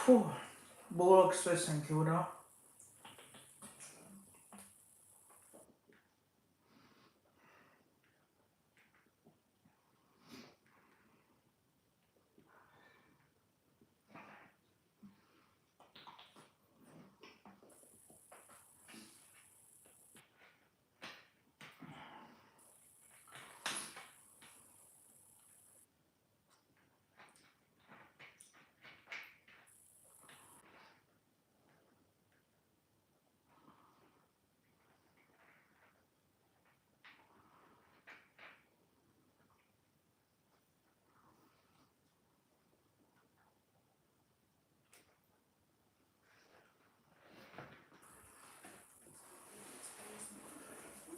Whew. Bulldogs vs StKilda.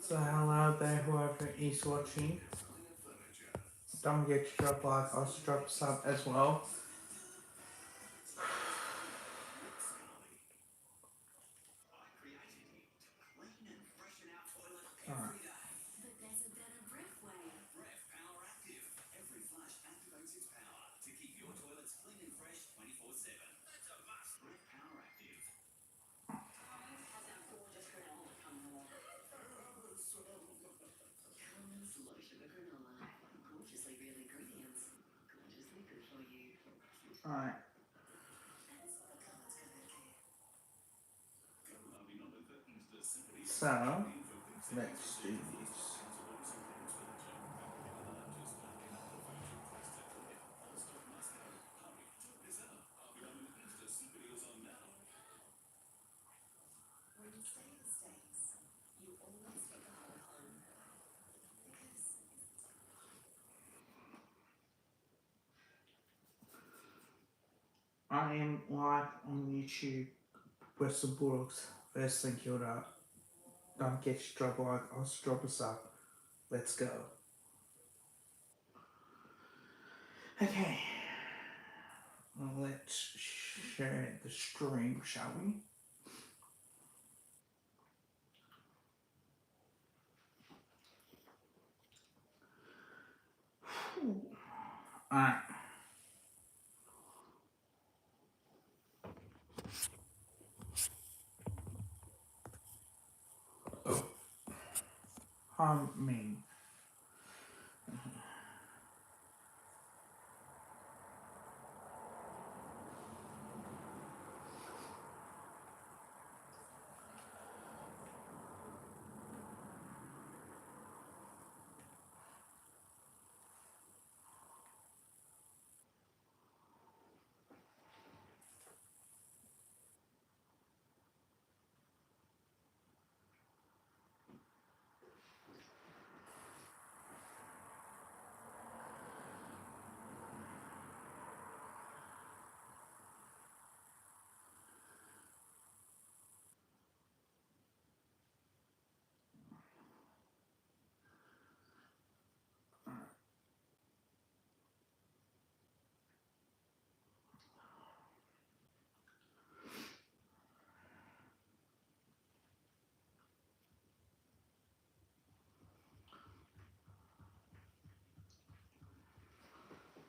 So hello there, whoever is watching. Don't forget to drop a like, also drop a sub as well. Alright. Alright. So, let's do this. I am live on YouTube with the Bulldogs vs StKilda. Don't forget to drop a like, also drop a sub. Let's go. Okay. Let's share the stream, shall we? Alright. I mean,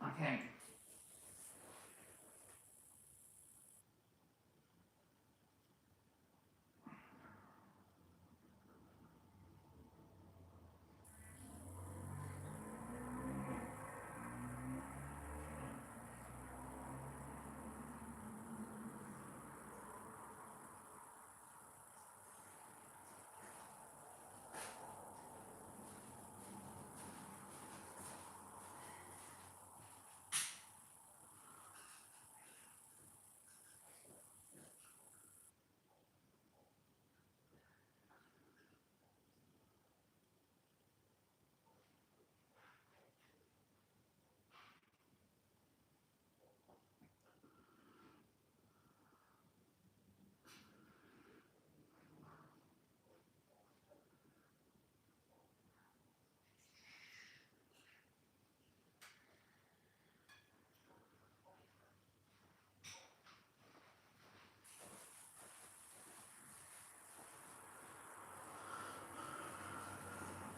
okay.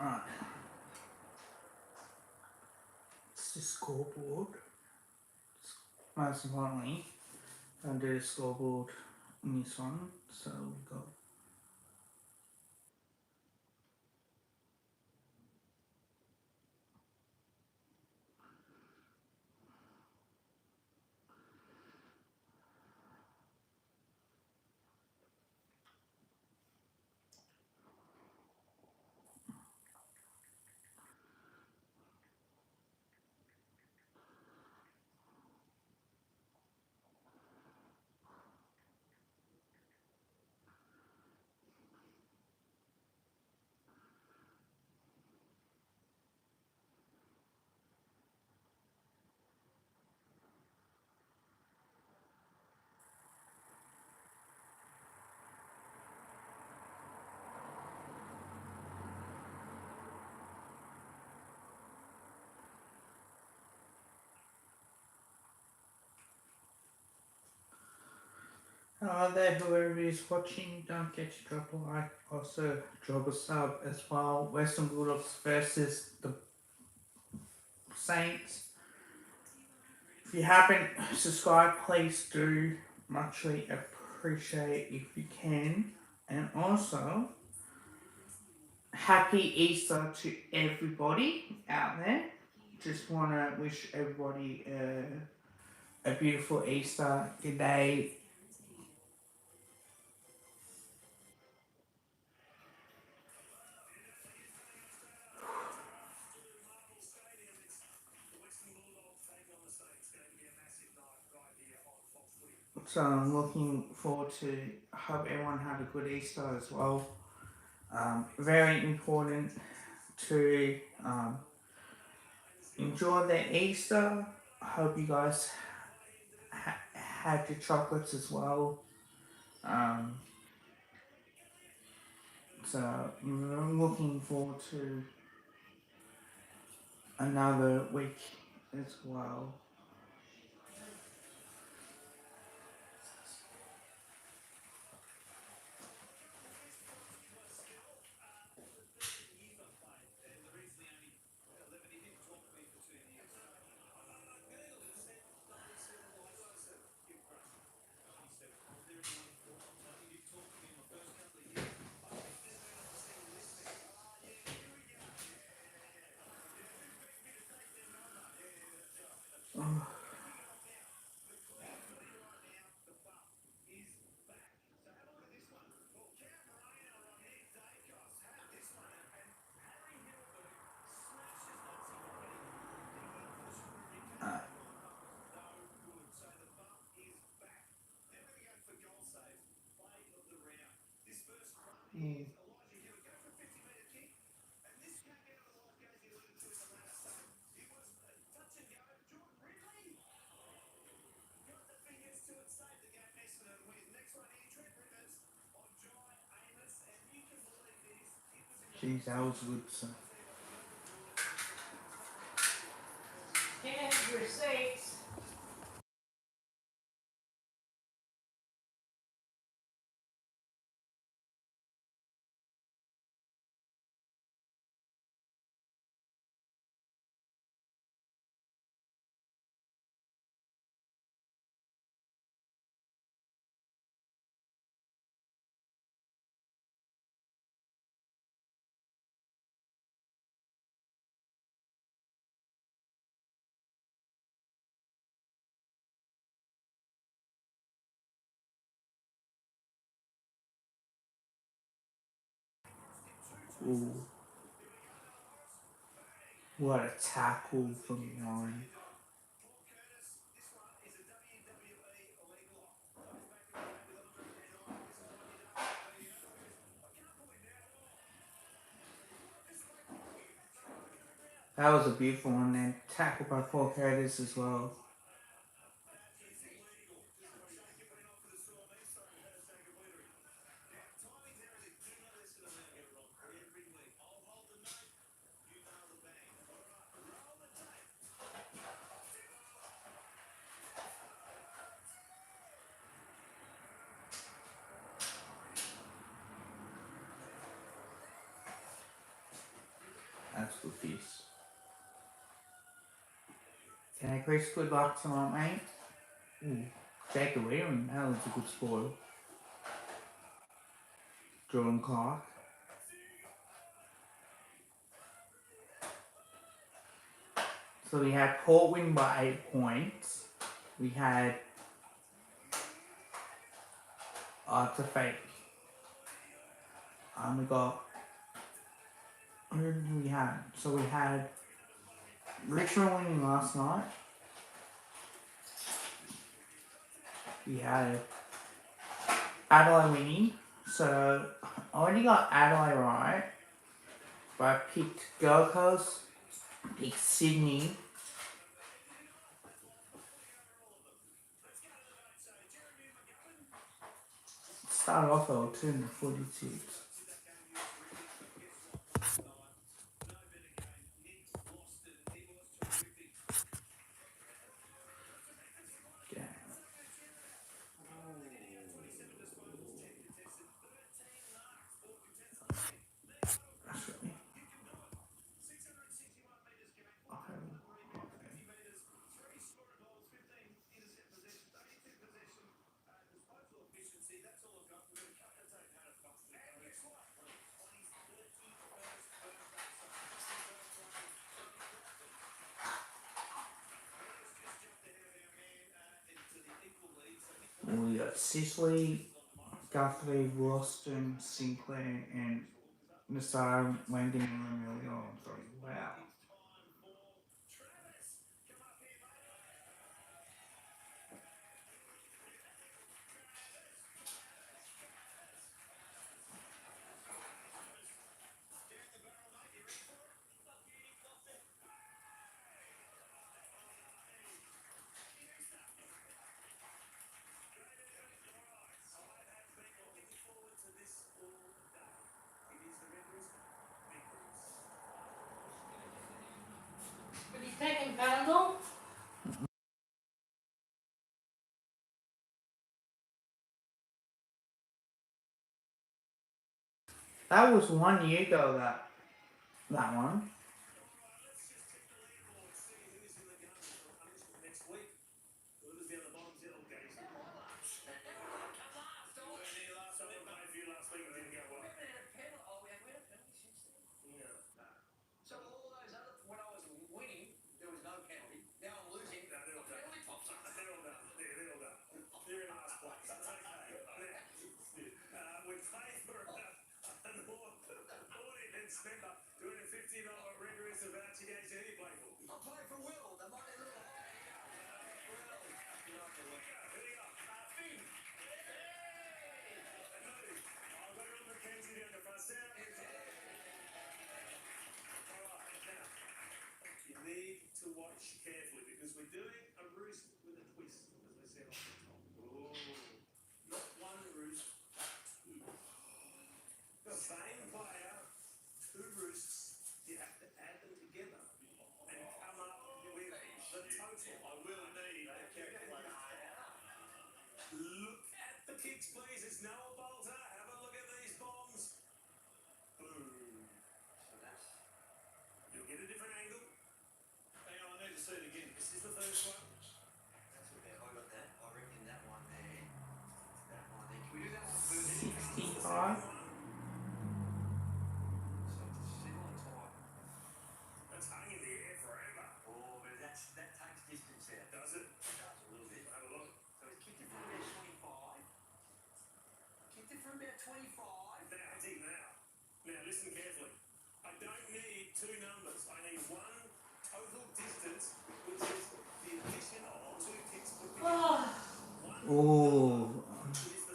Alright. It's the scoreboard. Most importantly, under the scoreboard in this one. So we got hello there, whoever is watching, don't forget to drop a like, also drop a sub as well. Western Bulldogs versus the Saints. If you haven't subscribed, please do. Muchly appreciate if you can. And also, happy Easter to everybody out there. Just want to wish everybody a beautiful Easter. Good day. So I'm looking forward to, hope everyone had a good Easter as well. Very important to enjoy their Easter. I hope you guys had your chocolates as well. Um, so I'm looking forward to another week as well. Uh, mm. Jeez, that was good. So. And your sakes. Ooh. What a tackle from Warren. That was a beautiful one, and tackled by Paul Curtis as well. That's good piece. Can I Chris, good luck tonight, mate? Ooh. Take away on that was a good score. Jordan Clark. So we had Port win by 8 points. We had to fake. We got. Who did we have? So we had Richmond winning last night. We had Adelaide winning. So I already got Adelaide right. But I picked Gold Coast, picked Sydney. Started off though 246. We got Sicily, Guthrie, Wilston, Sinclair, and Nassar, Langdon, and Emilio. Wow. But he's taking Panadol? That was 1 year ago, that one. Ooh,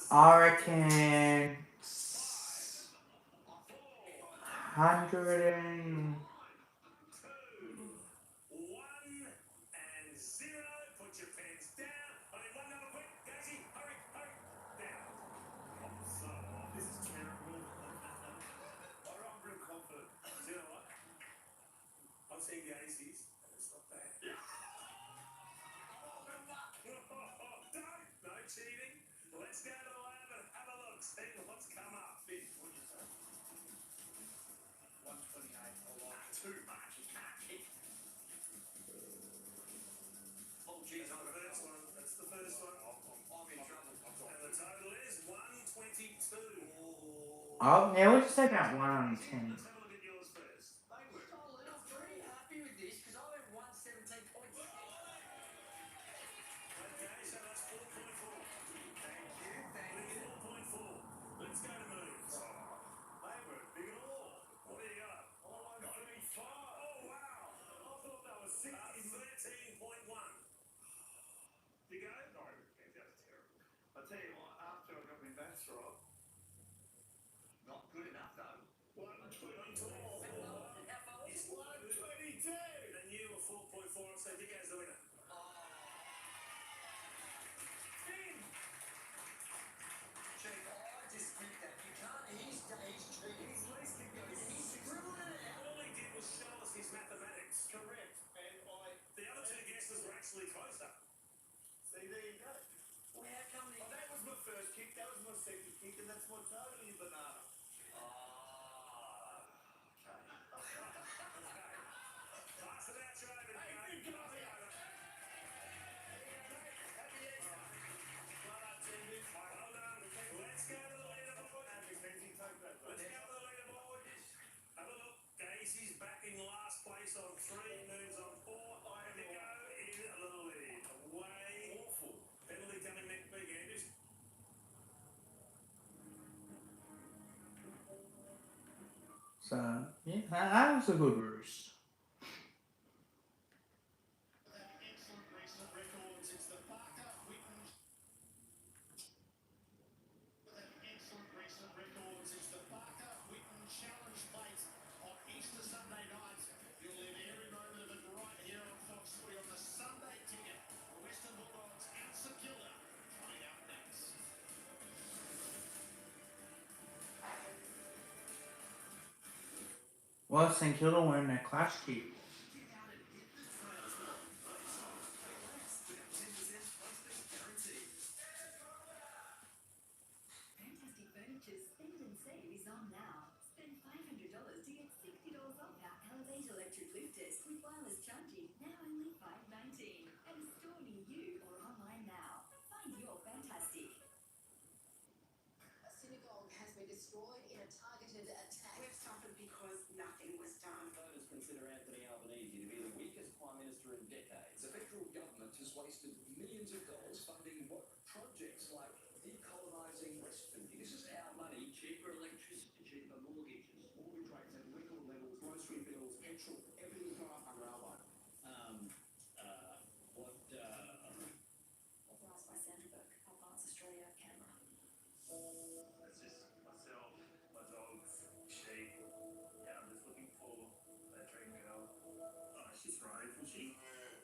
I reckon 100 and. Oh, yeah, we'll just take out 1 on 10. Let's have a look at yours first. They were. I'm pretty happy with this because I went 117.6. Okay, so that's 4.4. Thank you. 4.4. Let's go to moons. They were big and all. What do you got? Oh, 135. Oh, wow. I thought that was 60. 13.1. You go? No, that was terrible. I'll tell you what, after I got my maths right, not good enough though. 124. It's 122. And you were 4.4, so Digo's the winner. Finn! Chief, I dispute that. You can't. He's cheating. He's least can go. He's scribbling it out. All he did was show us his mathematics. Correct. And The other two guesses were actually closer. see, there you go. Well, how come Oh, that was my first kick. That was my second kick, and that's my totally banana. Pass it out, Joe. Hey, good Pass guy. it over. Happy Easter. Well done, Timmy. Well done. Let's go to the leaderboard. Happy Mackenzie, take that. Let's go to the leaderboard. Have a look. Daisy's back in last place on 3, Moon's on 4. Digo in the lead. Way Awful. penalty coming next week, Andrews. So, yeah, that was a good roost. Excellent recent records. It's the Barker Whitten. Excellent recent records. It's the Barker Whitten Challenge Plate on Easter Sunday night. You'll live every moment of it right here on Fox Footy on the Sunday ticket. The Western Bulldogs and StKilda coming up next. Well, StKilda were in their clash keep. Fantastic Furniture's Spend and Save is on now. Spend $500 to get $60 off our Elevate electric lifters with wireless charging, now only $5.19. At a store near you or online now. Find your fantastic. A synagogue has been destroyed in a targeted attack. We've suffered because nothing was done. Voters consider Anthony Albanese to be the weakest Prime Minister in decades. The federal government has wasted millions of dollars funding what projects like decolonising Western. This is our money. Cheaper electricity, cheaper mortgages, mortgage rates at record levels, grocery bills, petrol, everything's gone up under our one. Authorised by Sandra Burke, Advance Australia, Canberra. That's just myself, my dogs, sheep. Yeah, I'm just looking for that dream girl. Oh, she's right, isn't she?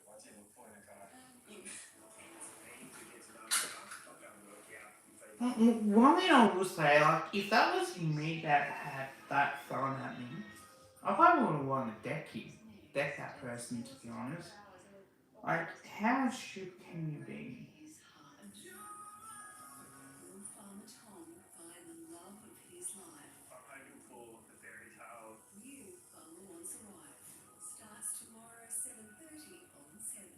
What's in the point of car? Aim to get to know her. I'll go and work out if they One thing I will say, like, if that was me that had that thrown at me, I probably would have wanted to deck that person, to be honest. Like, how stupid can you be? Farmer Tom find the love of his life. I'm hoping for the fairy tale. New Farmer Wants a Wife. Starts tomorrow 7:30 on 7.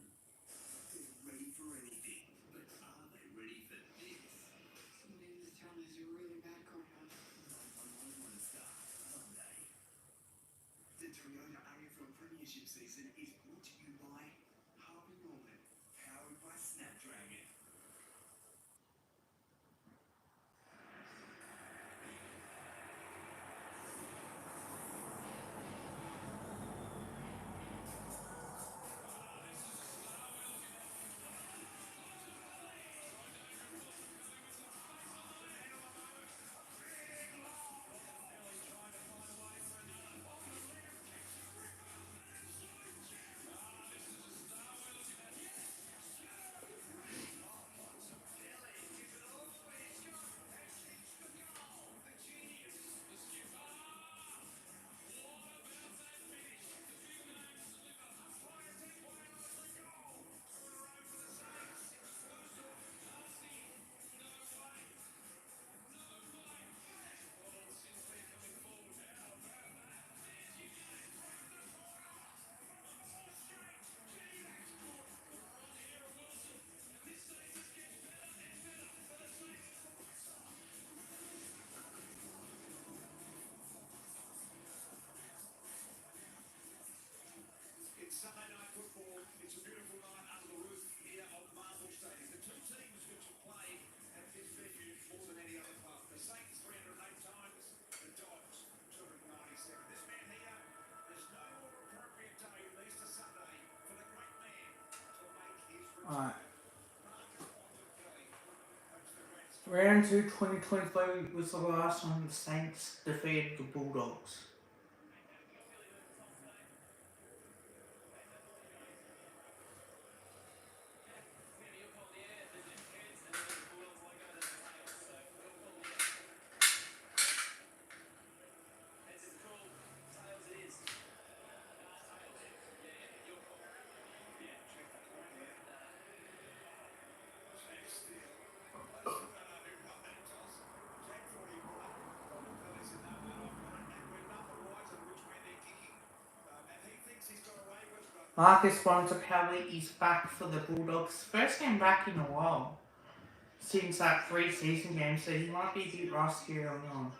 They're ready for anything, but are they ready for this? Somebody in this town has a really bad courthouse. I want to start Monday. The Toyota AFL Premiership season is brought to you by Harvey Norman, powered by Snapdragon. Round 2 2023 was the last time the Saints defeated the Bulldogs. Marcus Bontempelli is back for the Bulldogs. First game back in a while. Since that pre-season game, so he might be a bit rusty early on.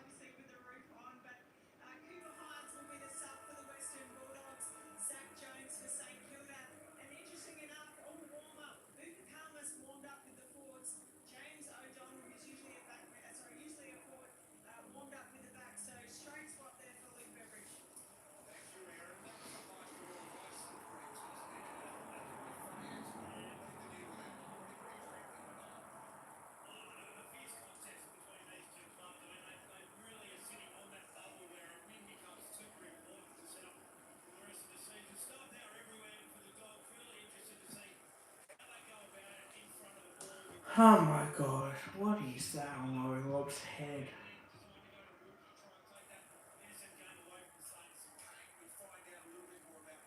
Oh my god, what is that on Laurie Lobb's head?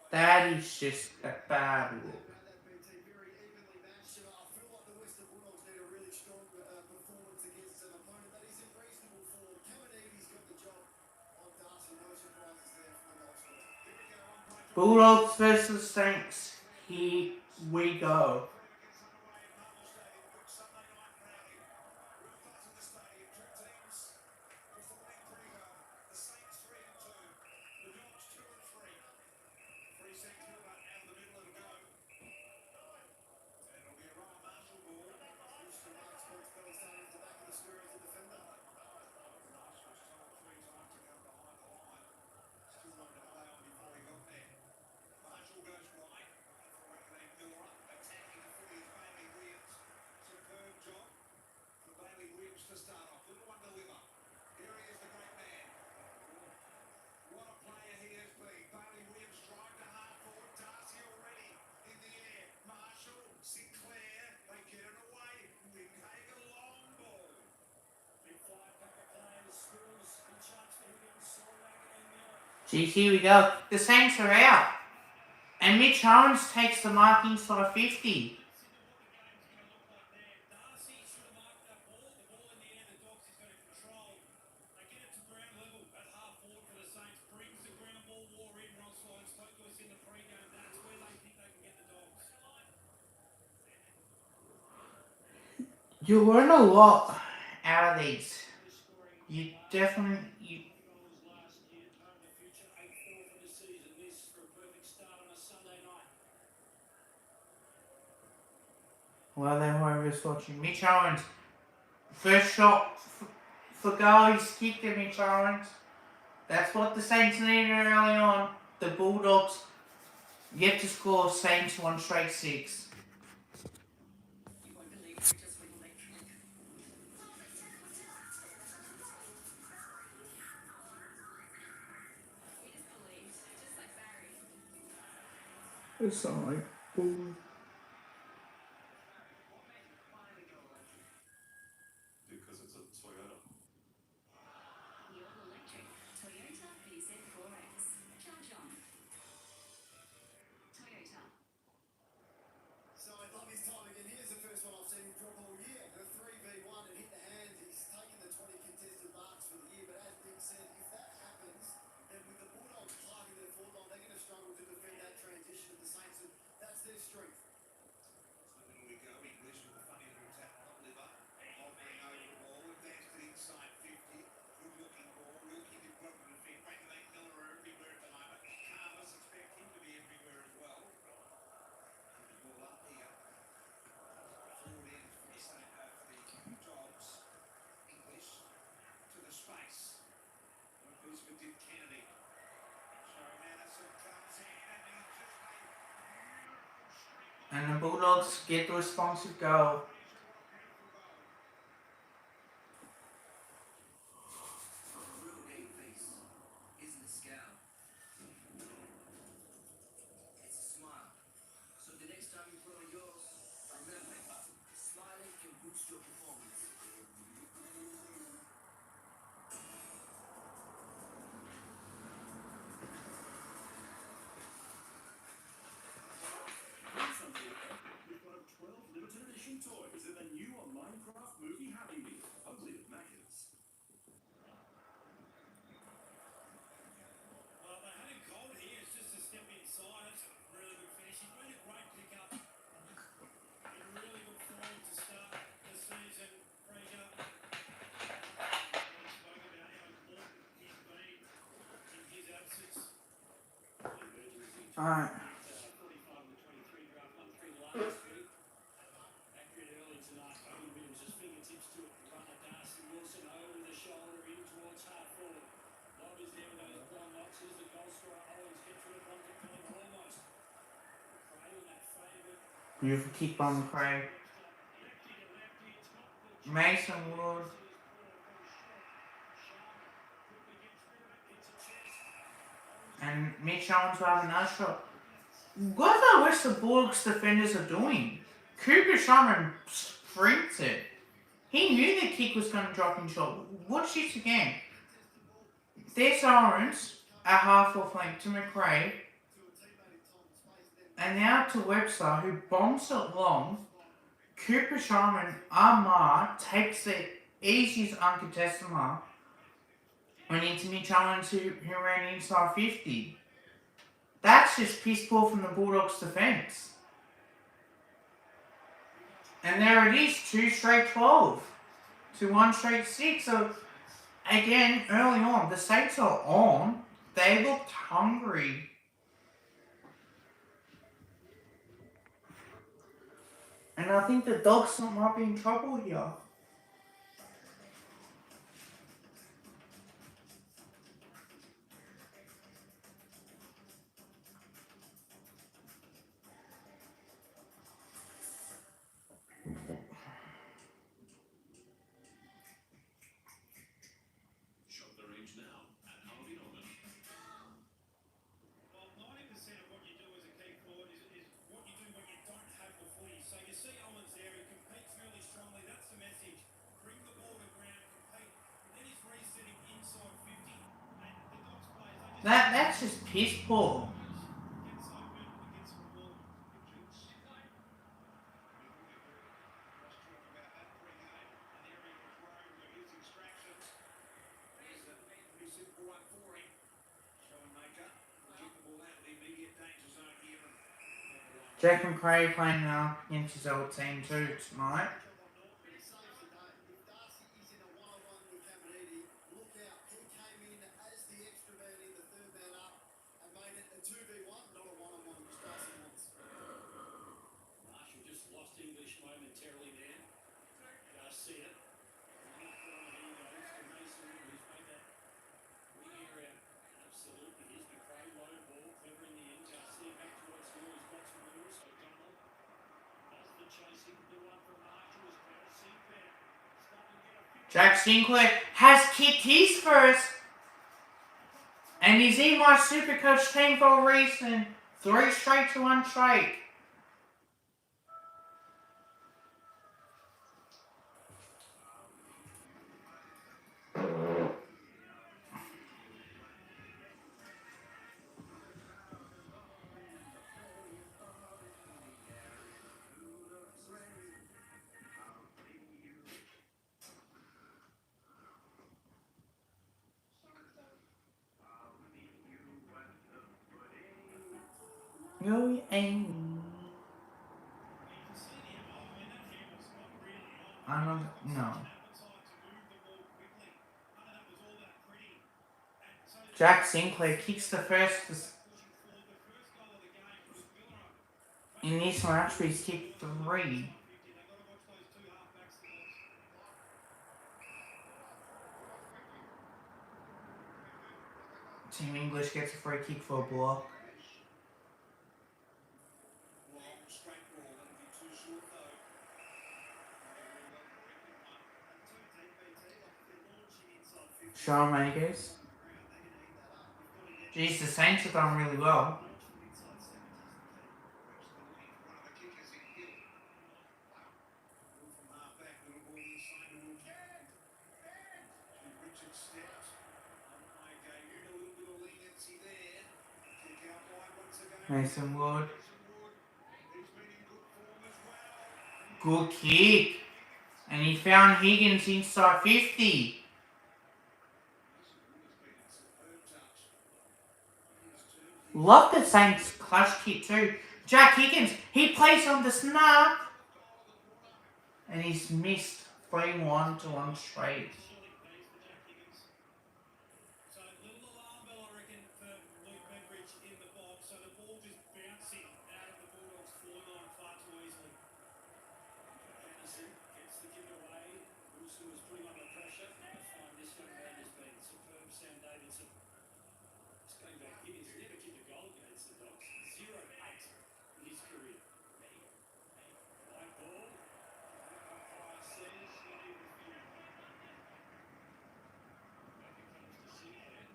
That is just a bad look. Bulldogs versus Saints. Here we go. Geez, here we go. The Saints are out. And Mitch Owens takes the mark inside 50. You learn a lot out of these. You definitely... Well, then whoever's watching. Mitch Owens. First shot for goal. He's kicked it, Mitch Owens. That's what the Saints needed early on. The Bulldogs yet to score. Saints 1 straight 6. It's alright. Because it's a Toyota. The all-electric Toyota VZ4X. Charge on. Toyota. So I love his time again. Here's the first one I've seen him drop all year. A 3v1 and hit the hands. He's taken the 20 contested marks for the year. But as Nick said, if that happens, then with the Bulldogs plugging their forward line, they're going to struggle to defend that transition of the Saints. And that's their strength. So the middle we go. English with a funny little tap on the liver. Hovering over the ball. Advanced to the inside 50. Good looking ball. Real kick in front of the feet. Wakeley Miller are everywhere at the moment. Carlos expect him to be everywhere as well. Ball up here. Forward in for the Dogs. English to the space. Who's with Dick Kennedy? So Madison comes in and he's just made. And the Bulldogs get the responsive goal. Alright. 45 and 23 draft, won 3 last week. Accurate early tonight. Owen Williams just fingertips to it. Runner Darcy Wilson over the shoulder in towards half forward. Lob is there with those blonde locks. Here's the goal scorer. Owens gets rid of one to Clean almost. Cray on that favourite. Beautiful kick by McRae. Mason Wood. And Mitch Owens will have another shot. What the rest of the Bulldogs defenders are doing? Cooper Sharman sprints it. He knew the kick was going to drop in shot. Watch this again. There's Owens at half-forward flank to McRae. And now to Webster, who bombs it long. Cooper Sharman, unmarked, takes the easiest uncontested mark. Went into Mitch Owens, who ran inside 50. That's just piss poor from the Bulldogs defence. And there it is, 2 straight 12 to 1 straight 6. So, again, early on, the Saints are on. They looked hungry. And I think the Dogs might be in trouble here. Shot the range now. And Harvey Norman. Well, 90% of what you do as a key forward is what you do when you don't have the footy. So you see Owens there, he competes really strongly. That's the message. Bring the ball to ground, compete. And then he's resetting inside 50. And the Dogs players, they just That's just piss poor. get so good against the ball. There's a pretty simple one for him. Showing Maker. Kick the ball out of the immediate danger zone here. Jack McRae playing now against his old team too tonight. He saves the day. If Darcy is in a one-on-one with Caminiti, look out. He came in as the extra man in the third man up and made it a 2v1, not a one-on-one, which Darcy wants. Marshall just lost English momentarily there. Garcia. He goes to Mason, who's made that wing area absolutely his. McRae, low ball, clever in the end. Garcia back towards Hill, he's got some rules. O'Donnell does the chasing. The one from Marshall is Brad Sinclair. Starting to get a bit Jack Sinclair has kicked his first. And he's in my Supercoach team for a reason. 3 straight to 1 straight. No, you ain't. I don't know. Jack Sinclair kicks the first in this match, but he's kicked 3. Team English gets a free kick for a block. Long, straight ball, that'll be too short though. Sean Makers. Jeez, the Saints have done really well. Mason Wood. Good kick. And he found Higgins inside 50. Love the Saints clutch kick too. Jack Higgins, he plays on the snap. And he's missed 3-1 to 1 straight. So a little alarm bell, I reckon, for Luke Beveridge in the box. So the ball just who was putting on the pressure. I find this young man has been superb. Sam Davidson. Just going back in, he's never kicked a goal against the Dogs. 0-8 in his career. White ball. Umpire says he need review. Back it comes to Sinclair.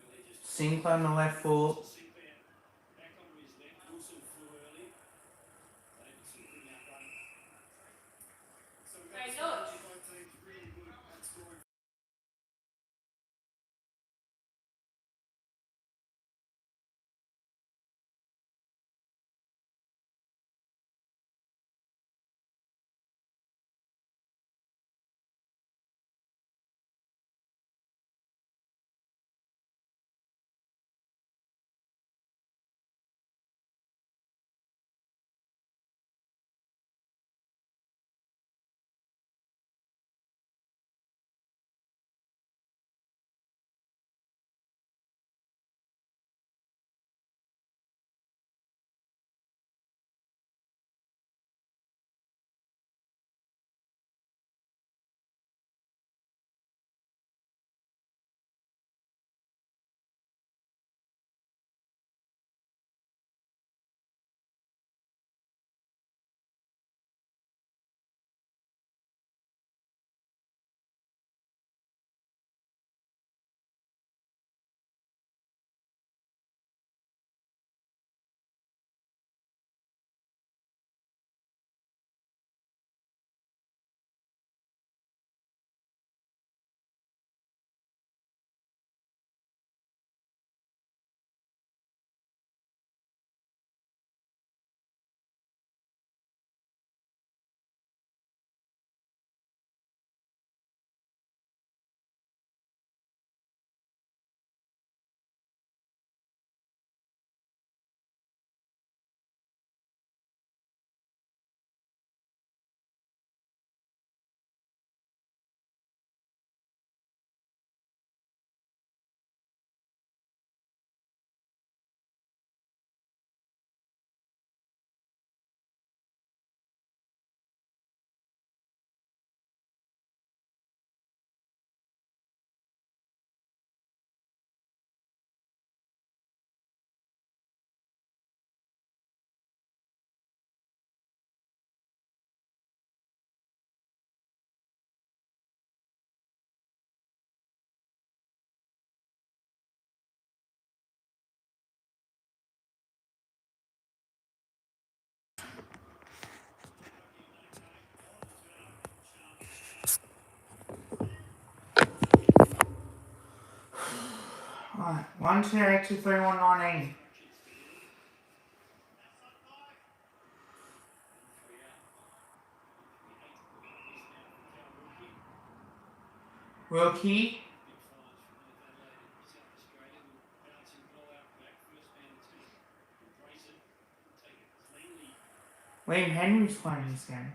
Billy just Sinclair on the left foot. Sinclair back onto his left. Wilson flew early. Davidson couldn't outrun him. So we've Hey, got look. both teams really good at scoring. Alright, 1, 2, 8, 2, 3, 1, 19. Wilkie. Liam Henry's playing this game.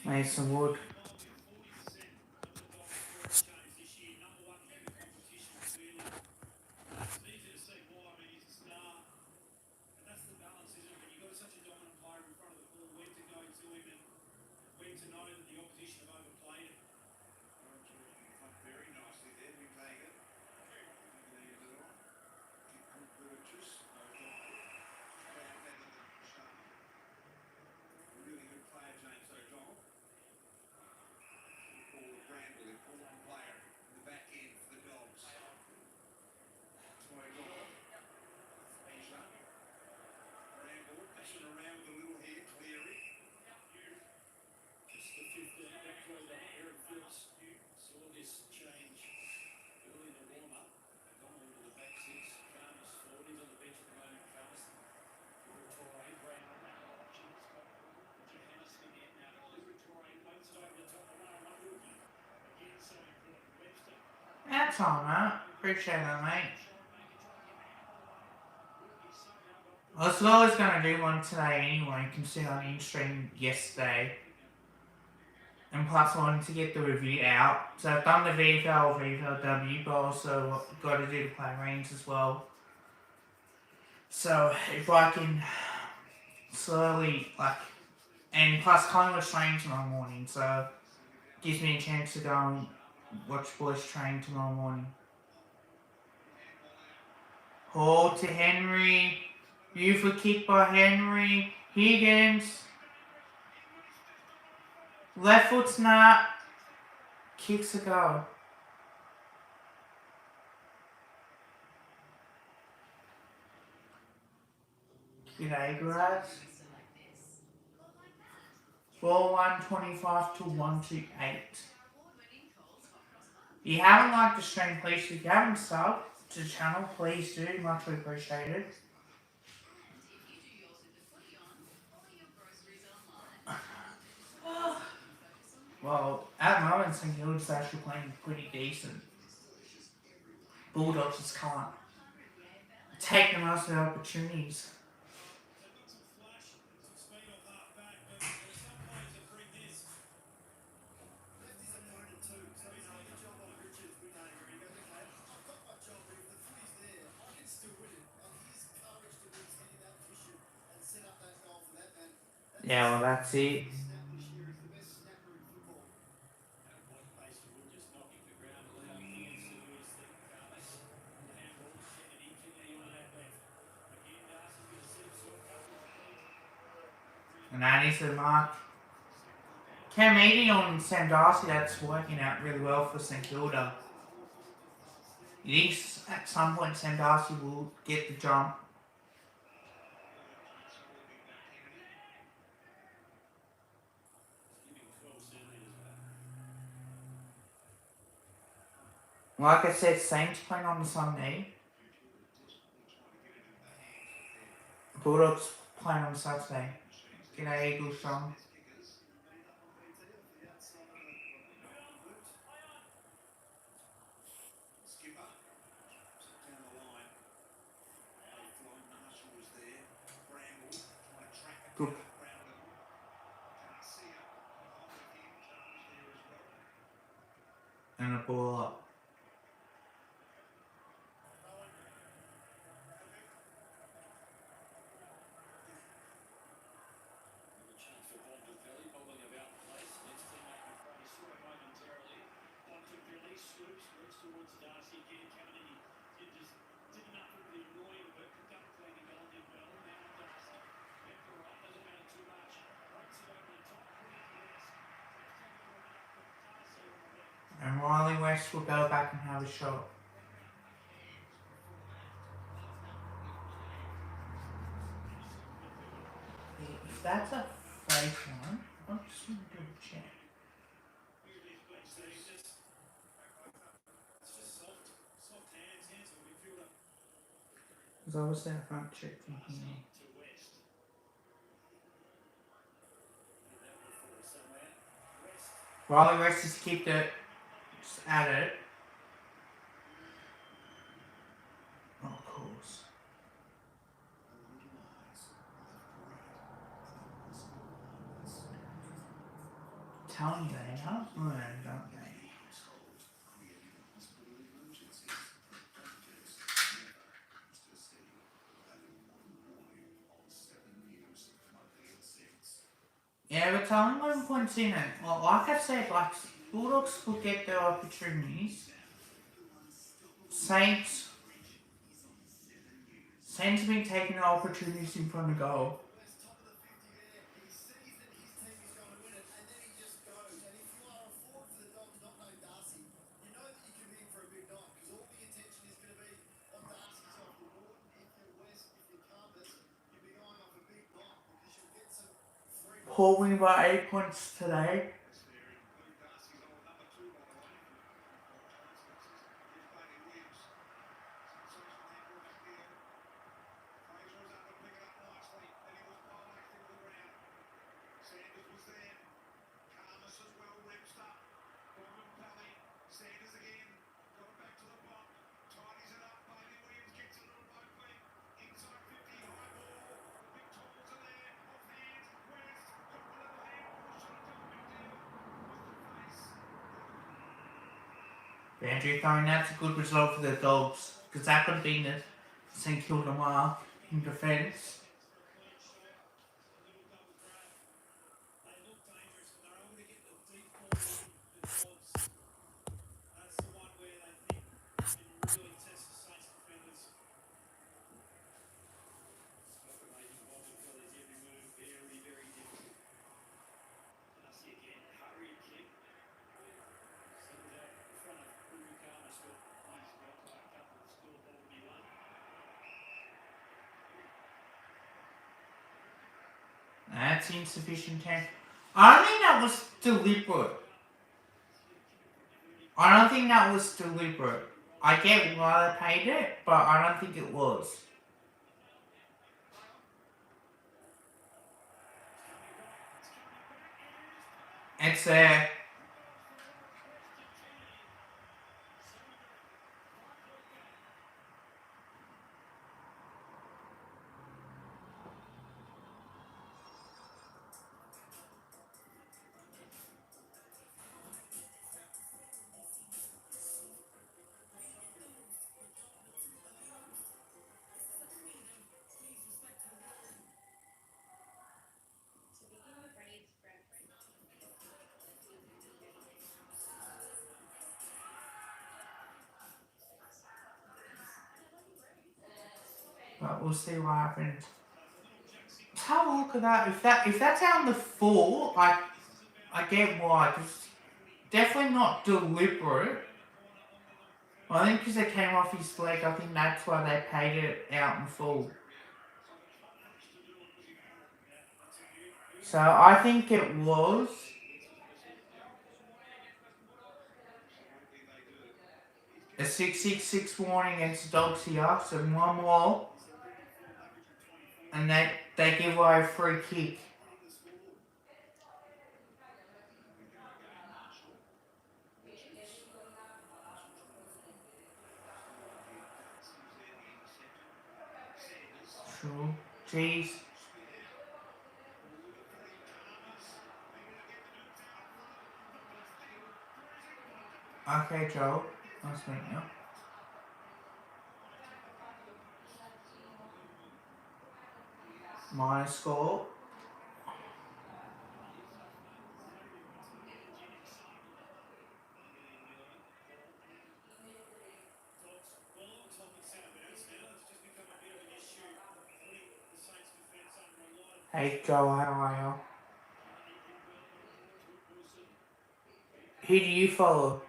Mason Wood. Around with a little hair, Cleary. Just the 15. that time, Matt. Appreciate that, mate. I was always going to do one today anyway, considering I didn't stream yesterday. And plus I wanted to get the review out. So I've done the VFL, VFLW, but also got to do the play range as well. So if I can slowly, and plus Collingwood's training tomorrow morning, so it gives me a chance to go and watch boys train tomorrow morning. Hall to Henry. Beautiful kick by Henry. Higgins. Left foot snap. Kicks a goal. G'day, guys. 4-1-25 to 1-8. If you haven't liked the stream, please, if you haven't subbed to the channel, please do. Much appreciated. Well, at the moment, StKilda's actually playing pretty decent. Bulldogs just can't take the most of the opportunities. Yeah, well, that's it. And that is the mark. Cam Eady on Sam Darcy, that's working out really well for StKilda. You think at some point Sam Darcy will get the jump? Like I said, Saints playing on the Sunday. Bulldogs playing on Saturday. G'day, Eagle Strong. Good. And a ball up. And Riley West will go back and have a shot. If that's a fake one, I'm just going to double check. Because obviously I can't check from here. Riley West just keep it, just add it. Oh, of course. Telling you they have learned, don't they? Yeah, but telling 1 points in it. Well, like I said, Bulldogs will get their opportunities. Saints have been taking the opportunities in front of goal. Paul winning by 8 points today. Boundary throwing, that's a good result for the Dogs, because that could have been the St Kilda mark in defence. They look dangerous and they're able to get the deep ball in the Dogs. That's the one where they think they can really test the Saints defenders. Making Bobby Kelly's every move very, very difficult. Darcy again, hurried kick. Settles out in front of Urukanis, but he's got back up and scored. That would be one. That's insufficient time. I don't think that was deliberate. I don't think that was deliberate. I get why they paid it, but I don't think it was. It's there. But we'll see what happens. Let's have a look at that. If that's out on the full, I get why. It's definitely not deliberate. I think because it came off his leg, I think that's why they paid it out in full. So I think it was a 666 warning against the Dogs here, so one more. And they give away a free kick. True. Jeez. Okay, Joe. Nice meeting you. My score. Hey Joe, how are you? Who do you follow?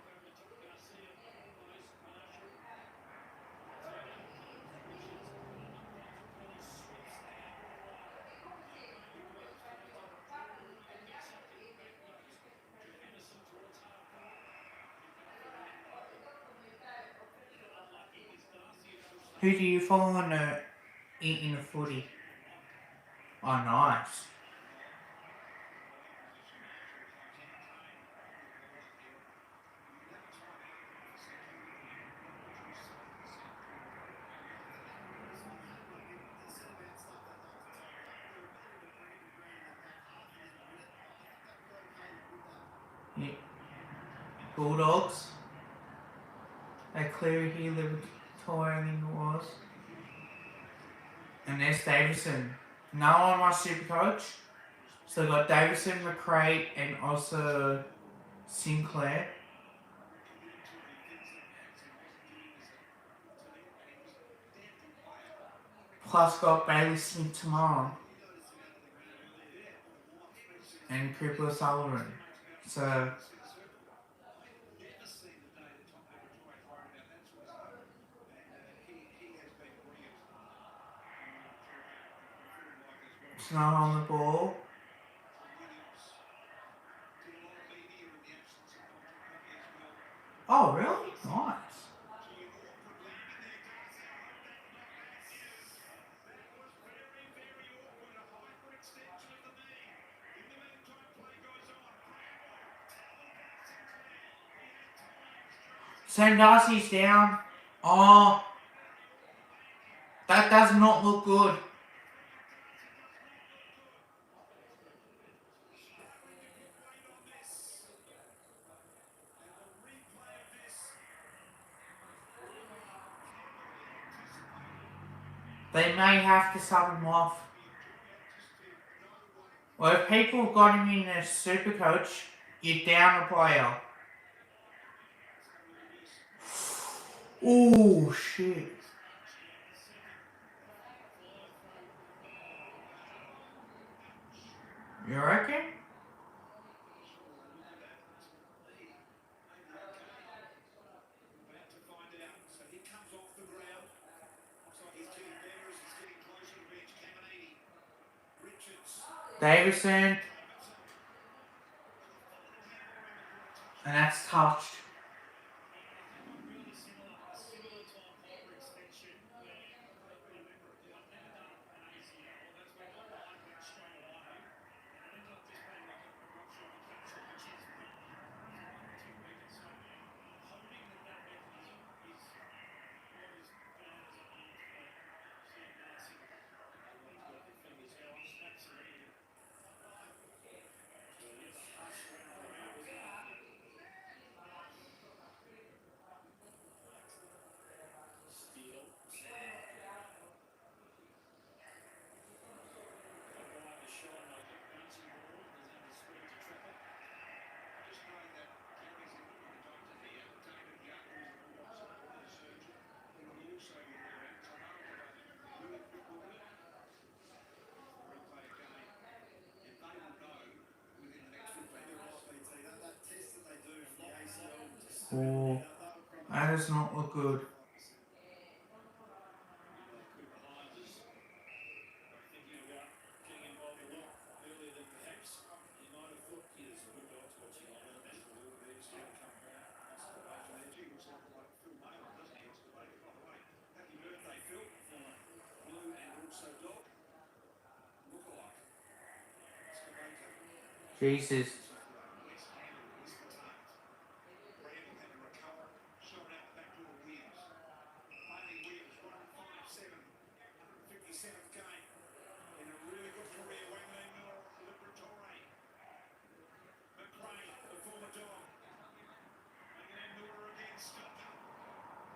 Who do you follow in the footy? Oh, nice. Yeah. Bulldogs. They clear here, the Victoria, I think it was. And there's Davison. No one my super coach. So they got Davison, McRae, and also Sinclair. Plus got Bailey Smith tomorrow. And Cooper Sullivan. So it's not on the ball. Oh, really? Nice. Sam Darcy's down. Oh, that does not look good. They may have to sub him off. Well, if people got him in a super coach, you're down a player. Oh shit. You reckon? About to find out. So he comes off the ground. Looks like he's getting better as he's getting closer to bench. Caminiti. Richards. Davison. And that's touched. Really similar type hyper extension where remember they've never done an ACL. That's where my mind went straight away. And it ended up just being like a rupture of the capsule, which is the 2 weeks. So hoping that mechanism is not as bad as I believe for Sam Darcy. He's got the fingers crossed, absolutely. Steele. O'Brien is showing like a bouncing ball. Does have the speed to trip it. Just knowing that Gary's in with the doctor here. David Young, who's a Bulldogs orthopedic surgeon, who will also be there. Toronto, really quick look at it. Replay again. And they will know within the next 15 minutes. That test that they do for the ACL. Oh, that does not look good. Cooper Hines thinking about getting involved a lot earlier than perhaps he might have thought. There's some good dogs watching on it. That's the little bit to come around. Excavation energy looks like Phil Maylor, doesn't he? Excavate. By the way, happy birthday, Phil. Former Blue and also dog. Lookalike. Excavator. Jesus. West Ham, West Guitars. Randall had to recover. Shot out the back door of Williams. Bailey Williams, 157. 157th game. In a really good career. Wangling Miller, Liberatore. McRae, the former dog. Making Miller again. Skelter.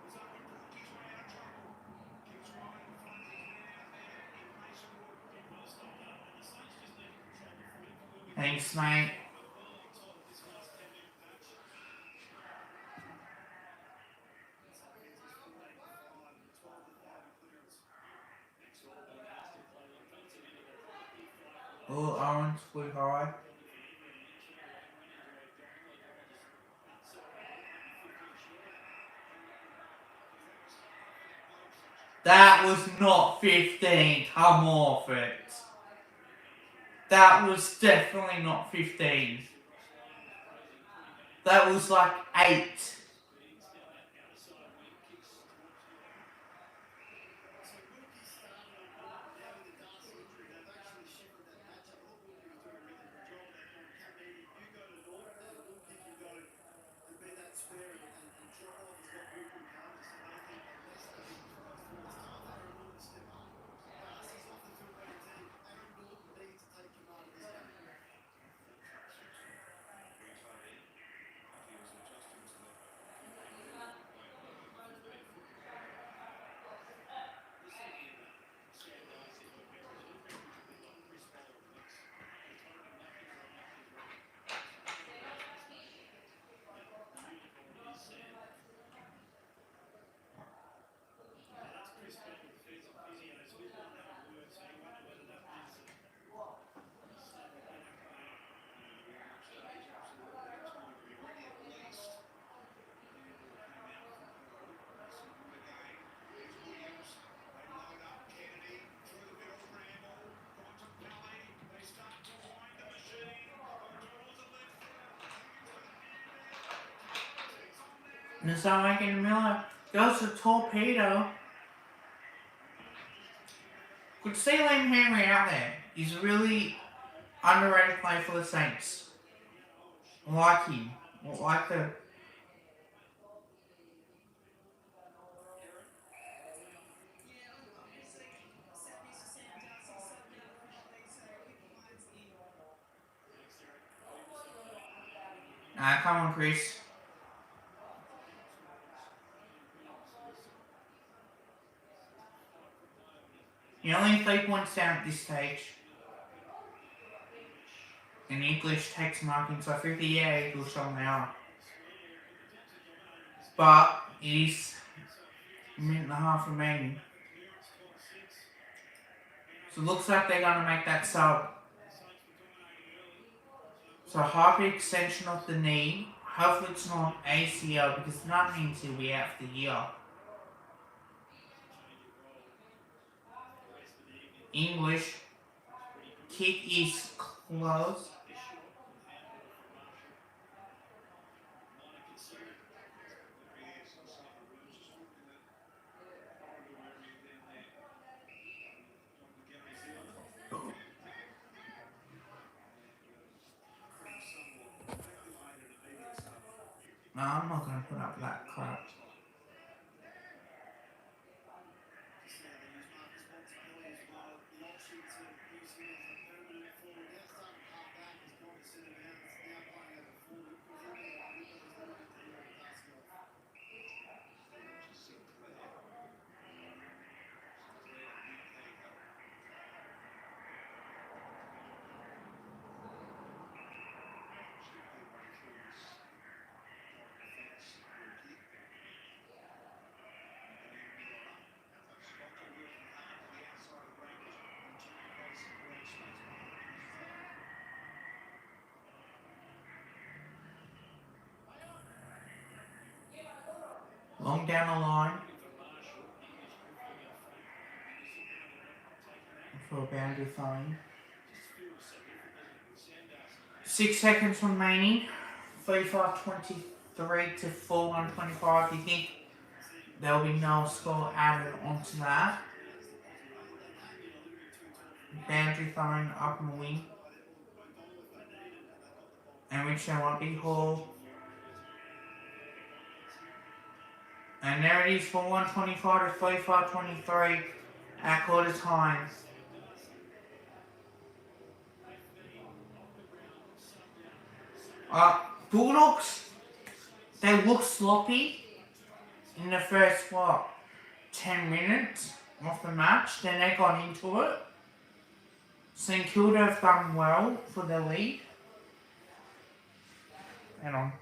Was up and broke his way out of trouble. Keeps right in front. He's man out there in Mason Wood. Did well stop that. And the Saints just need to control the footy. Thanks, mate. Well on top of this last 10-minute patch. Oh, Owens flew high. That was not 15. Come off it. That was definitely not 15. That was like 8. And it's not like in Miller goes to torpedo. Could see Liam Henry out there. He's a really underrated player for the Saints. I like him. I like the. Come on, Chris. You're only 3 points down at this stage. And English takes marking, so I think the English on they are. But it is a minute and a half remaining. So it looks like they're going to make that sub. So hyperextension of the knee. Hopefully it's not ACL because that means he'll be out for the year. English. Kick is close. No, I'm not going to put up that crap. Long down the line. For a boundary throwing. 6 seconds remaining. 35-23 to 41-25. Do you think there'll be no score added onto that? Boundary throwing up in the wing. And which there won't be Hall. And there it is, 41-25 to 35-23 at quarter time. Bulldogs, they look sloppy in the first, 10 minutes of the match. Then they got into it. StKilda have done well for their lead. Hang on.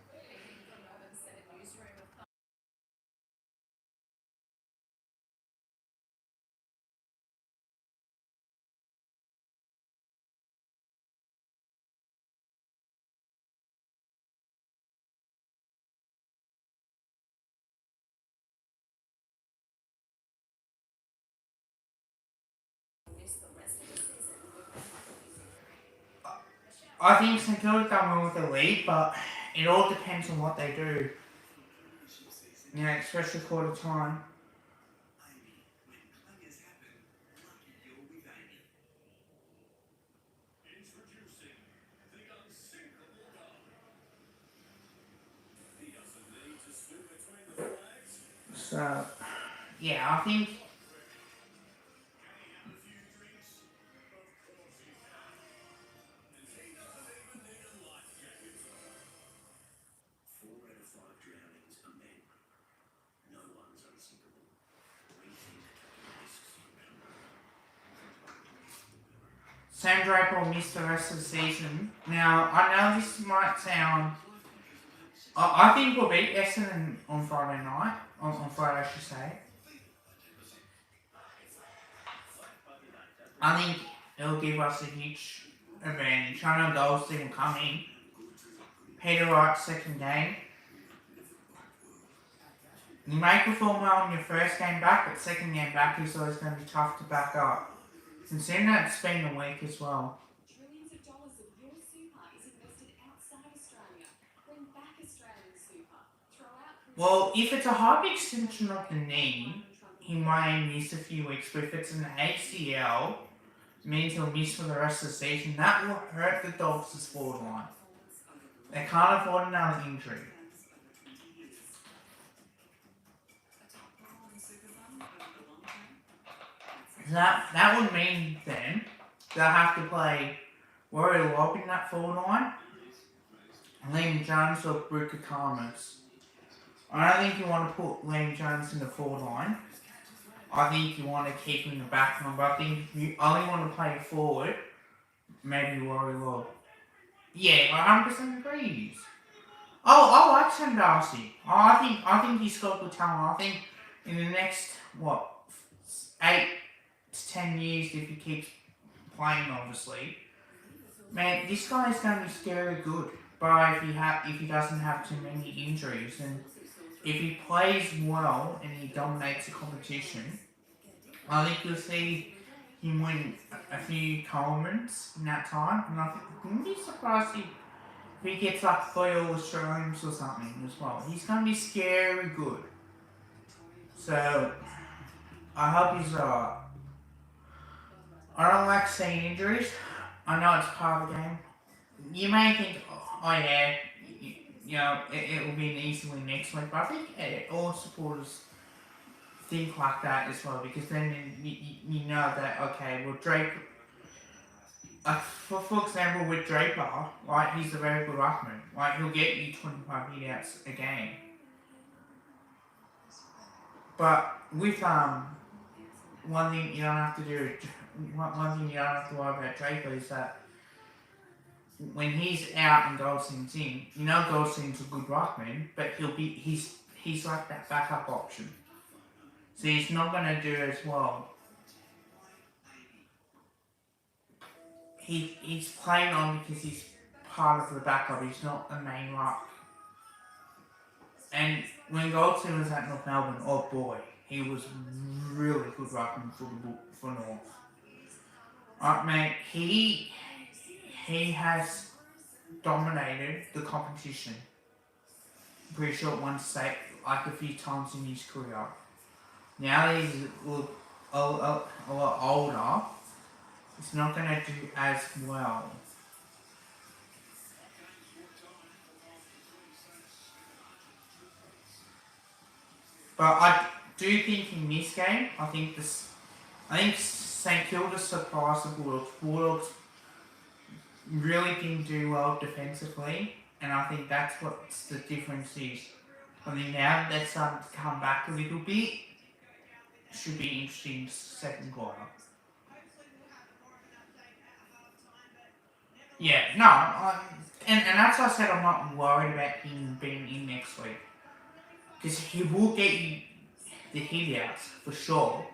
I think StKilda have done well with the lead, but it all depends on what they do. You know, especially quarter time. Introducing the unsinkable gun. He doesn't need to swim between the flags. So, yeah, I think. Can he have a few drinks? Of course he can. And he doesn't even need a life jacket. 4 out of 5 drownings are men. No one's unsinkable. Rethink taking risks. Sam Draper will miss the rest of the season. Now, I know this might sound. I think we'll beat Essendon on Friday night. On Friday, I should say. I think it'll give us a huge advantage. I know goals didn't come in. Peter Wright's second game. You may perform well in your first game back, but second game back is always going to be tough to back up. Considering that it's been a week as well. Trillions of dollars of your super is invested outside Australia. Bring back Australian super. Throw out. Well, if it's a high extension of the knee, he may miss a few weeks, but if it's an ACL, it means he'll miss for the rest of the season. That will hurt the Dogs' forward line. They can't afford another injury. That would mean then they'll have to play Warrior Lobb in that forward line, and Liam Jones or Bruker Karmas. I don't think you want to put Liam Jones in the forward line. I think you want to keep him in the background, but I think if you only want to play forward, maybe Rory Lord. Yeah, I 100% agrees. Oh, I like Sam Darcy. I think he's got good talent. I think in the next 8 to 10 years, if he keeps playing, obviously, man, this guy is going to be scary good. But if he doesn't have too many injuries, and if he plays well and he dominates the competition, I think you'll see him win a few tournaments in that time. And I wouldn't be surprised if he gets like 3 All-Australians or something as well. He's going to be scary good. So, I hope he's alright. I don't like seeing injuries. I know it's part of the game. You may think, oh yeah, it will be an easy win next week, but I think all supporters think like that as well, because then you know that, okay, well, Drake, for example, with Draper, like, he's a very good ruckman. Like, he'll get you 25 hit-outs a game. But with, one thing you don't have to worry about Draper is that when he's out and Goldstein's in, you know Goldstein's a good ruckman, but he's like that backup option. So he's not going to do as well. He's playing on because he's part of the backup. He's not the main ruck. And when Goldstein was at North Melbourne, oh boy, he was really good ruckman for North. Man, he has dominated the competition. I'm pretty sure one state like a few times in his career. Now that he's a lot older, he's not going to do as well. But I do think in this game, I think St Kilda surprised the Bulldogs. Bulldogs really didn't do well defensively, and I think that's what the difference is. I think now they're starting to come back a little bit. Should be interesting second quarter. Yeah, no, and that's why I said I'm not worried about him being in next week. Because he will get you the hit-outs, for sure.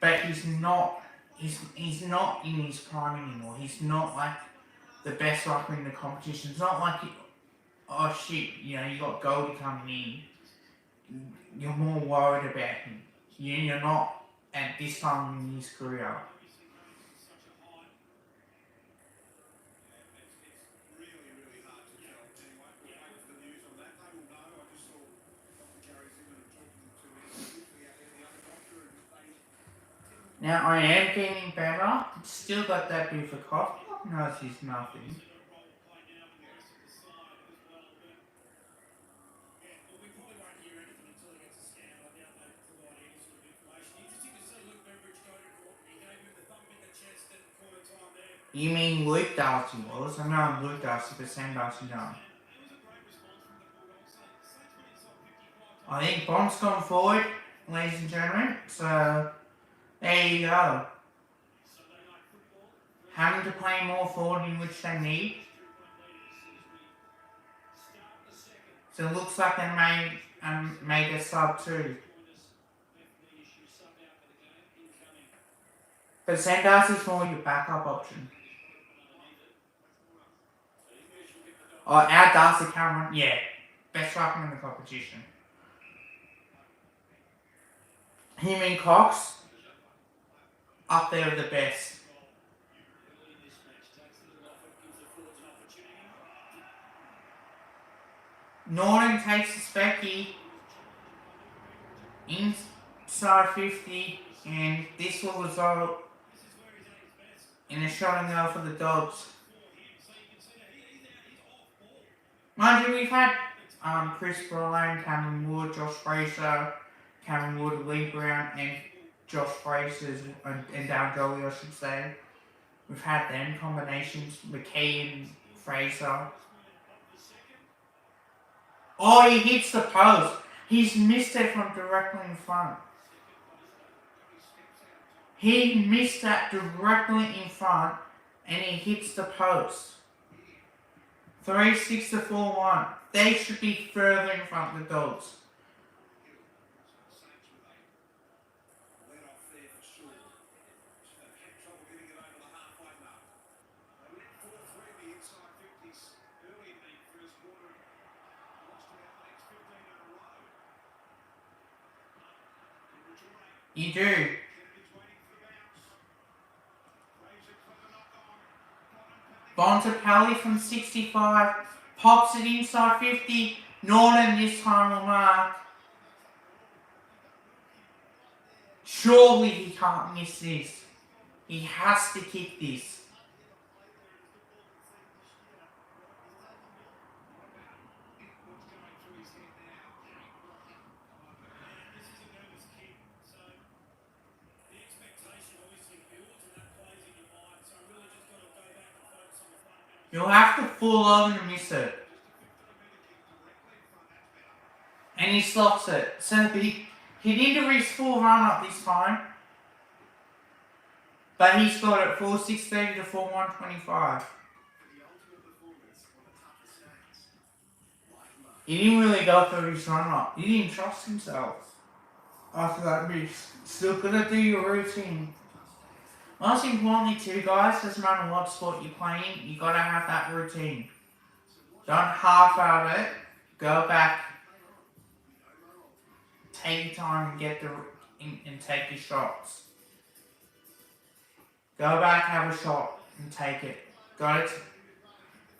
But he's not in his prime anymore. He's not like the best ruckman in the competition. It's not like, oh shit, you got Goldie coming in. You're more worried about him. You're not at this time in his career. Now I am getting better. Still got that bit of a cough. No, it's nothing. You mean Luke Darcy was? I know I'm Luke Darcy, but Sam Darcy no. I think Bond's gone forward, ladies and gentlemen. So there you go. Having to play more forward in which they need. So it looks like they made a sub too. But Sam Darcy's more your backup option. Oh, our Darcy Cameron, yeah. Best ruckman in the competition. Him and Cox, up there with the best. Norton takes the specky inside 50, and this will result in a shot and go for the Dogs. Mind you, we've had Chris Bryan, Cameron Wood, Josh Fraser, Cameron Wood, Lee Brown, and Josh Fraser, and Dale Jolly, I should say. We've had them combinations, McKee and Fraser. Oh, he hits the post. He's missed it from directly in front. He missed that directly in front and he hits the post. 3-6 to 4-1. They should be further in front of the Dogs. Let off there for sure. They've had trouble getting it over the halfway mark. They went 4-3 in the inside 50s early in the first quarter. Lost about the next 15 in a row. You do. Kennedy's waiting for the bounce. Fraser clever knock on. Bontempelli from 65. Pops it inside 50. Norton this time will mark. Surely he can't miss this. He has to kick this. You'll have to fall over to miss it. And he slots it. So he didn't do his full run up this time. But he's got it 4-6-30 to 4-1-25. He didn't really go through his run up. He didn't trust himself after that miss. Still gotta do your routine. Most importantly too, guys, doesn't matter what sport you're playing, you gotta have that routine. Don't half out it. Go back. Take your time and and take your shots. Go back, have a shot, and take it. Gotta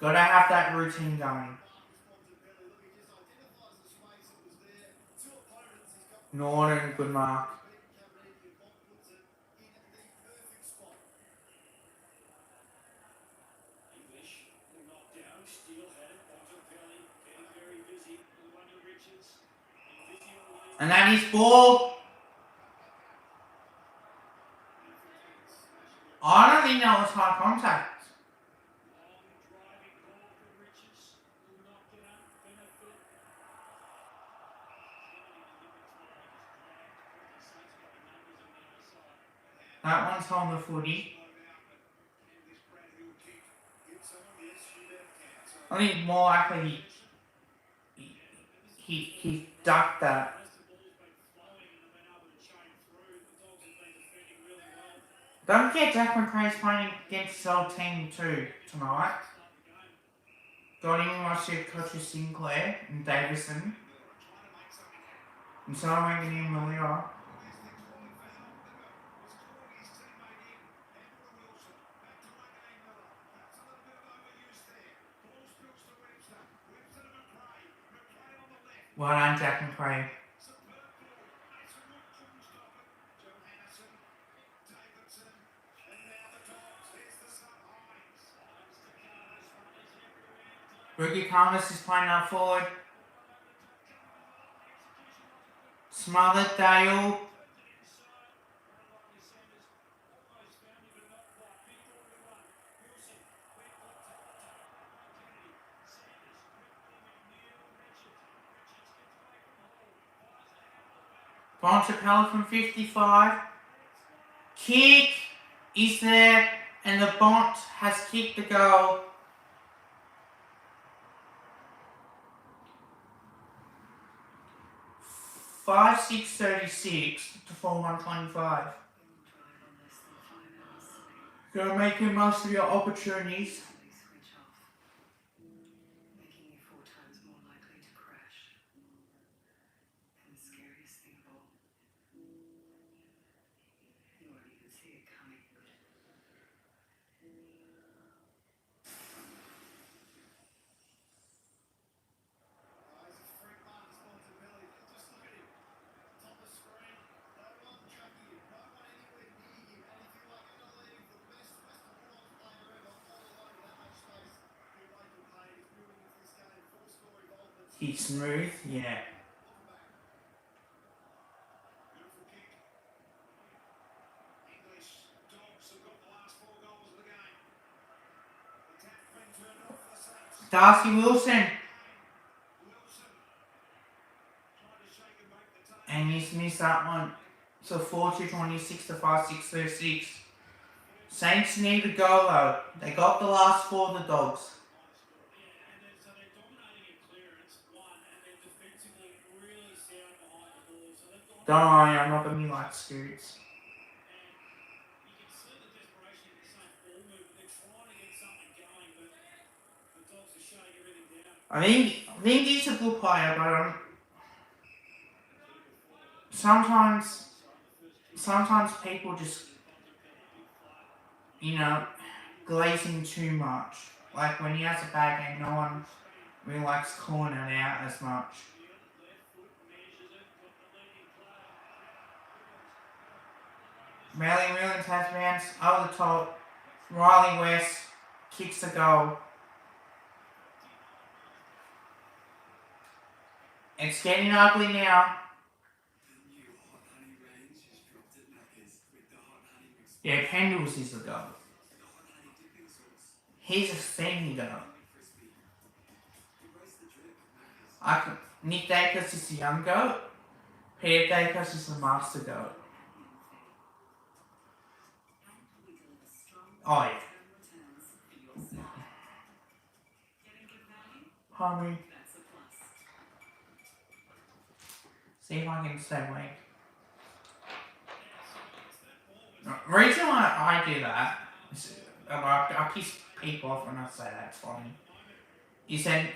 have that routine going. Norton, good mark. And that is ball. I don't think that was high contact. That one's on the footy. I think more likely he ducked that. Don't forget Jack McRae's playing against his old team too tonight. Got him in my shift coaches Sinclair and Davison. And so I'm making him earlier. Well done, Jack McRae. Ricky Thomas is playing out forward. Smothered Dale. Bontempelli from 55. Kick is there, and the Bont has kicked the goal. 5-6-36 to 4-1-25. Gotta make the most of your opportunities. He's smooth, yeah. Darcy Wilson. And he's missed that one. So 4-26 to 5-6-6. Saints need to go though. They got the last 4 of the Dogs. So they're dominating in clearance, one, and they're defensively really sound behind the ball. So they've gone. Don't worry, I'm not gonna be like Scoots. And you can see the desperation in the same ball movement. They're trying to get something going, but the Dogs are shutting everything down. I think he's a good player, but sometimes people just, glazing too much. Like when he has a bad game, no one really likes calling it out as much. Riley Williams has bounced over the top. Riley West kicks the goal. It's getting ugly now. Yeah, Pendles is the goal. He's a steamy goal. Nick Dacus is the young goat. Peter Dacus is the master goat. Oh yeah. Homie. See if I can stay awake. The reason why I do that is I piss people off when I say that, it's funny. You said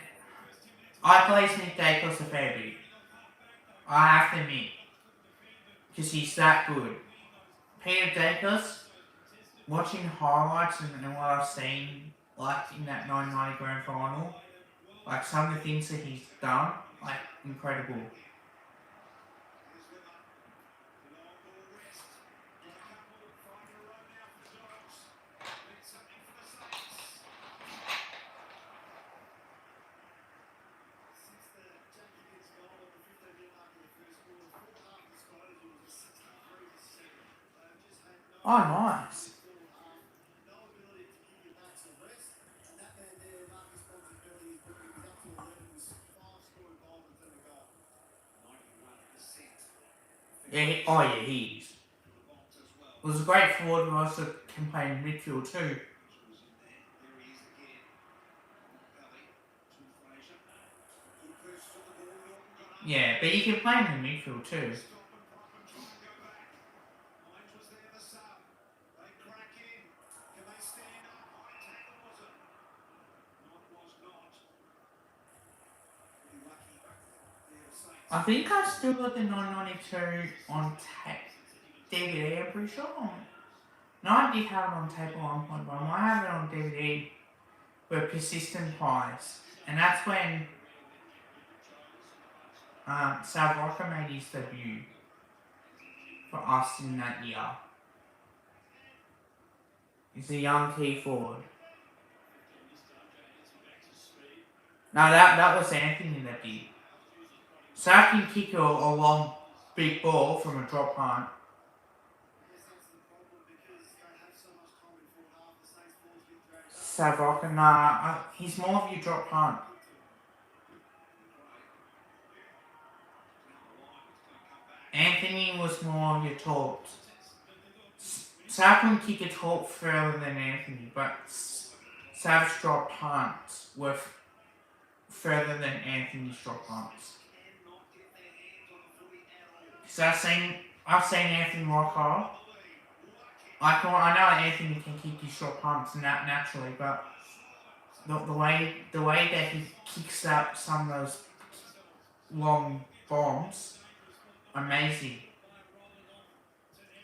I play Nick Dacus a fair bit. I have to admit, because he's that good. Peter Dacus, watching highlights and what I've seen, like in that 990 grand final, like some of the things that he's done, like incredible. Oh, nice. Yeah, he is. It was a great forward, but also can play in midfield too. Yeah, but you can play in the midfield too. I think I still got the 992 on DVD, I'm pretty sure. No, I did have it on tape at one point, but I might have it on DVD with Persistent Pies. And that's when South Rocker made his debut for us in that year. He's a young key forward. No, that was Anthony that did. South can kick a long, big ball from a drop punt. South Rocker, nah, he's more of your drop punt. Anthony was more of your talks. South can kick a talk further than Anthony, but South's drop punts were further than Anthony's drop punts. So I've seen Anthony rock hard. I know Anthony can kick his short punts naturally, but the way that he kicks up some of those long bombs, amazing.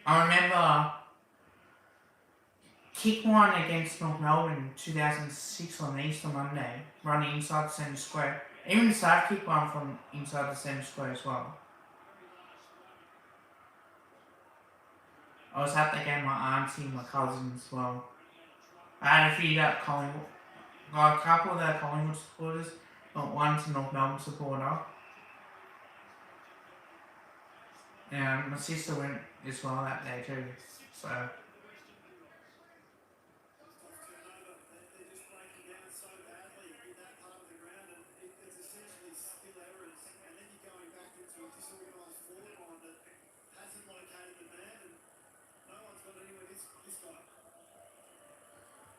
I remember kick one against North Melbourne in 2006 on Easter Monday, running inside the centre square. Even South kicked one from inside the centre square as well. I was at the game with my auntie and my cousin as well. I had a few that Collingwood, a couple of that Collingwood supporters, but one's a North Melbourne supporter. And my sister went as well that day too. So.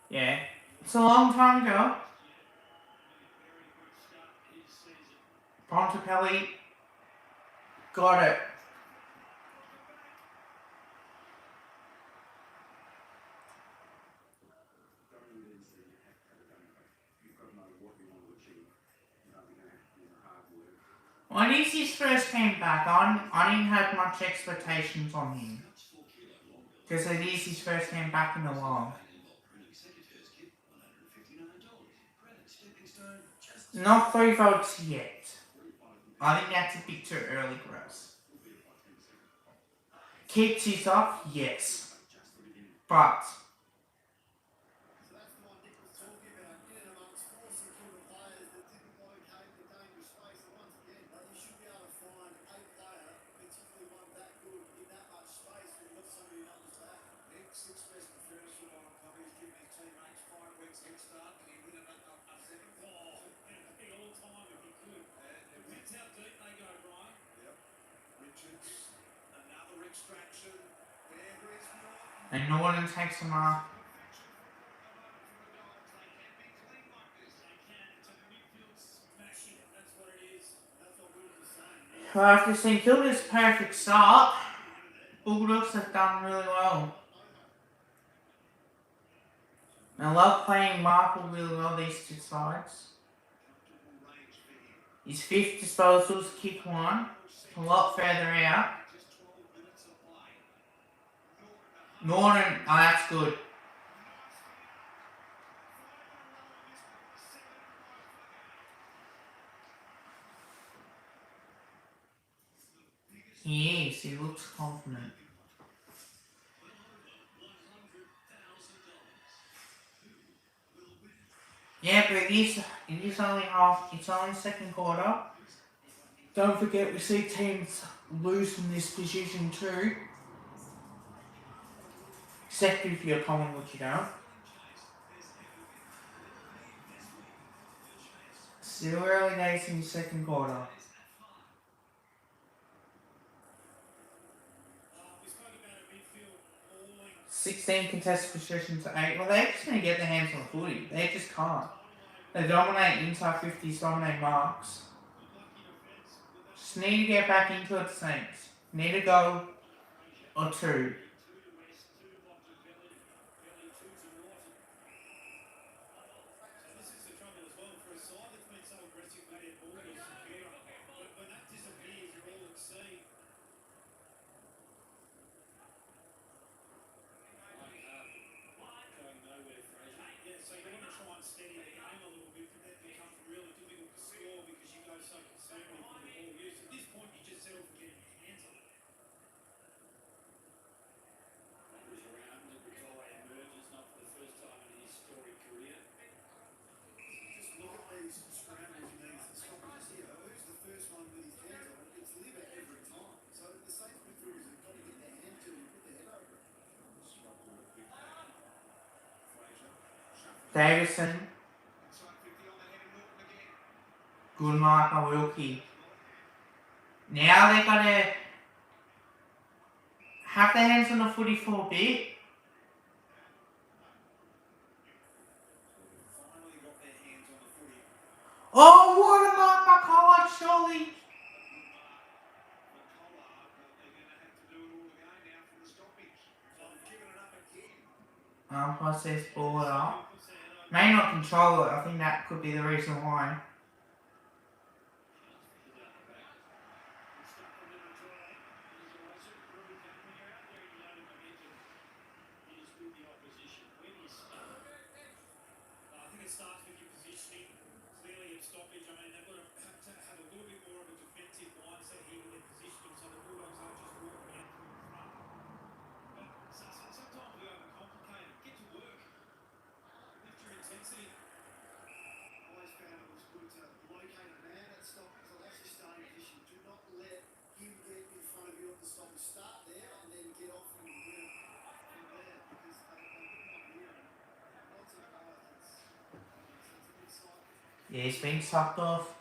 Yeah. It's a long time ago. Bontempelli got it. Going against the you've got to know what you want to achieve. You know, you're going to have to do the hard work. When he first came back on, I didn't have much expectations on him. Because it is his first game back in a while. Not 3 votes yet. I think that's a bit too early for us. Kicks is up, yes. But So that's the one Nick was talking about. In and amongst four StKilda players that didn't locate the dangerous space. And once again, you should be able to find a player, particularly one that good in that much space when you've got so many numbers to have. Nick's expressed the first for one copy. He's given his teammates 5 weeks head start. Can he win a second? Oh, big all time if he could. It depends how deep they go, Brian. Yep. Richards, another extraction. There is Norton. and Norton takes him off. Well, after StKilda's perfect start, Bulldogs have done really well. I love playing Marple really well, these two sides. His 5th disposals, kick 1, a lot further out. Norton, oh that's good. He is, he looks confident. Yeah, but it is only second quarter. Don't forget we see teams lose in this position too. Except if you're Collingwood, you don't. Still early days in the second quarter. 16 contested possessions to 8. Well, they're just going to get their hands on the footy. They just can't. They dominate inside 50s, dominate marks. Just need to get back into it, Saints. Need to go or 2. Davison. Good mark by Wilkie. Now they've got to have their hands on the footy for a bit. Oh, what a mark by Collard, surely. Umpire says ball it up. May not control it. I think that could be the reason why. Yeah, he's being sucked off.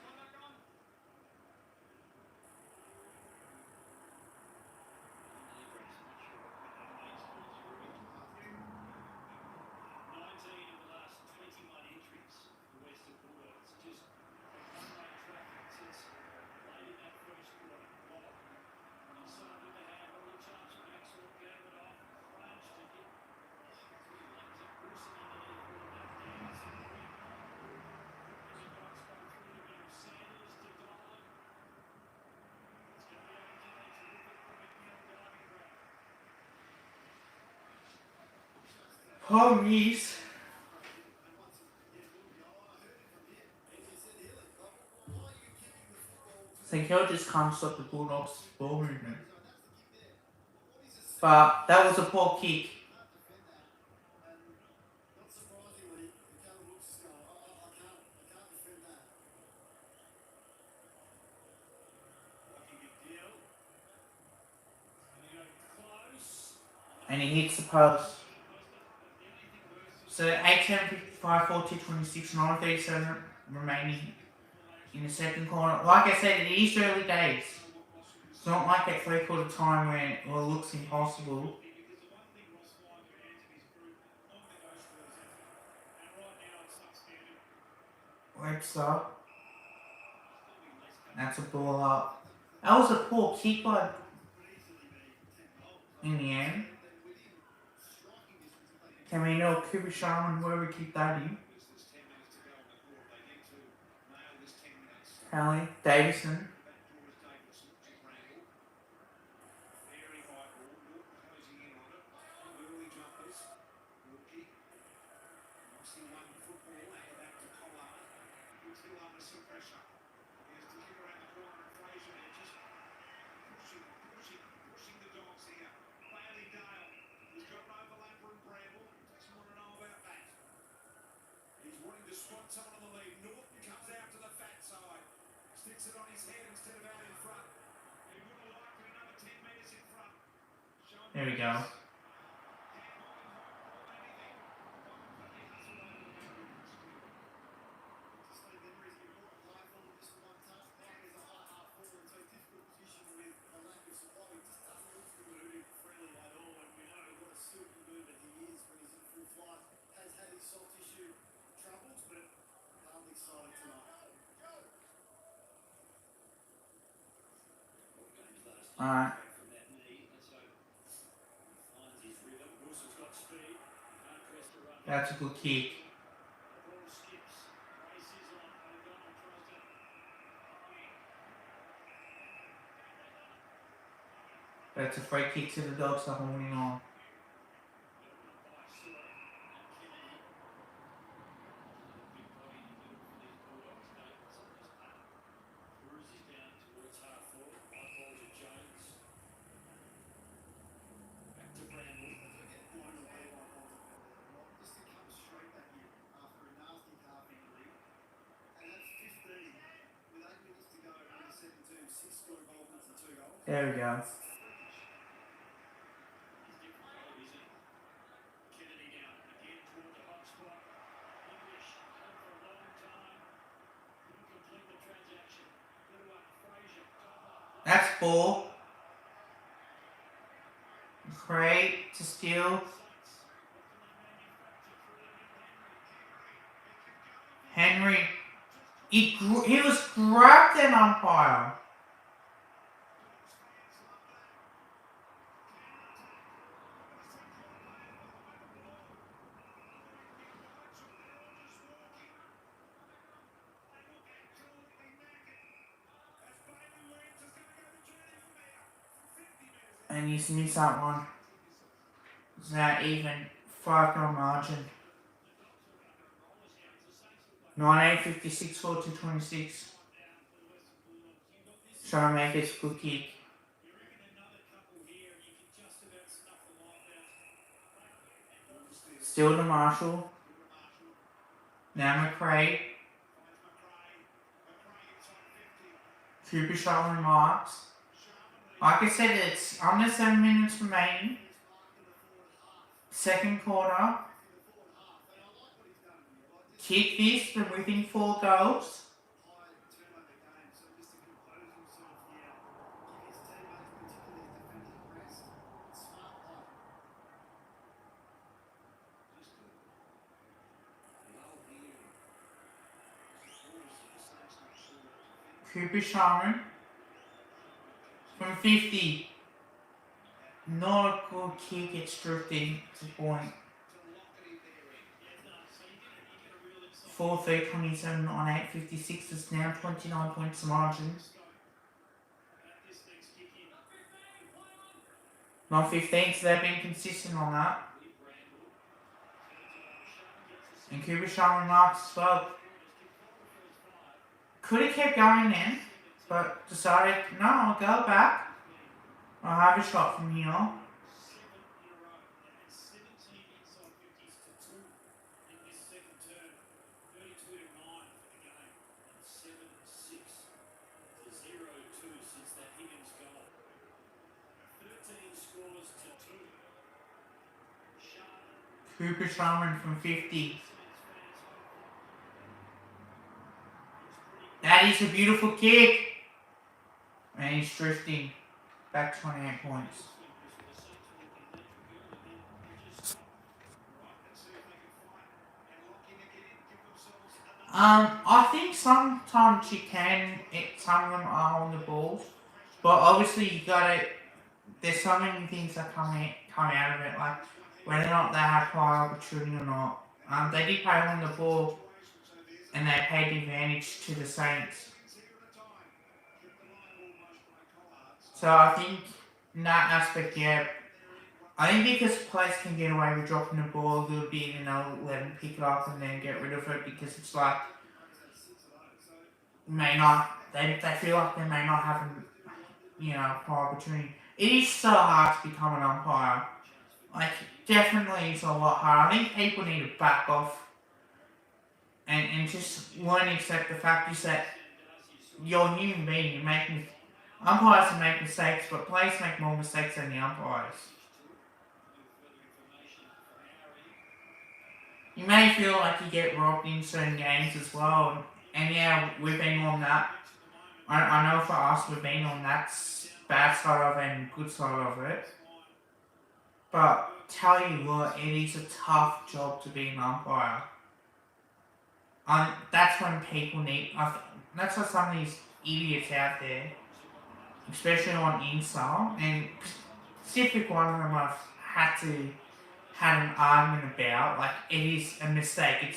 Oh, yes. StKilda just can't stop the Bulldogs' ball movement. But that was a poor kick. Not surprisingly, the Callum looks to go, I can't defend that. Lucky big deal. And you go close. And he hits the post. So 8:10:55, 4:26, 9:37 remaining in the second quarter. Like I said, it is early days. It's not like at 3/4 time where it looks impossible. Webster. That's a ball up. That was a poor kick by in the end. Can we know Cooper Sharman, whoever kicked that in? Kelly, Davison. Very high ball. Norton closing in on it. Early jumpers. Wilkie. Nicely won football. Out back to Pollard. Still under some pressure. Here's to kick around the corner and Fraser there just pushing the Dogs here. Bailey Dale. He's got an overlapper in Bramble. Doesn't want to know about that. He's wanting to spot someone on the lead. Norton comes out to the fat side. Sticks it on his head instead of out in front. He would have liked it another 10 metres in front. There we go. Alright. That's a good kick. That's a free kick to the Dogs for holding on. There we go. That's 4. Great to steal. Henry. He was grabbed an umpire. And he's missed that one. It's now even 5-goal margin. 1956, 4-26. Trying to make it a good kick. Still to Marshall. Now McRae. Cooper Sharman marks. Like I said, it's under 7 minutes remaining. Second quarter. Kick this, but within 4 goals. Cooper Sharman from 50. Not a good kick, it's drifting to point. 4-3-27 on 8:56. It's now 29 points margin. Not 15, so they've been consistent on that. And Cooper showing marks as well. Could have kept going then, but decided, no, I'll go back. I'll have a shot from here. 7 in a row, and 17 inside 50s to 2 in this second term. 32 to 9 for the game, and 7-6 to 0-2 since that Higgins goal. 13 scores to 2. Cooper Sherman from 50. That is a beautiful kick. And he's drifting back 28 points. I think sometimes you can, some of them are on the ball, but obviously you gotta, there's so many things that come out of it, like whether or not they have prior opportunity or not. They did play on the ball, and they paid advantage to the Saints. So I think in that aspect, yeah, I think because players can get away with dropping the ball a little bit and they'll let them pick it up and then get rid of it because it's like, they feel like they may not have, prior opportunity. It is so hard to become an umpire. Like, definitely it's a lot hard. I think people need to back off and just learn to accept the fact is that you're a human being, umpires can make mistakes, but players make more mistakes than the umpires. You may feel like you get robbed in certain games as well, and yeah, we've been on that. I know for us, we've been on that bad side of it and good side of it. But tell you what, it is a tough job to be an umpire. That's when people need. That's why some of these idiots out there, especially on Insta, and Pacific, one of them I've had an argument about. Like, it is a mistake.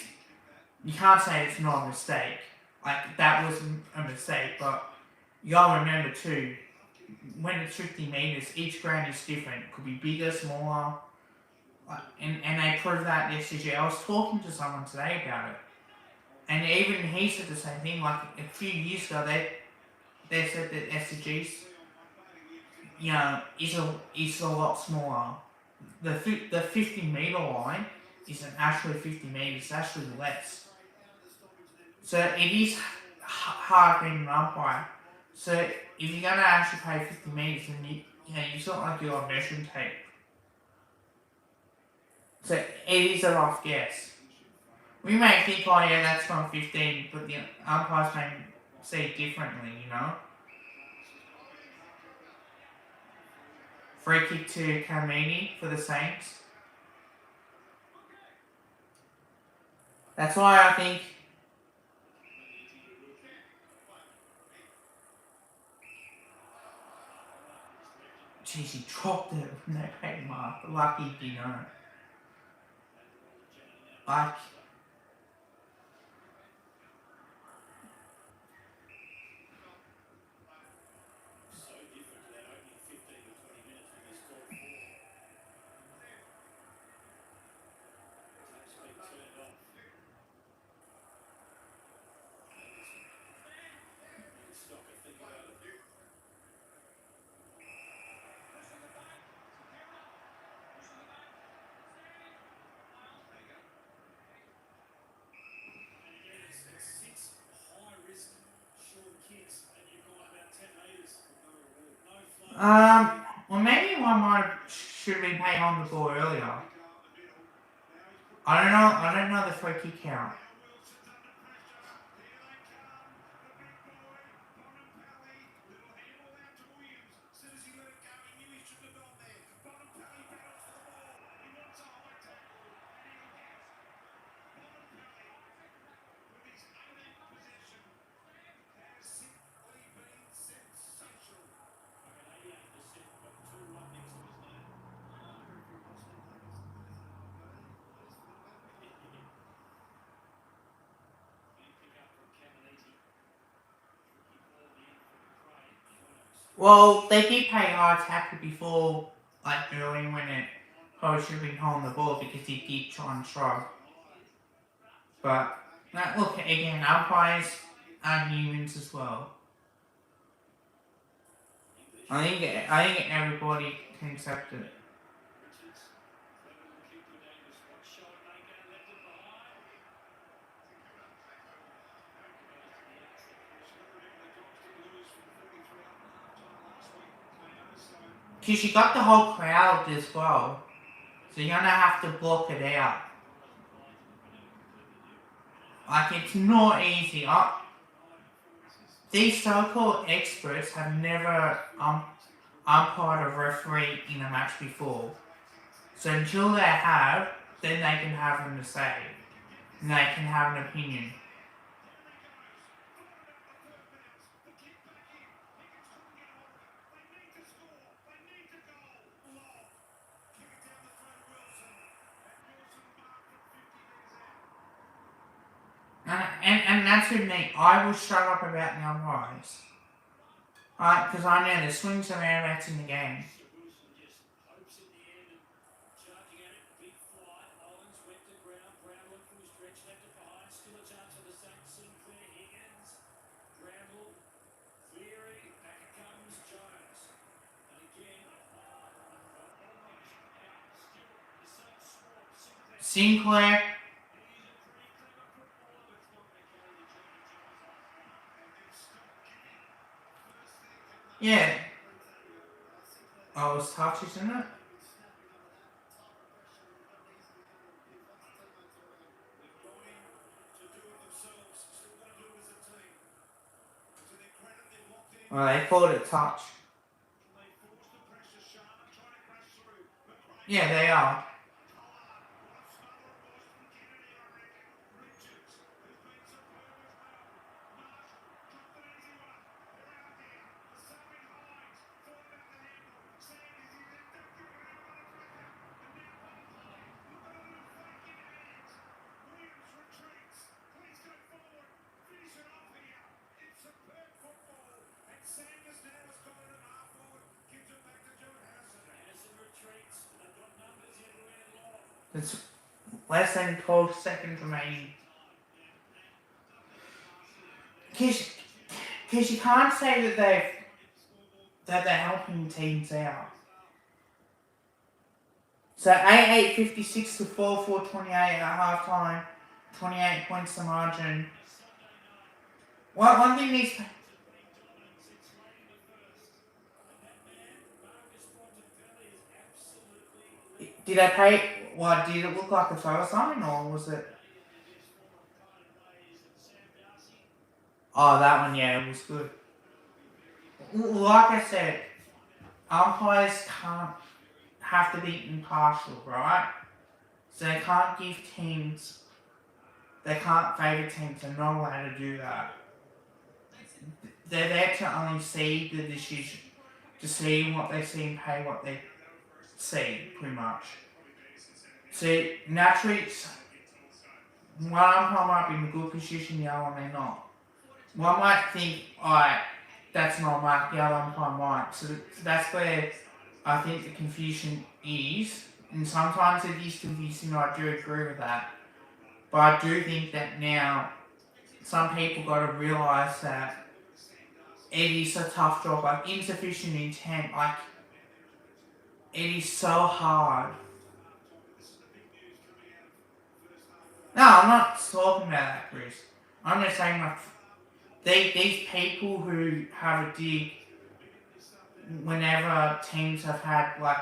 You can't say it's not a mistake. Like, that was a mistake, but you gotta remember too, when it's 50 meters, each ground is different. It could be bigger, smaller, and they proved that yesterday. I was talking to someone today about it, and even he said the same thing. Like, a few years ago, they said that SCGs, is a lot smaller. The 50 meter line isn't actually 50 meters; it's actually less. So it is hard being an umpire. So if you're gonna actually play 50 meters, then it's not like you're on measuring tape. So it is a rough guess. We may think, oh yeah, that's from 15, but the umpires may see it differently, Free kick to Kamini for the Saints. That's why I think jeez, he dropped it when they paid him off. Lucky he didn't. Like, So different to that opening 15 to 20 minutes when they scored 4. Tap's been turned off. And Stocker, think about it. And again, it's 6 high-risk short kicks, and you've got about 10 metres. No flag. well, maybe one should have been paying on the ball earlier. I don't know the free kick count. Well, they did pay hard tackle before, early when it probably should have been holding the ball because he did try and throw. But look, again, umpires are humans as well. I think everybody can accept it. Because you got the whole crowd as well. So you're gonna have to block it out. Like, it's not easy. These so-called experts have never umpired a referee in a match before. So until they have, then they can have them to say. And they can have an opinion. And that's with me. I will shut up about the umpires. Because I know there's swings and roundabouts in the game. Sinclair. Yeah. Oh, it's touch, isn't it? Well, they called it touch. Yeah, they are. It's less than 12 seconds remaining. Because you can't say that they're helping teams out. So 88-56 to 4-4-28 at halftime. 28 points the margin. Well, one thing these... Did they pay... What, did it look like a throw sign, or was it... Oh, that one, yeah, it was good. Like I said, umpires can't have to be impartial, right? So they can't give teams... They can't favour teams, they're not allowed to do that. They're there to only see the decision, to see what they see and pay what they see, pretty much. So naturally, one umpire might be in a good position, the other one they're not. One might think, alright, that's not marked, the other umpire might. So that's where I think the confusion is, and sometimes it is confusing, I do agree with that. But I do think that now, some people got to realise that it is a tough job, like insufficient intent, like it is so hard. No, I'm not talking about that, Chris. I'm just saying, like, these people who have a dig whenever teams have had, like,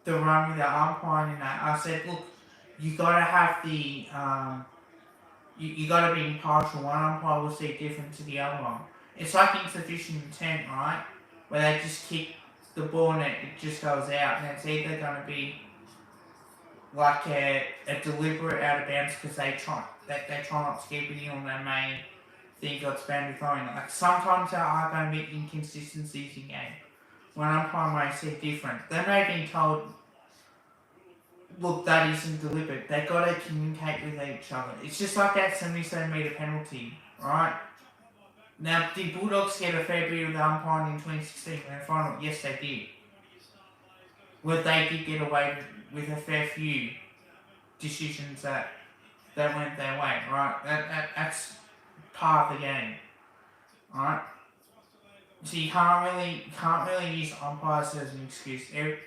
the run with the umpiring and that, I said, look, you gotta have the, you gotta be impartial. One umpire will see different to the other one. It's like insufficient intent, right? Where they just kick the ball and it just goes out, and it's either gonna be like a deliberate out of bounds because they try not to keep it in on their main thing that's boundary throwing. Like sometimes there are going to be inconsistencies in game. When umpire may see different, they may have been told, look, that isn't deliberate. They've got to communicate with each other. It's just like that 77-metre penalty, right? Now, did Bulldogs get a fair bit of the umpiring in 2016 in the final? Yes, they did. Well, they did get away with a fair few decisions that that went their way, right? That's part of the game, right? So you can't really use umpires as an excuse. There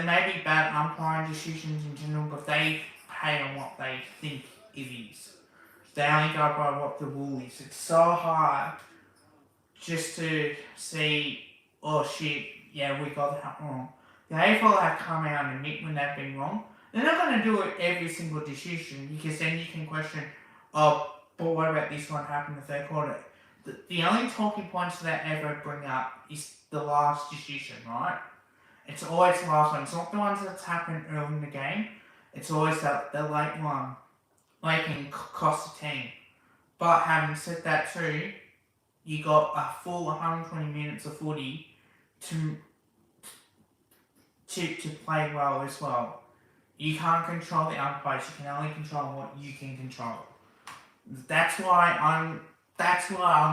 may be bad umpiring decisions in general, but they pay on what they think it is. They only go by what the rule is. It's so hard just to see, oh shit, yeah, we got that wrong. The AFL have come out and admit when they've been wrong. They're not going to do it every single decision, because then you can question, oh, but what about this one happened if they caught it? The only talking points that they ever bring up is the last decision, right? It's always the last one. It's not the ones that's happened early in the game. It's always the late one. Like can cost the team. But having said that too, you got a full 120 minutes of footy to play well as well. You can't control the umpires. You can only control what you can control. That's why I'm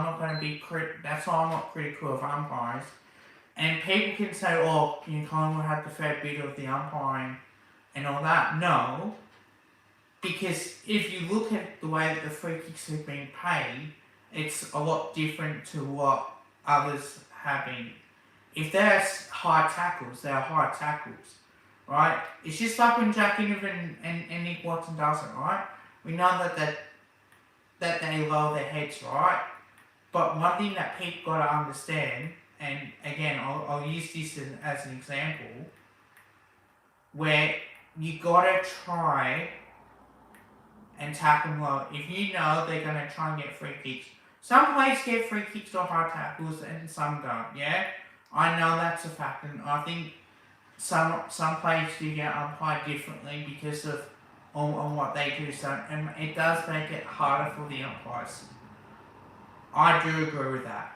not going to be that's why I'm not critical of umpires. And people can say, oh, Collingwood had the fair bit of the umpiring and all that. No, because if you look at the way that the free kicks have been paid, it's a lot different to what others have been. If there's high tackles, there are high tackles, right? It's just like when Jack Inovan and Nick Watson does it, right? We know that they lower their heads, right? But one thing that people got to understand, and again, I'll use this as an example, where you got to try and tackle them low. If you know they're going to try and get free kicks. Some players get free kicks or high tackles and some don't, yeah? I know that's a fact, and I think some players do get umpired differently because of on what they do, so and it does make it harder for the umpires. I do agree with that.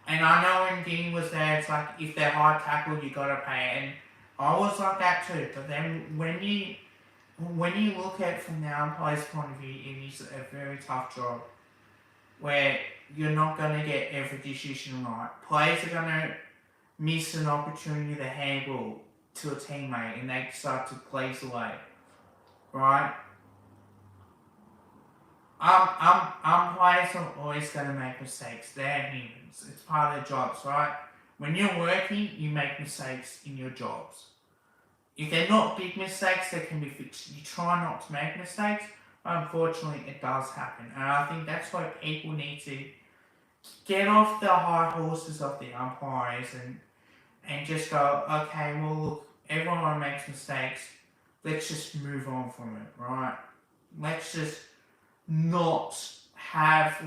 And I know when Guinea was there, it's like, if they're high tackle, you gotta pay. And I was like that too. But then when you look at it from the umpire's point of view, it is a very tough job. Where you're not gonna get every decision right. Players are gonna miss an opportunity to handball to a teammate and they start to blaze away. Right? Umpires are always going to make mistakes. They're humans. It's part of their jobs, right? When you're working, you make mistakes in your jobs. If they're not big mistakes, they can be fixed. You try not to make mistakes, but unfortunately it does happen. And I think that's why people need to get off the high horses of the umpires and just go, okay, well look, everyone makes mistakes. Let's just move on from it, right? Let's just not have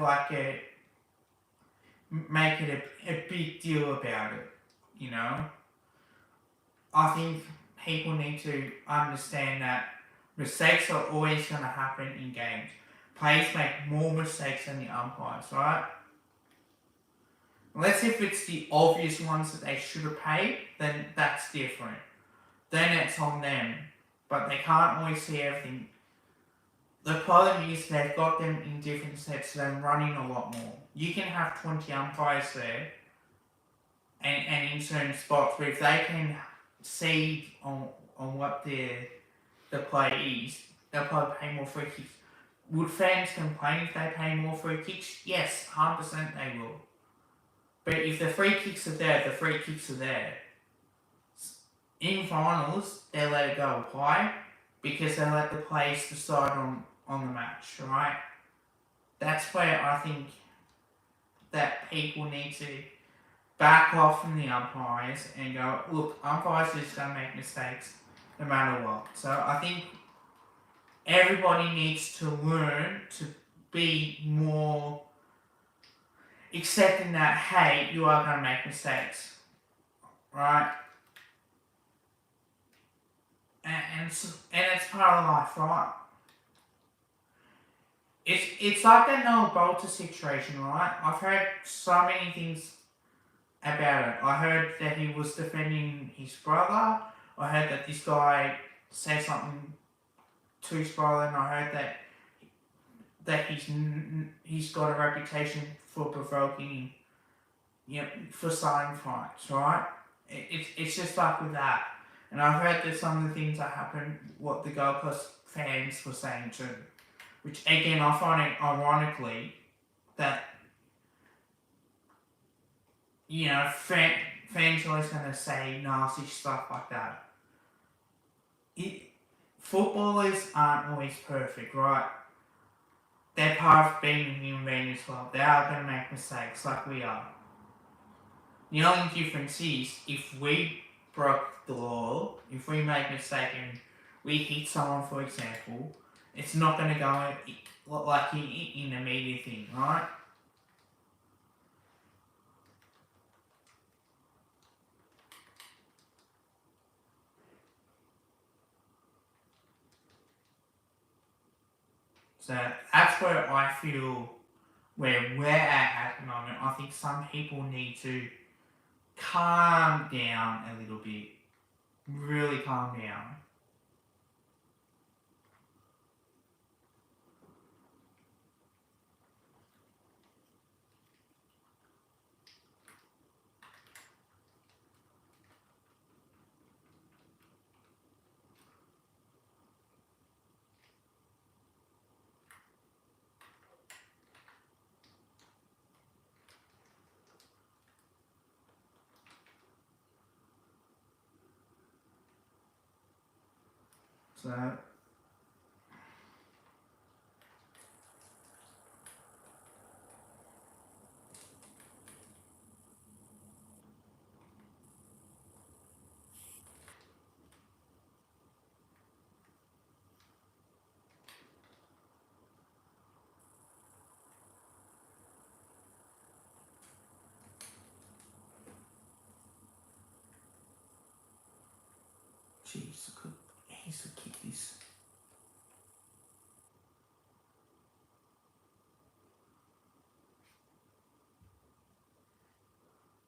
make it a big deal about it, you know? I think people need to understand that mistakes are always going to happen in games. Players make more mistakes than the umpires, right? Unless if it's the obvious ones that they should have paid, then that's different. Then it's on them. But they can't always see everything. The problem is they've got them in different sets, so they're running a lot more. You can have 20 umpires there, and in certain spots, but if they can see on what the play is, they'll probably pay more free kicks. Would fans complain if they pay more free kicks? Yes, 100% they will. But if the free kicks are there, the free kicks are there. In finals, they let it go high because they let the players decide on the match, right? That's where I think that people need to back off from the umpires and go, look, umpires are just going to make mistakes no matter what. So I think everybody needs to learn to be more accepting that, hey, you are going to make mistakes, right? And it's part of life, right? It's like that Noah Bolter situation, right? I've heard so many things about it. I heard that he was defending his brother. I heard that this guy said something to his brother, and I heard that he's got a reputation for provoking, for starting fights, right? It's just like with that. And I've heard that some of the things that happened, what the Gold Coast fans were saying too. Which again, I find it ironically that, you know, fans are always going to say nasty stuff like that. Footballers aren't always perfect, right? They're part of being a human being as well. They are going to make mistakes like we are. The only difference is if we broke the law, if we make a mistake and we hit someone, for example, it's not going to go like in a media thing, right? So that's where I feel where we're at the moment. I think some people need to calm down a little bit. Really calm down. So jeez, he should kick this.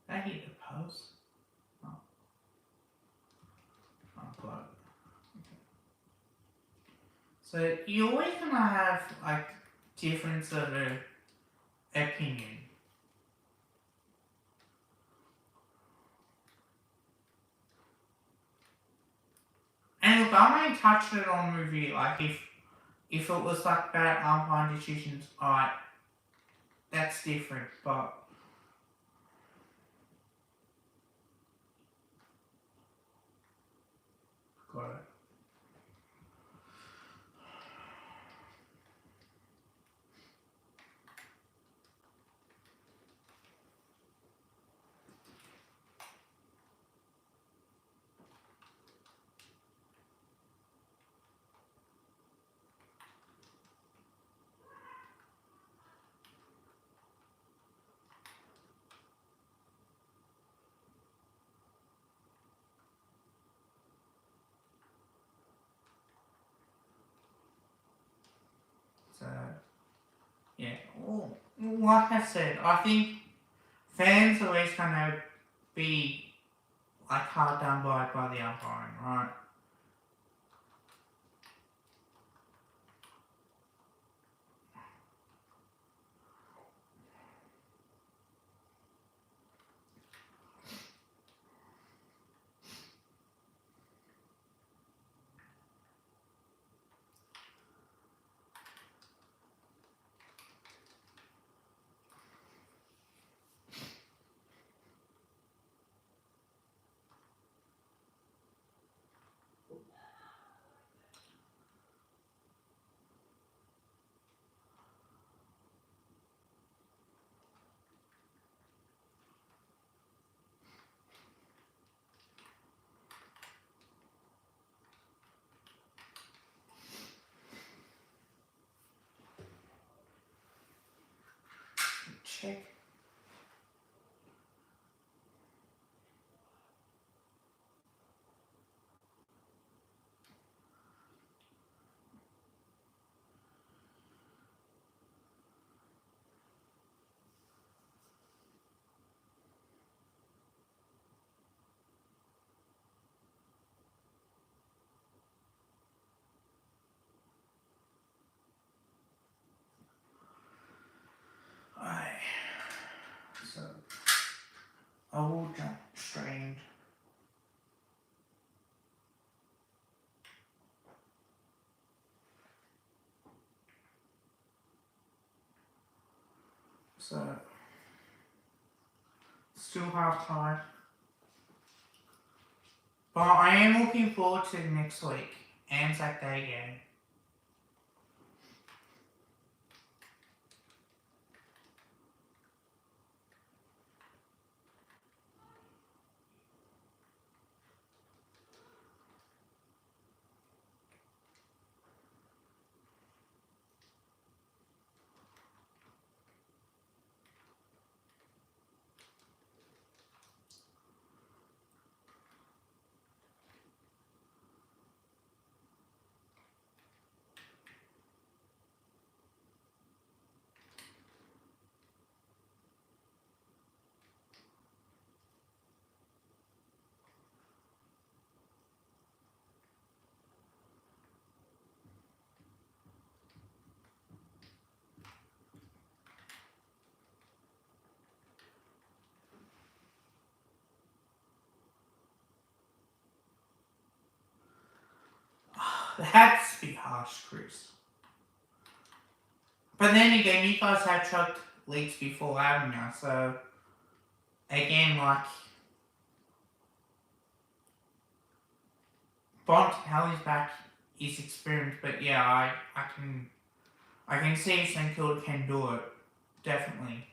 I hit the post. Oh, but okay. So you're always gonna have like difference of opinion. And look, I may touch it on review. Like if it was like bad umpire decisions, alright, that's different. But got it. So yeah, well, like I said, I think fans are always gonna be like hard done by the umpiring, right? Check. Alright. So, still half time. But I am looking forward to next week. Anzac Day game. That's be harsh, Chris. But then again, you guys have chucked leagues before, haven't you? So, again, like, Bontempelli's back, he's experienced, but yeah, I can see StKilda can do it, definitely.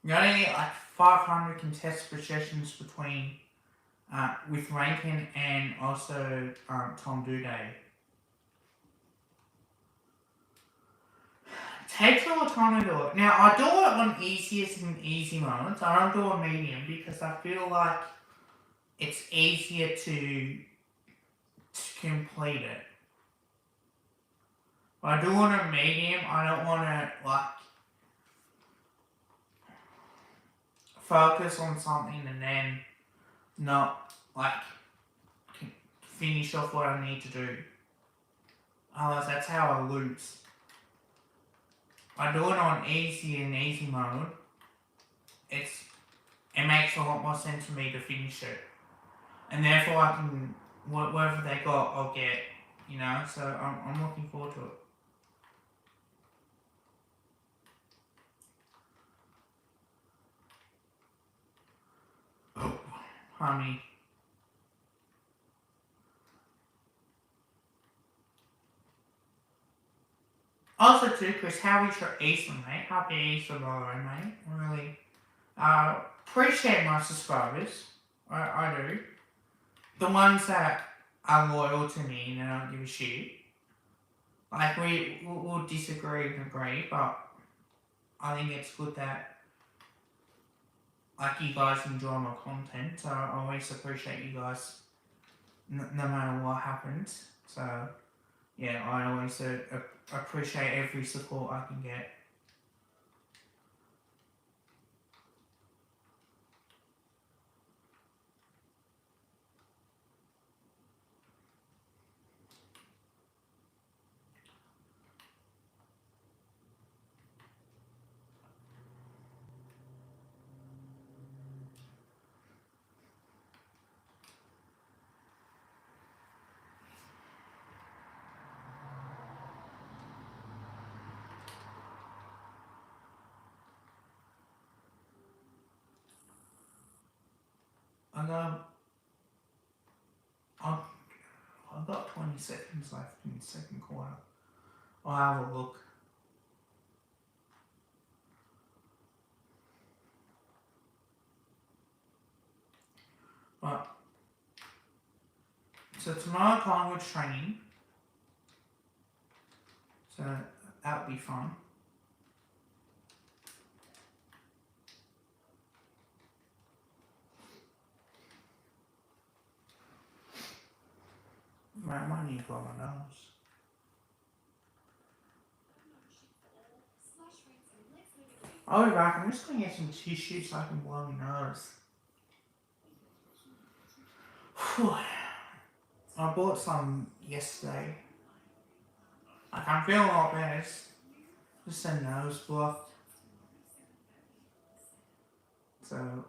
You only get like 500 contested possessions between with Rankin and also Tom Duday. Takes a lot of time to do it. Now I do it on easiest and easy modes. I don't do a medium because I feel like it's easier to complete it. But I do want a medium. I don't want to like focus on something and then not like finish off what I need to do. Otherwise, that's how I lose. I do it on easy and easy mode. It makes a lot more sense for me to finish it, and therefore I can whatever they got, I'll get. You know, so I'm looking forward to it. Oh, pardon me. Also too, Chris, happy Easter, mate. Happy Easter, by the way, mate. I really appreciate my subscribers. I do. The ones that are loyal to me and don't give a shit. Like, we'll disagree and agree, but I think it's good that, like, you guys enjoy my content, so I always appreciate you guys, no matter what happens. So, yeah, I always appreciate every support I can get. I've got 20 seconds left in the second quarter. I'll have a look. But, so tomorrow Collingwood training. So that'll be fun. I might need to blow my nose. I'll be back. I'm just going to get some tissues so I can blow my nose. I bought some yesterday. Like, I'm feeling a lot better. It's just a nose blocked. So,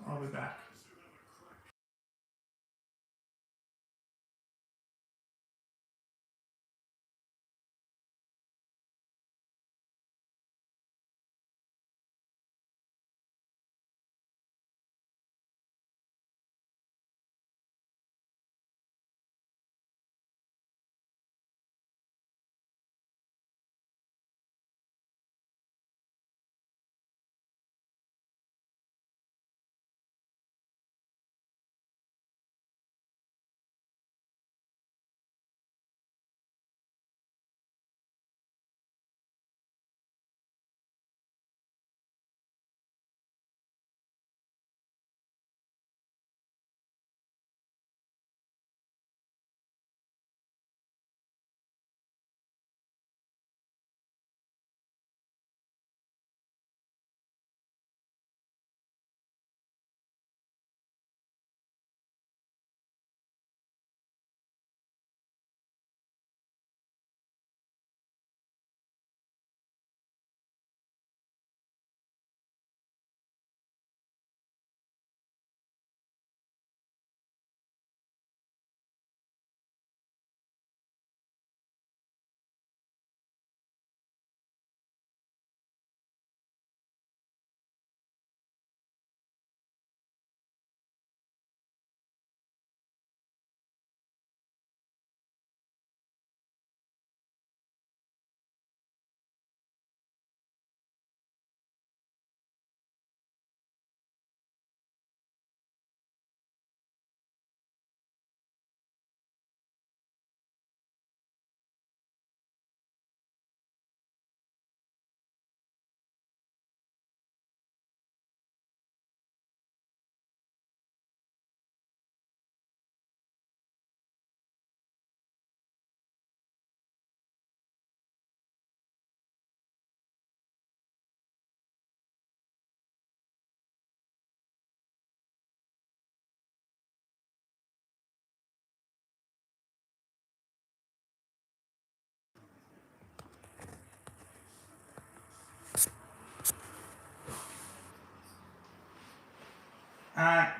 I'll be back. Alright.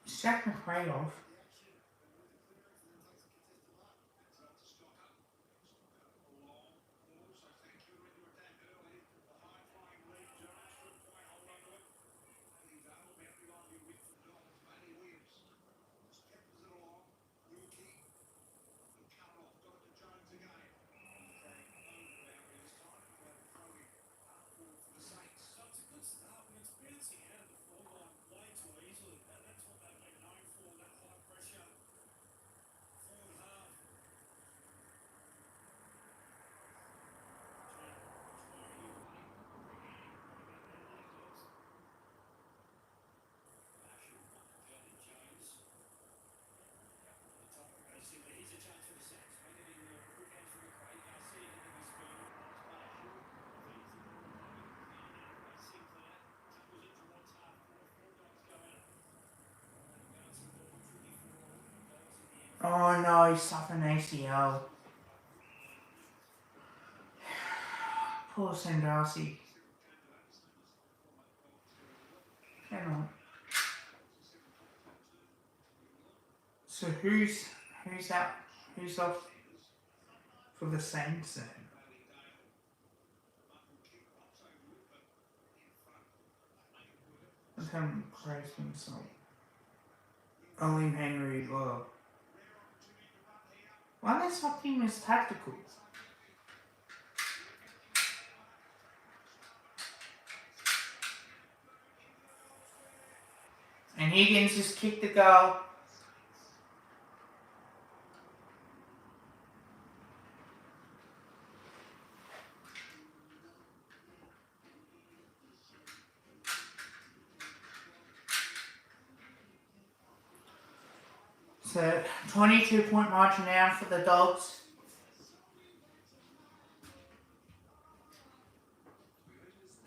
Shaq McRae off. Oh no, he suffered an ACL. Poor Sandasi. Hang on. So who's out? Who's off for the Saints then? Let's have him praise himself. Only Henry Love. Why are they swapping his tacticals? And Higgins just kicked the goal. So 22-point margin now for the Dogs.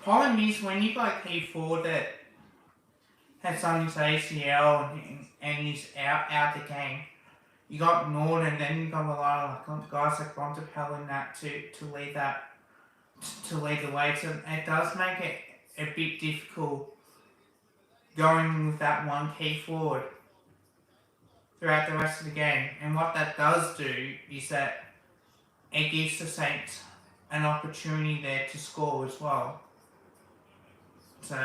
Problem is when you got a key forward that has done his ACL and he's out the game, you got Norton, then you got a lot of guys like Bontempelli and that to lead the way. So it does make it a bit difficult going with that one key forward throughout the rest of the game. And what that does do is that it gives the Saints an opportunity there to score as well. So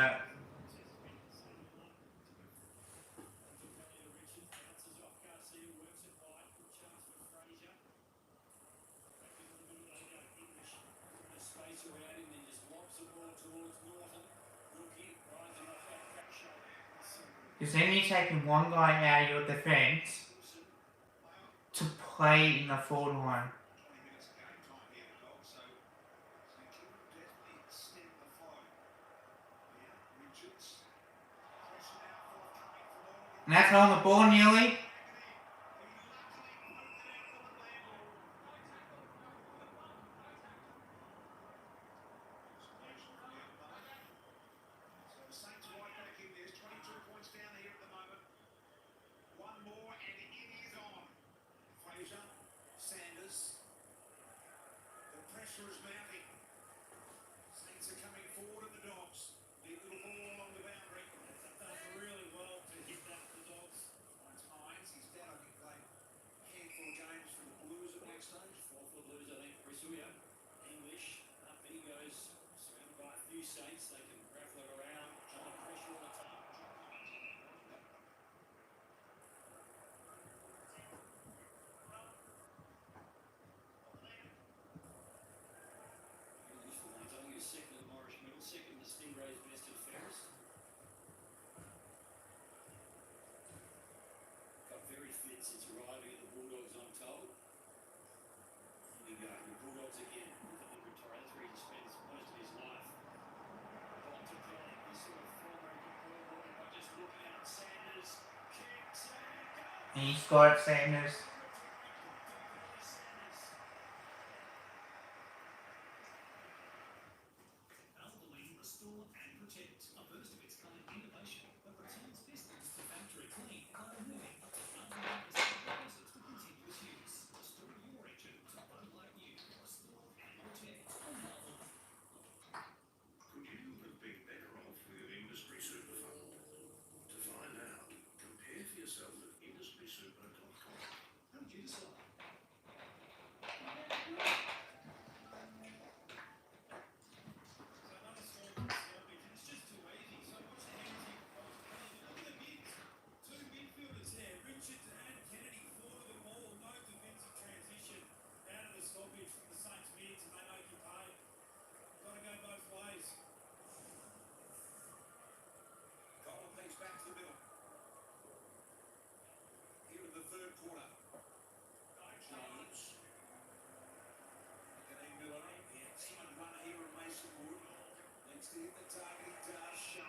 because then you're taking one guy out of your defence to play in the forward line. And that's on the ball nearly. Is mounting. Saints are coming forward at the Dogs. Big little ball along the boundary. That does really well to hit that for the Dogs. Finds Hines. He's down, I think, played a handful of games for the Blues at one stage. 4 for the Blues, I think. Brisuya, English. Up he goes. Surrounded by a few Saints. They can raffle it around. John pressure on the top. Second in Morris Middle, second in the Stingrays best and fairest. Got very fit since arriving at the Bulldogs, I'm told. Here we go, the Bulldogs again. With the retire, that's where he spends most of his life. Bontempelli, this sort of former ball boy by just looking out. Sanders kicks and And he scored Sanders.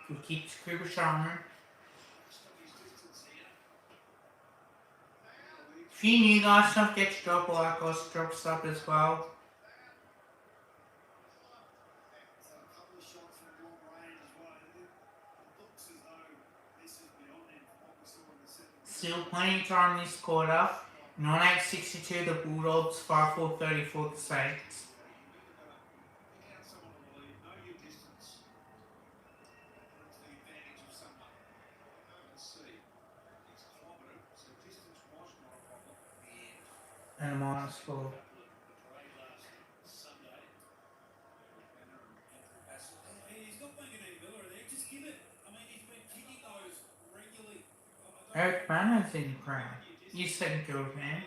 Good kick to Cooper Sharman. If you new guys don't get to drop like us, drop stuff as well. Still plenty of time this quarter. 98-62 the Bulldogs, 5-4-34 the Saints. And a -4. Eric Bannon's in the crowd. You second field man.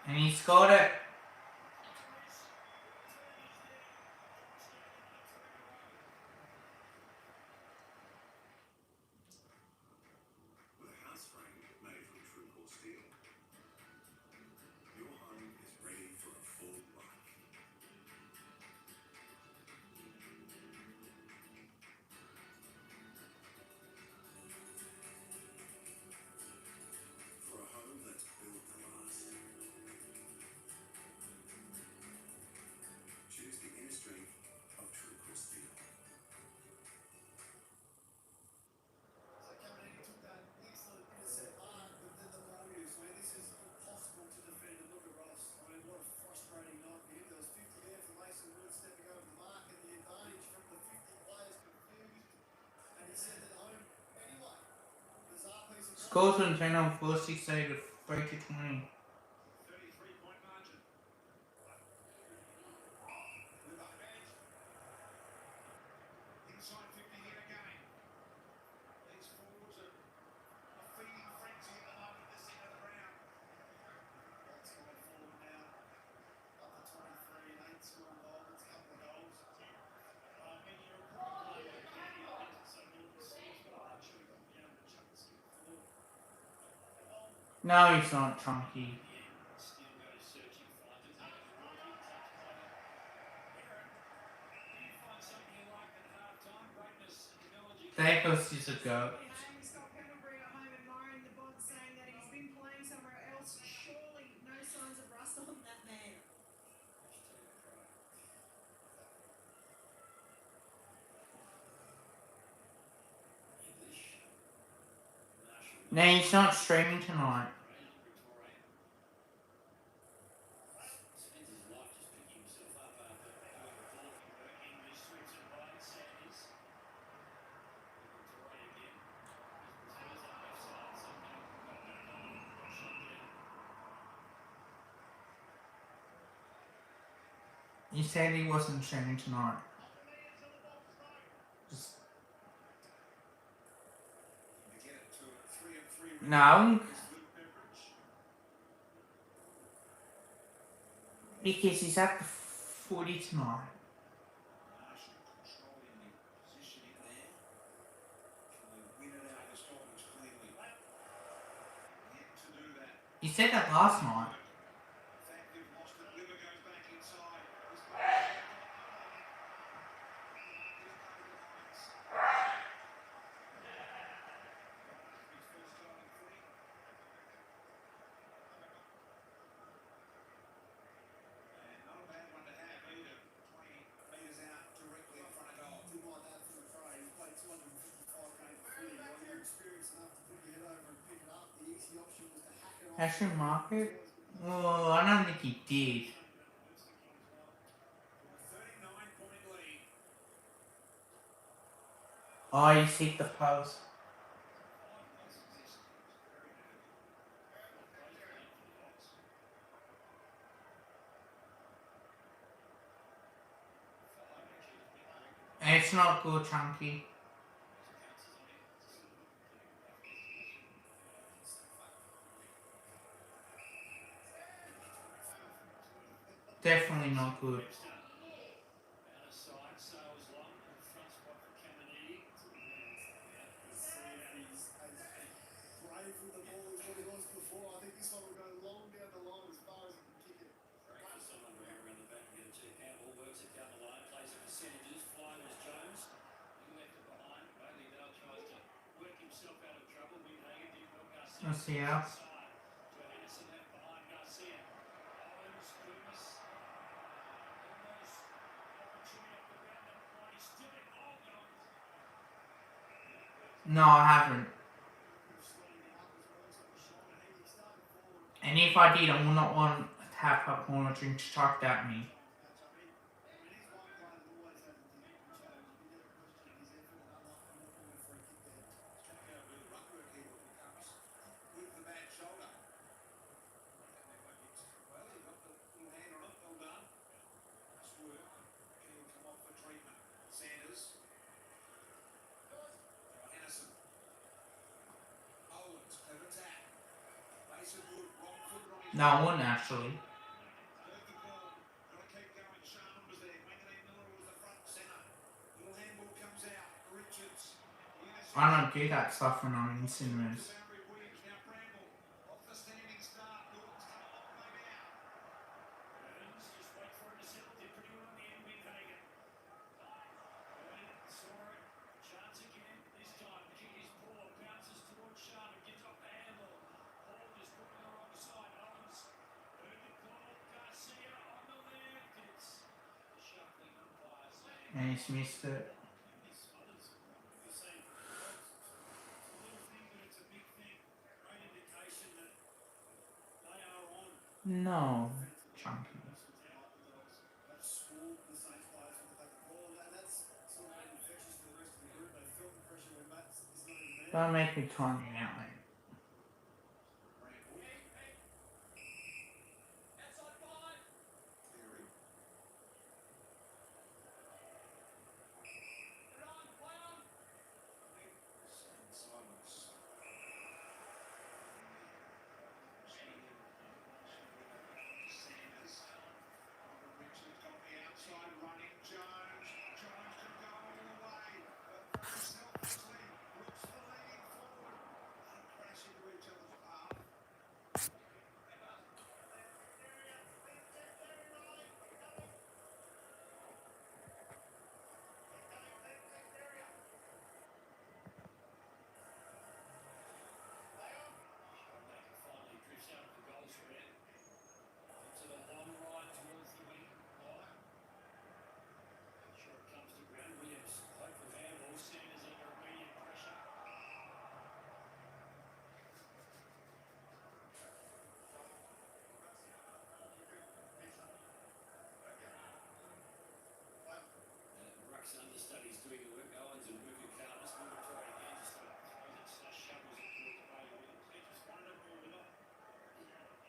And he scored it. With a house frame made from true core steel, your home is ready for a full life. For a home that's built to last. Choose the inner strength of true core steel. So Caminiti took that excellent intercept mark, but then the ball use. I mean, this is impossible to defend. And look at Ross. I mean, what a frustrating night for him. There was 50 there for Mason Wood stepping over the mark, and the advantage from the 50 players confused. And he sent it home anyway. Bizarre piece of Scores on 10 on 4 6 8 to 3 to 20. 33-point margin. With a hedge. Inside 50 here again. These forwards are a feeding frenzy at the moment at this end of the round. That's going forward now. Up to 23 and 8 score involvements, a couple of goals. And you're a good player, Kenny. I think so. Norton Seals, but I'm sure he'll be able to chuck this in forward. No, he's not chunky. Still goes searching, finds it. Takes a really touch player. Aaron, do you find something you like at half time? Greatness and technology. There goes his goat. Scott Pendlebury at home admiring the bod, saying that he's been playing somewhere else. Surely no signs of rust on that man. No, he's not streaming tonight. He said he wasn't streaming tonight. Just To get it to a 3-3 no, is Luke Beveridge. because he's at the footy tonight. Marshall controlling the position in there. Can they win it out of the Stormers cleanly? Yet to do that. He said that last night. In fact, they've lost it. Liver goes back inside. This ball is and not a bad one to have either. 20 metres out directly in front of goal. Didn't like that from the try. He's played 255 games for footy. You're experienced enough to put your head over and pick it up. The easy option was to hack it off. Ashton Market? Oh, I don't think he did. 39-point lead. Oh, he's hit the post. It's not good, Chunky. Definitely not good. Brave with the ball is what he was before. I think this one will go long down the line as far as he can kick it. Someone around the back and get a check. Campbell works it down the line, plays the percentages. Flying was Jones. He left it behind. Bailey tries to work himself out of trouble. Windhagen did well. Garcia. Let's see how. Johansson left behind Garcia. Owens, Loomis. Almost opportunity up the ground. Number 1. He's still in. Oh, no. No, I haven't. And if I did, I would not want to have popcorn or drink chucked at me. With the bad shoulder. And they won't get well, he got the little hand on it, well done. Nice work. Reckon he'll come off for treatment. Sanders. Hennessy. Owens, clever tap. Mason Wood, wrong foot on his No, I wouldn't actually. Heard the ball. Got to keep going. Sharman was there. Magdalene Miller was the front and centre. Little handball comes out. Richards. I don't do that stuff when I'm in cinemas. Williams now Bramble. Off the standing start. Norton's come a long way now. Burns, just wait for it to settle. Did pretty well in the end with Hagan. Saw it. Chance again. This time, kick is poor. Bounces towards Sharman. Gives off the handle. Hall is put on the wrong side. Owens heard the call. Garcia on the left. It's shuffling umpires there. And he's missed it. This others the same. It's a little thing, but it's a big thing. Great indication that they are on. No. Chunky. That's swarmed the Saints players when they take the ball. And that's sort of been infectious for the rest of the group. They felt the pressure when Matt is not even there. Don't make me time you out, mate. Bramble. Outside 5. Cleary. Play on. And Simons. Sanders. Richards got the outside running. Jones. Jones could go all the way. But very selfishly looks for leading forward. They crash into each other's path. Finally drifts out of the goal square. To the long line towards the wing line. Sure it comes to ground. Williams, hopeful handball. Sanders under immediate pressure. Ruck's understudies doing the work. Owens and Mooka Carlos. Mooka trying again. Just throws it, shovels it towards Bailey Williams. He just wanted it more with it.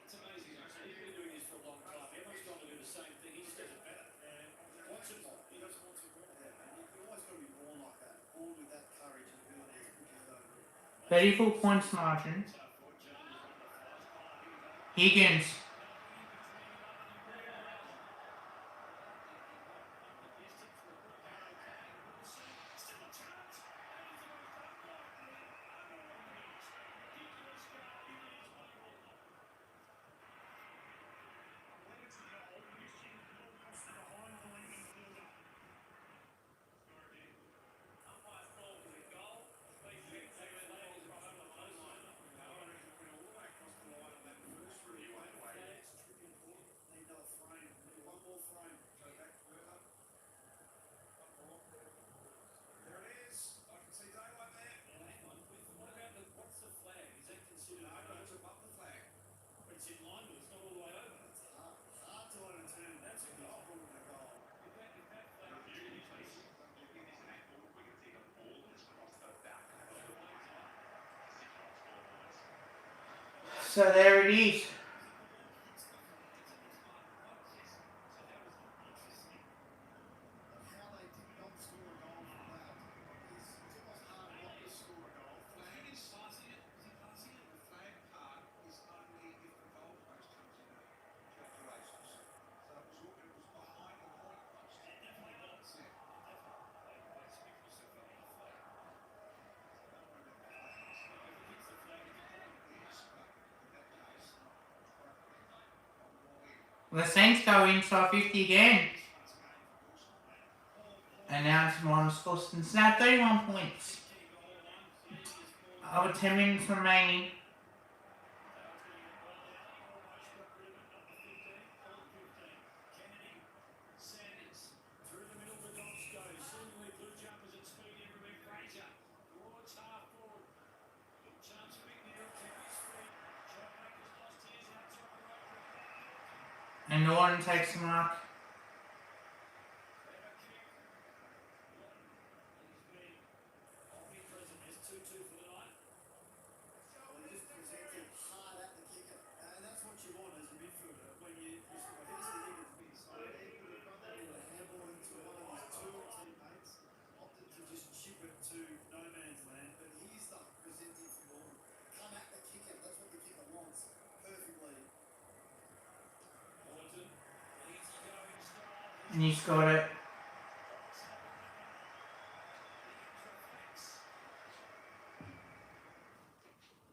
It's amazing, actually. He's been doing this for a long time. Everyone's trying to do the same thing. He just does it better. He wants it more. He just wants it more. Yeah, and you always got to be born like that. Born with that courage and ability to push it over. 34 points margin. Tough for Jones is one of the flies. Higgins. There it is. I can see daylight there. What about what's the flag? Is that considered? No, it's above the flag. But it's in line with it. It's not all the way over. It's hard to overturn. That's a goal. It's a goal. If that flag is So there it is. How they did not score a goal from that is it's almost hard not to score a goal. Flag is passing it. Is he passing it? The flag part is only if the goal post comes into calculations. So it was behind the point post. definitely not. Yeah. The Saints go inside 50 again. And now it's minus Boston. It's now 31 points. Over 10 minutes remaining. Sanders through the middle. The Dogs go. Seemingly blue jumpers at speed everywhere. Fraser broads half forward. Little chance of big near. Carries free. Shotmaker's lost his outside the right. And Norton takes the mark. Clever kick. He's been omnipresent. There's 2-2 for the night. Well, he just presented hard at the kicker. And that's what you want as a midfielder. When you sort of, here's the Higgins side. He could have got that in a handball into one of his two teammates. Opted to just chip it to no man's land. But here's the presenting for Norton. Come at the kicker. That's what the kicker wants. Perfectly. And he's got it.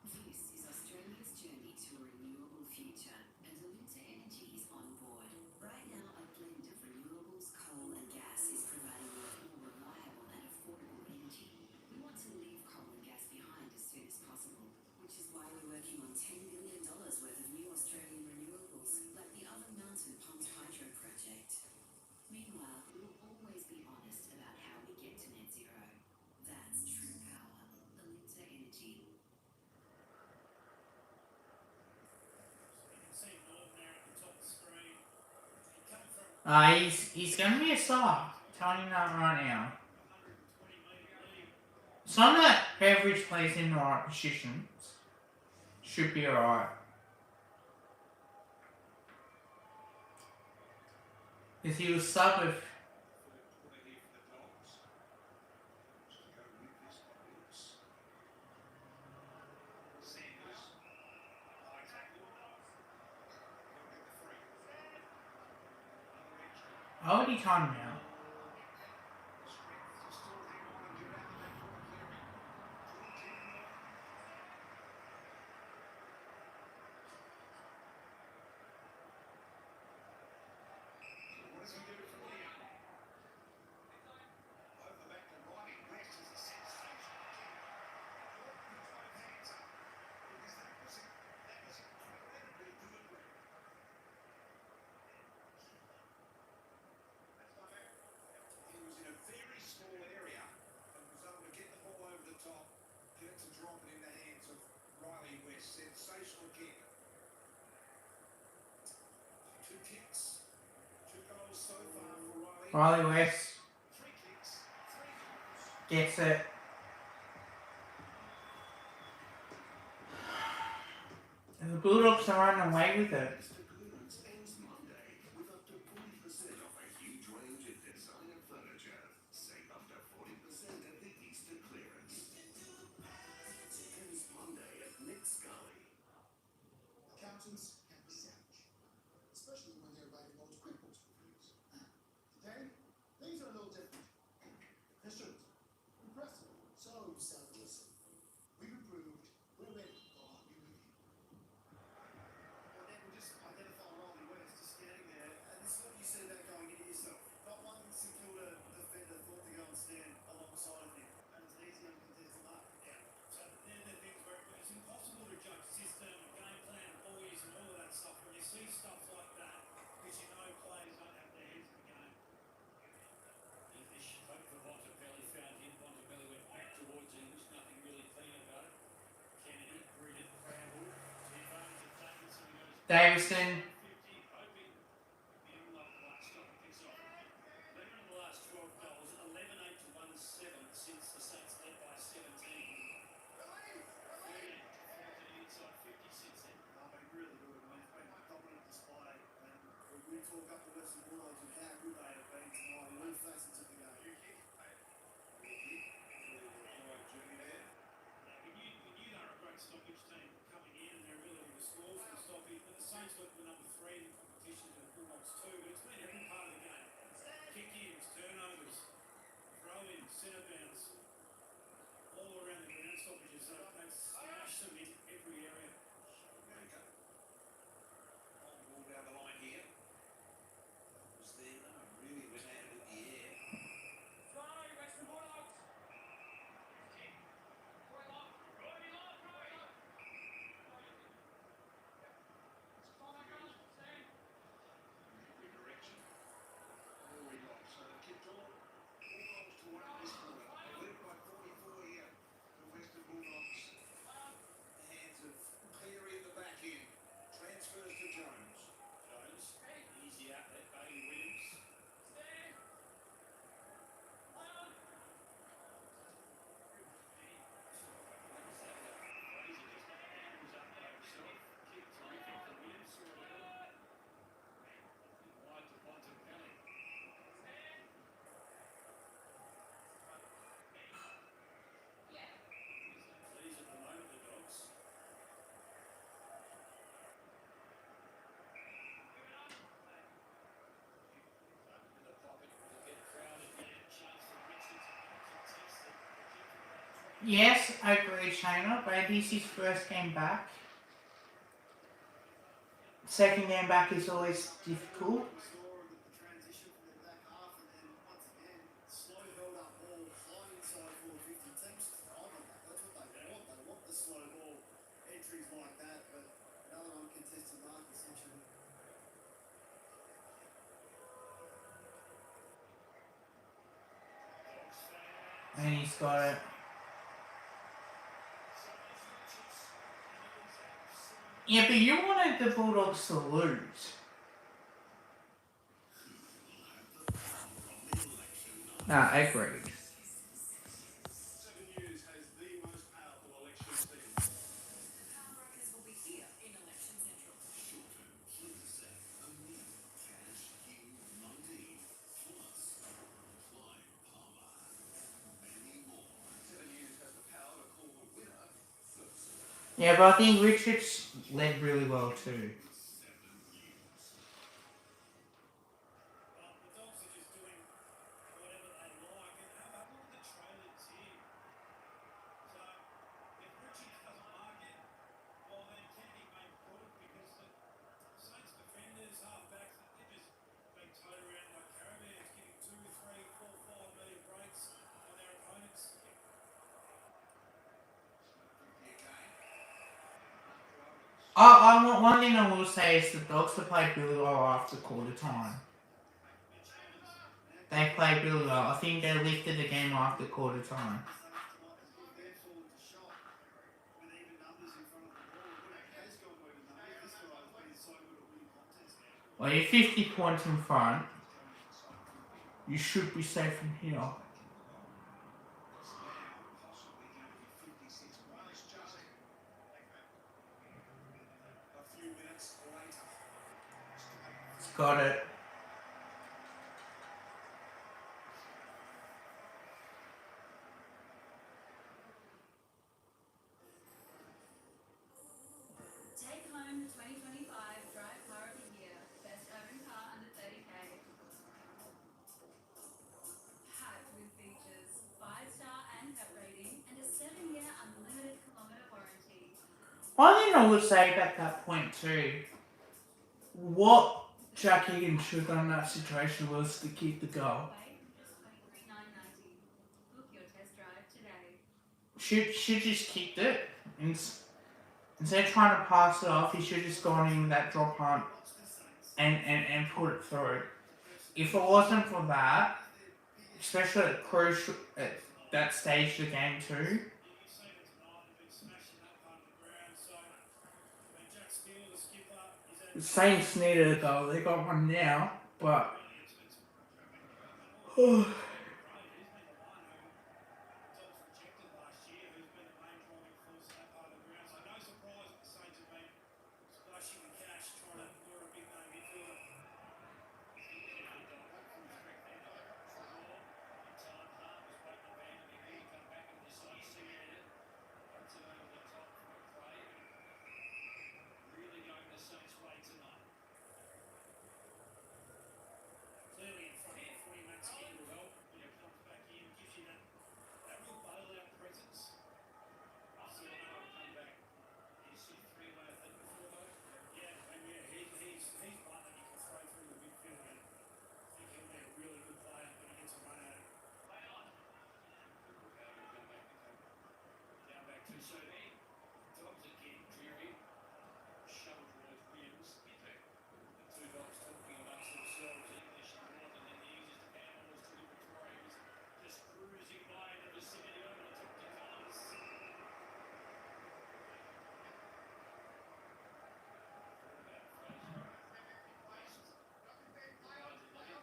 This is Australia's journey to a renewable future, and Alinta Energy is on board. Right now, a blend of renewables, coal and gas is providing you with more reliable and affordable energy. We want to leave coal and gas behind as soon as possible, which is why we're working on $10 billion worth of new Australian renewables, like the Oven Mountain Pumped Hydro project. Meanwhile, we'll always be honest about how we get to net zero. That's true power. Alinta Energy. You can see Norm there at the top of the screen. He came from He's going to be a star. Telling you that right now. 120-metre lead. Some that Beveridge plays in the right positions should be alright. Because he was sub of already time now. What does he do from here? Over back to Riley West is a sensational kick. Both hands up because that was incredibly good. He was in a very small area and was able to get the ball over the top, get it to drop it in the hands of Riley West. Sensational kick. 2 kicks, 2 goals so far for Riley. Riley West 3 kicks, 3 goals. gets it. And the Bulldogs are running away with it. StKilda ends Monday with up to 40% off a huge range of designer furniture. Save up to 40% at the Easter clearance. Ends Monday at Nick Scully. Accountants can be savage, especially when they're writing those QuickBooks reviews. Today, things are a little different. Efficient, impressive, so selfless. We've improved, we're ready for our new review. Well, then we'll just identify Riley West just standing there, and this is what you said about going into yourself. Not one StKilda defender thought to go and stand alongside of him, and it's an easy uncontested mark. Yeah, so they're the things where it's impossible to judge system and game plan and boys and all of that stuff. When you see stuff like that, because you know players don't have their heads in the game. This hope for Bontempelli found him. Bontempelli went back towards him. There's nothing really clean about it. Kennedy greeted Bramble. The advantage of Davidson, he got his Davison 50, hoping the unlock might stop and picks off. Leader in the last 12 goals, 11-8 to 1-7 since the Saints led by 17. 13 inside 50 since then. They've been really good. I mean, it's been a dominant display. And we talk up the Western Bulldogs and how good they have been tonight in all facets of the game. Journey there. We knew they were a great stoppage team coming in and their ability to score for the stoppage. But the Saints went to number 3 in the competition to the Bulldogs 2. But it's been every part of the game. Kick-ins, turnovers, throw-ins, centre bounce, all around the ground stoppages. So they've smashed them in every area. There you go. Long ball down the line here. That was Yes, I agree, China, but it is his first game back. Second game back is always difficult. Restorer with the transition from their back half, and then once again, slow held up ball, high inside 450. Teams thrive on that. That's what they want. They want the slow ball entries like that, but another uncontested mark essentially. And he's got it. Yeah, but you wanted the Bulldogs to lose. Nah, I agree. 7 News has the most powerful election team. The power brokers will be here in Election Central. Short-term, cul-de-sac, immediate cash, Q19, plus Clyde Palmer. Many more. 7 News has the power to call the winner first. Yeah, but I think Richards led really well too. 7 News. Well, the Dogs are just doing whatever they like, and have a look at the trailers here. So, if Richie doesn't like it, well then Kennedy may put it because the Saints defenders, half-backs, they're just being towed around like caravans, getting 2, 3, 4, 5 metre breaks on their opponents. One thing I will say is the Dogs have played really well after quarter time. They played really well. I think they lifted the game after quarter time. Well, you're 50 points in front. You should be safe from here. It's got it. Take home the 2025 Drive Car of the Year, best urban car under 30k. Packed with features, 5-star and pet rating, and a 7-year unlimited kilometre warranty. One thing I would say about that point too, what Jack Higgins should have done in that situation was to keep the goal. Away from just $29.90. Book your test drive today. Should just kicked it. Instead of trying to pass it off, he should have just gone in with that drop punt and put it through. If it wasn't for that, especially at that stage of the game too, the Saints needed a goal. They got one now, but Clearly in front here for you, Matt Skinner will help when he comes back in, gives you that real bailout presence. So another come back. He's hit 3 away, I think, before though. Yeah, and yeah, he's one that you can throw through the midfield, and I think he'll be a really good player when he gets a run at it. Down back to Sobe. Dogs again, Dreary. Shovel towards Williams. The two Dogs talking amongst themselves, English and Northern, and the easiest to handle was to Victoria, who's just cruising by in the vicinity over the top to Colours.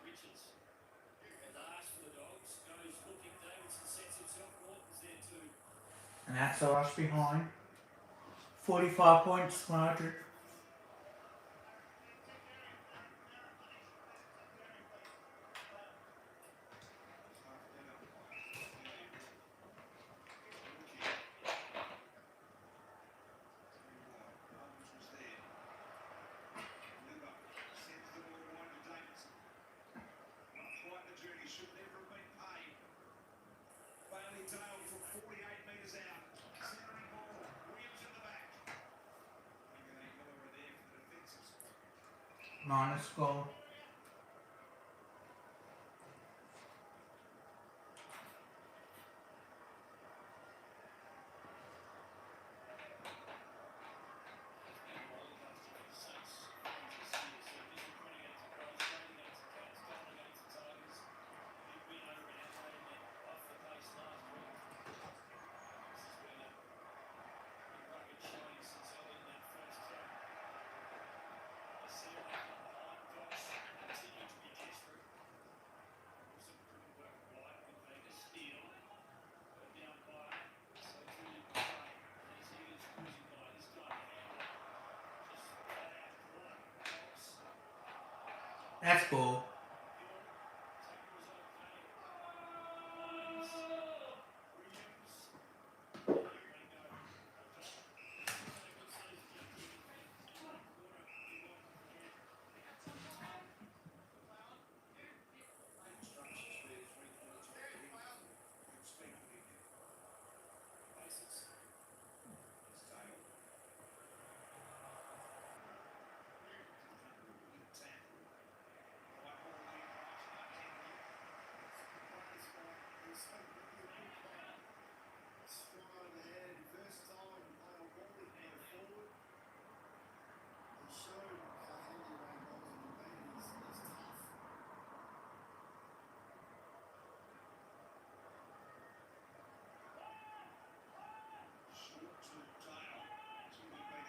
Richards. And last for the Dogs goes looking. Davidson sets himself. Norton's there too. and that's a rush behind. 45 points margin. Should never have been paid. Bailey Dale from 48 metres Minus goal. That's cool.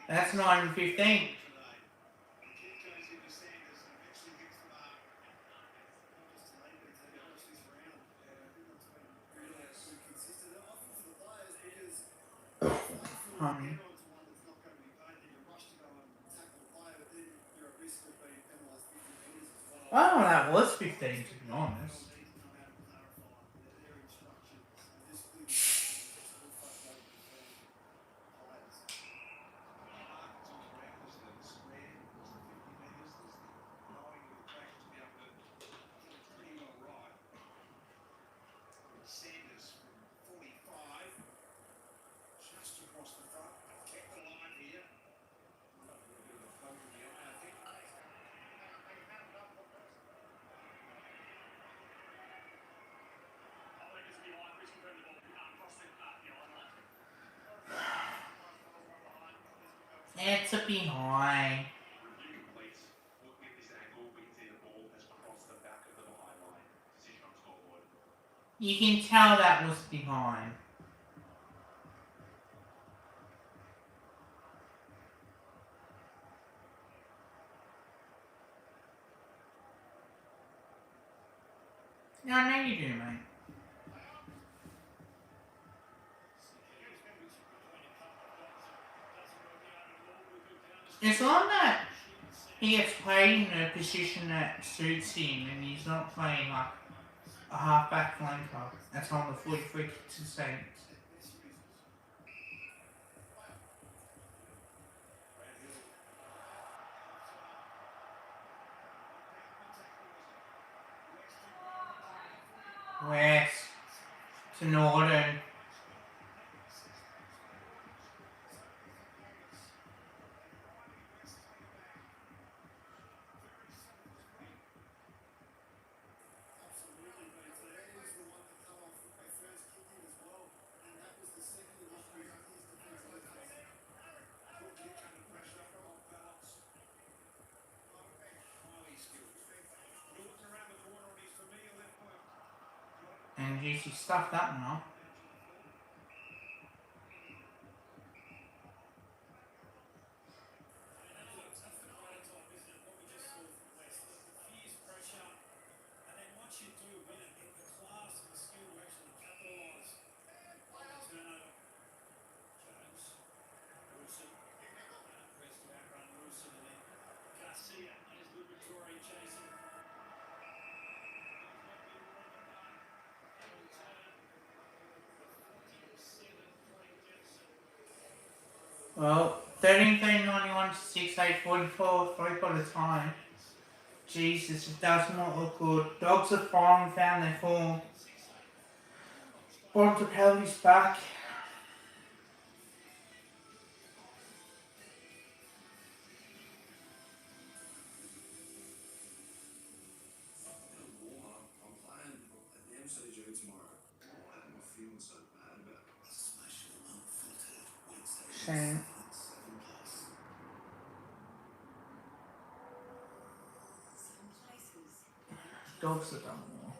That's 9-15. Honey. Oh, that was 15 to be honest. Sanders from 45, just across the front, kept the line here. A little bit of a poke in the eye, I think. It's a behind. Review complete. Looking at this angle, we can see the ball has crossed the back of the behind line. Decision on scoreboard. You can tell that was behind. No, I know you do, mate. It's like that he gets played in a position that suits him and he's not playing like a half-back flanker. That's on the 43 kicks and saves. West to Northern. And GC stuffed that one up. Well, 13-91 to 6-8-44, 3-quarter time. Jesus, it does not look good. Dogs have finally found their form. Bontempelli's back. 10. Some places, Dogs have done more.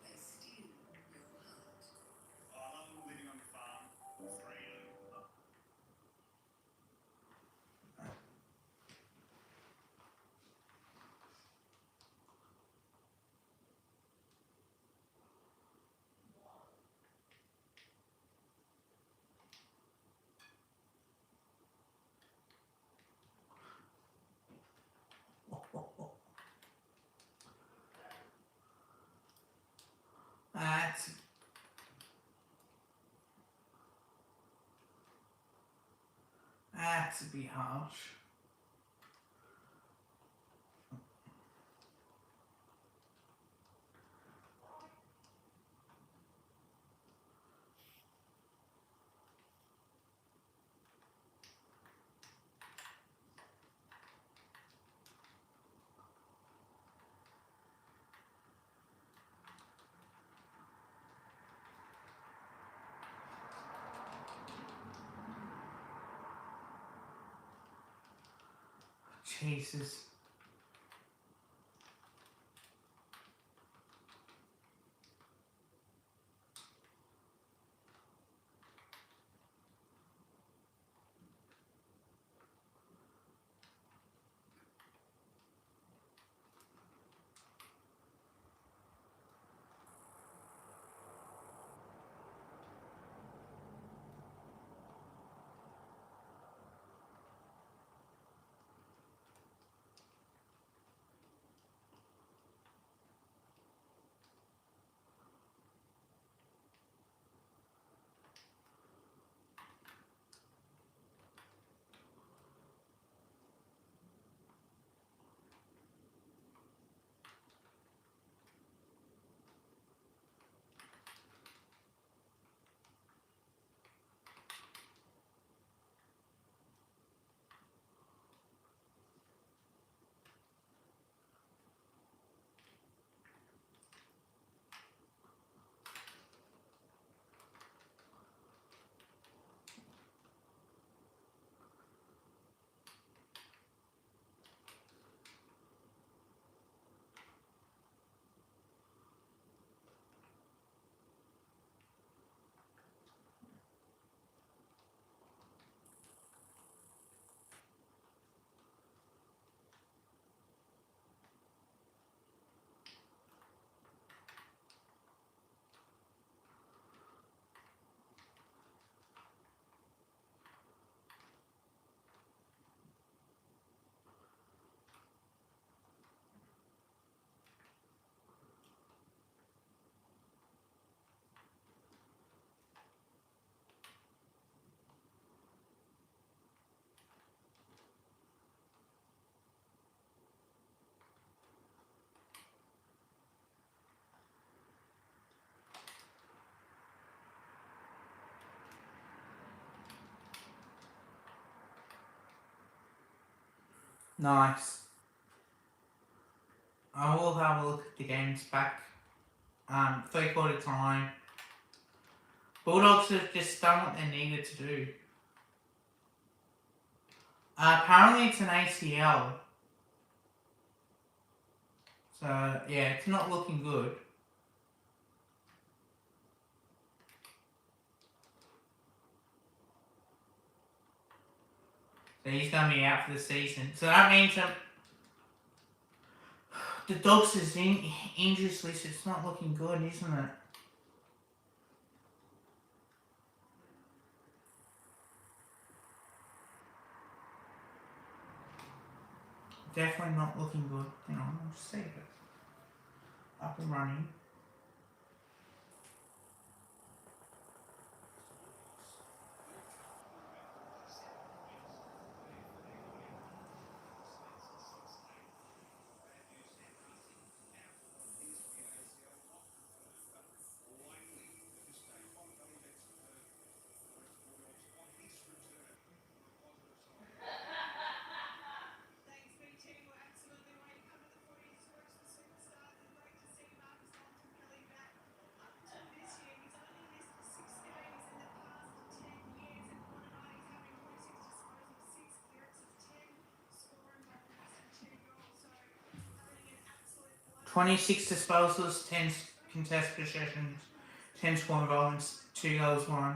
they steal your heart. I love living on the farm. Freedom. That's a bit harsh. Jesus. Nice. I will have a look at the games back. 3/4 time. Bulldogs have just done what they needed to do. Apparently it's an ACL. So, yeah, it's not looking good. So he's going to be out for the season. So that means that the Dogs' injuries list, it's not looking good, isn't it? Definitely not looking good. Hang on, I'll just save it. Up and running. Thanks, BT. We're absolutely way to cover the footy. Sports the superstars and great to see Marcus on 26 disposals, 10 contest possessions, 10 scoring involvements, 2 goals won.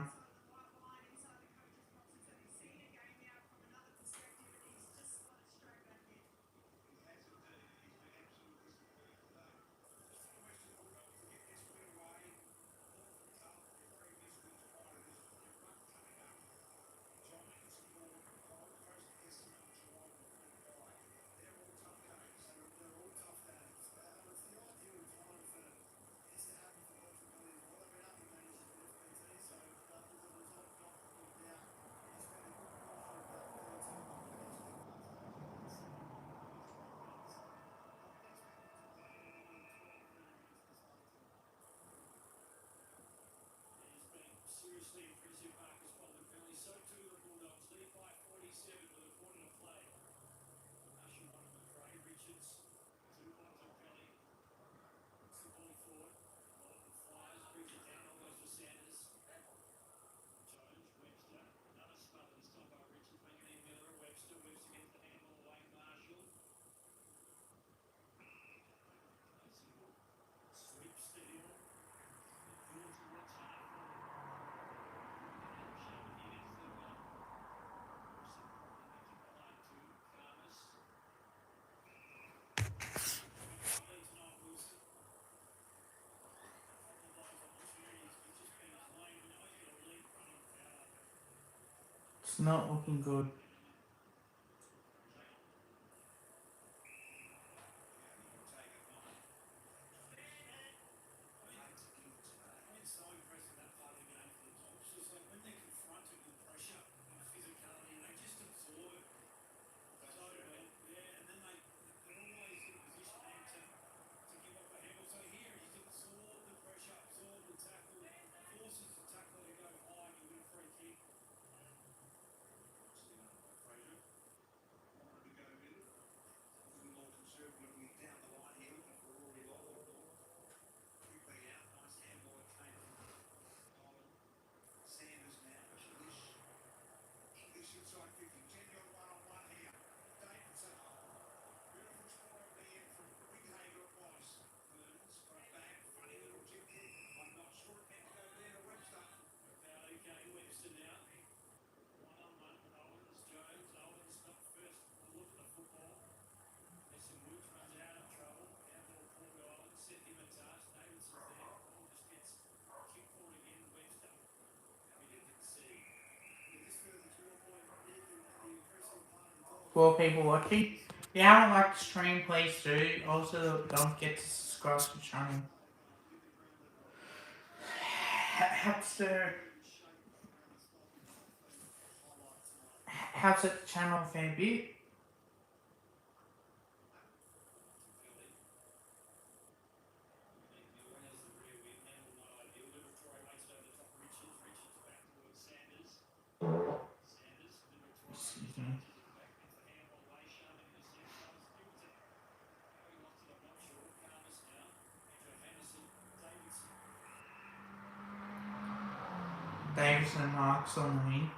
Seriously impressive Marcus Bolton penalty. So too the Bulldogs lead by 47 with a quarter to play. Usher one of McRae, Richards, two Bontempelli, puts the ball forward. Bolton fires, brings it down, almost for Sanders. Jones, Webster, another smother this time by Richards, making it Miller, Webster gets the handball away, Marshall. Sweeps the hill. Field towards half forward. It's not looking good. For people watching, if you haven't liked the stream, please do. Also, don't forget to subscribe to the channel. Helps the channel a fair bit. Excuse me. Davison marks on the wing.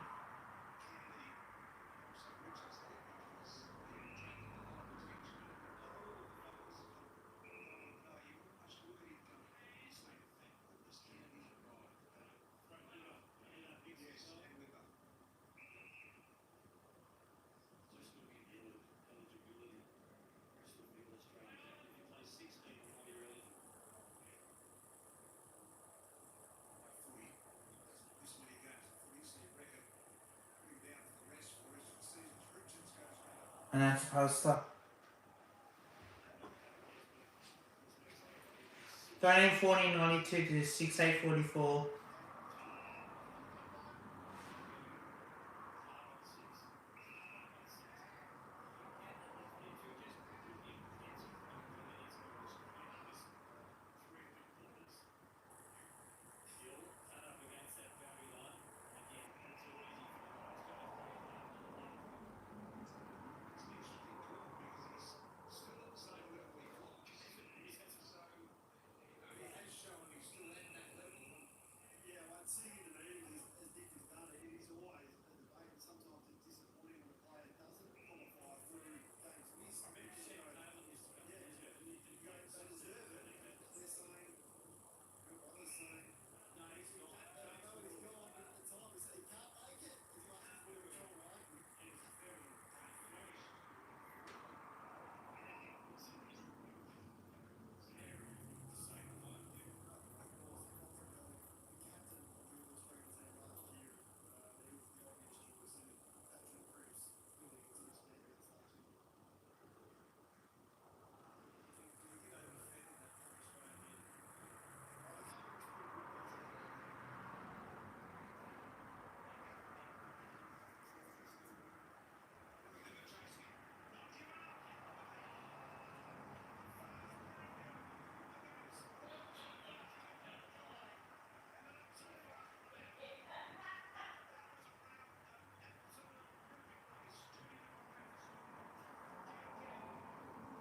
And that's poster. 13-40-92 to 6-8-44.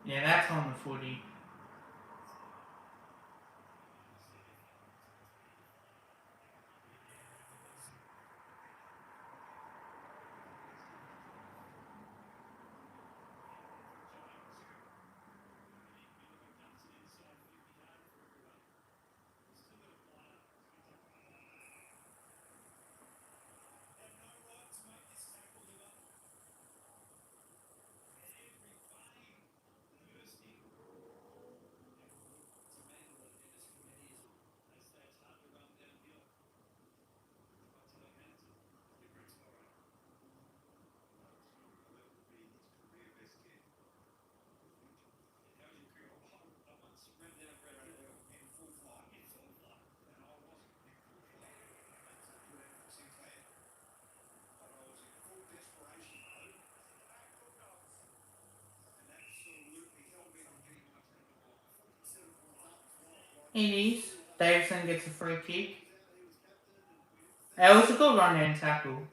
Yeah, that's on the footy. It is. Davison gets a free kick. It was a good run and tackle.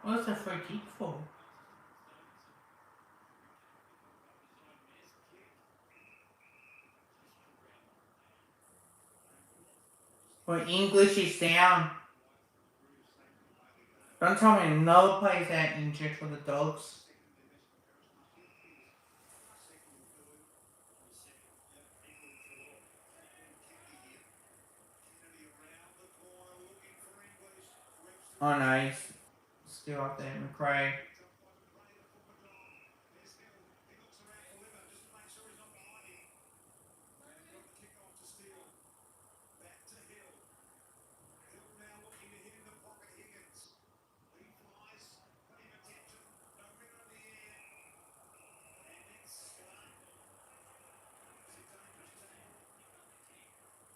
What's a free kick for? Well, English is down. Don't tell me another player's out injured for the Dogs. Oh no, he's still up there, McRae.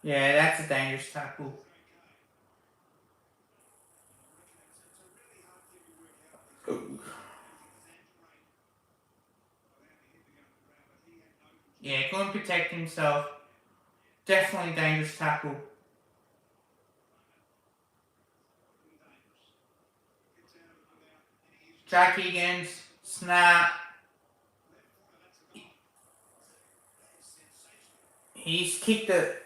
Yeah, that's a dangerous tackle. Yeah, couldn't protect himself. Definitely dangerous tackle. Jack Higgins, snap. He's kicked it.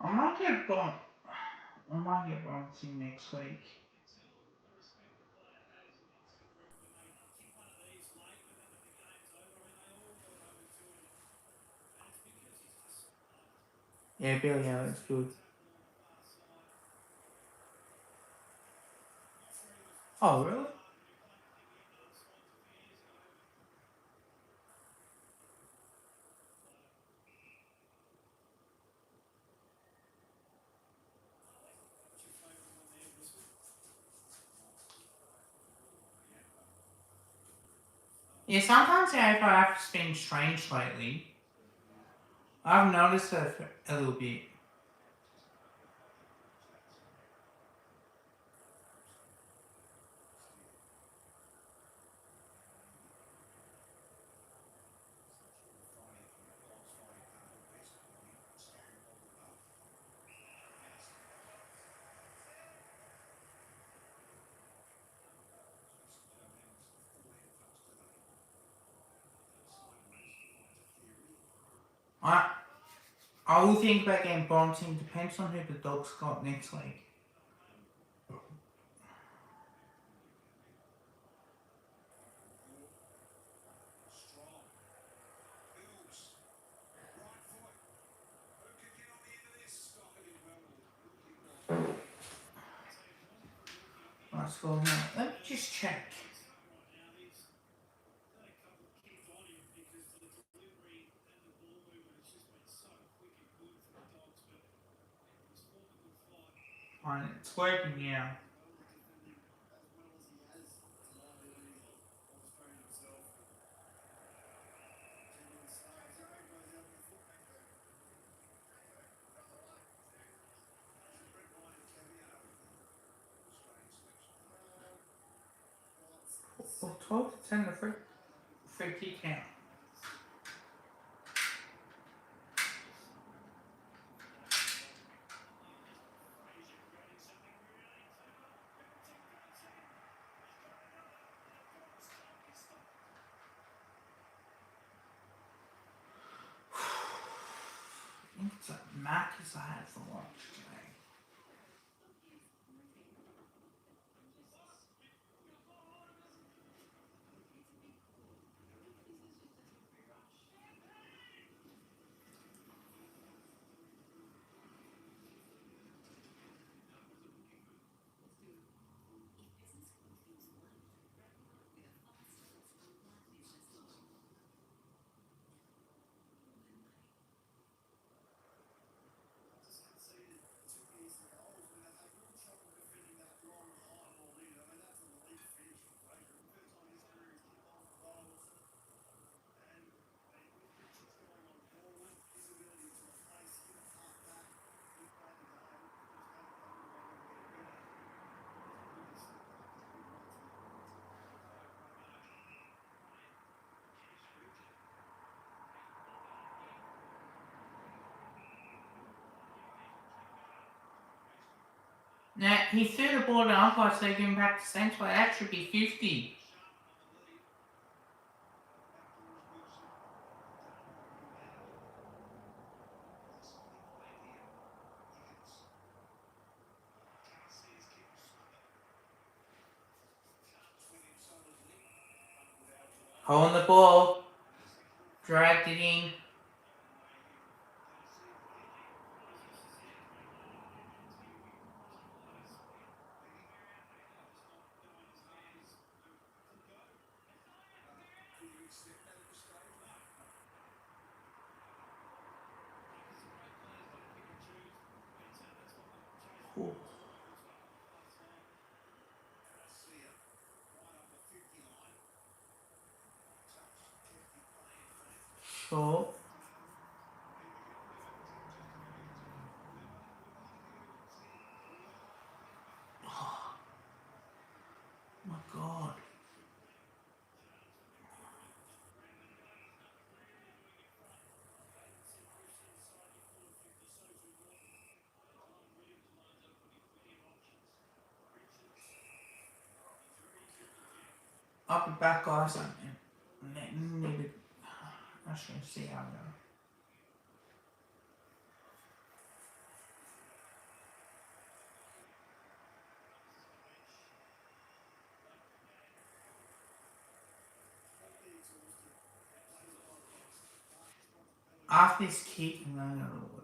I might get Bon. I might get Bonsi next week. Yeah, Billy Allen's good. Oh, really? Yeah, sometimes the AFL app's been strange lately. I've noticed that a little bit. I I will think about getting Bonsi. Depends on who the Dogs got next week. Let's go now. Let me just check. Alright, it's working now. Well, 12 to 10 the free kick count. I think it's a Macca's I had for lunch today. Now, he threw the ball to umpire, so he can back to Saints, but that should be 50. Holding the ball. Dragged it in. Ooh. Short. Oh my god. I'll be back, guys. I should see how I go. After this kick, I'm going to go to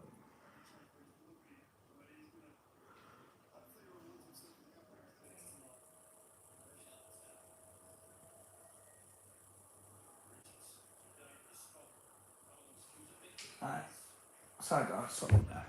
Alright. Sorry guys, sorry about that.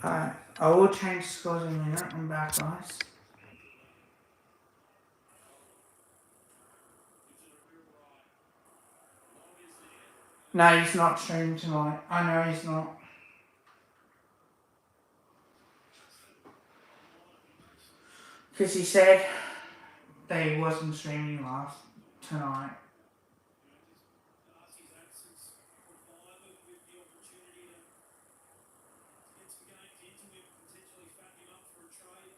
Alright, I will change scores in a minute. I'm back, guys. No, he's not streaming tonight. I know he's not. Because he said that he wasn't streaming tonight. Darcy's absence provide them with the opportunity to get some games into him, potentially fat him up for a trade,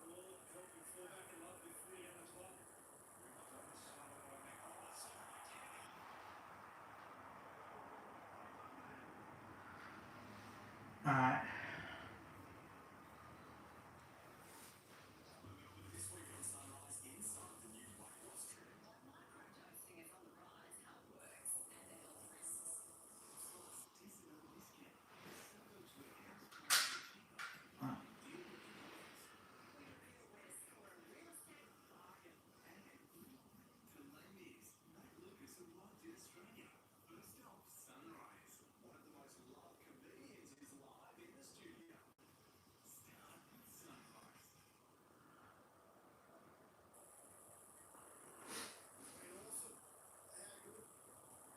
or help him fall back in love with footy at the club. Alright. This week on Sunrise, inside the new weight loss trend. Microdosing is on the rise, how it works, and the health risks. Plus, disability discount. So virtually house prices cheaper. Deal with the difference. Your way to score a real estate bargain. For ladies, Matt Lucas of Love Did Australia. First off, Sunrise. One of the most loved comedians is live in the studio. Start with Sunrise. Been awesome. How good.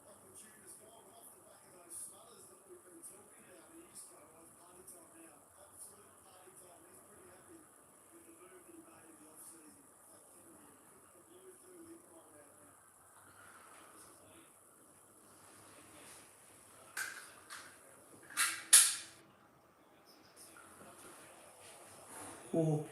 Opportunities gone off the back of those smothers that we've been talking about. And you just go, oh, it's party time now. Absolute party time. He's pretty happy with the move that he made in the off-season. That Kennedy, the Blues do live right now. Ooh.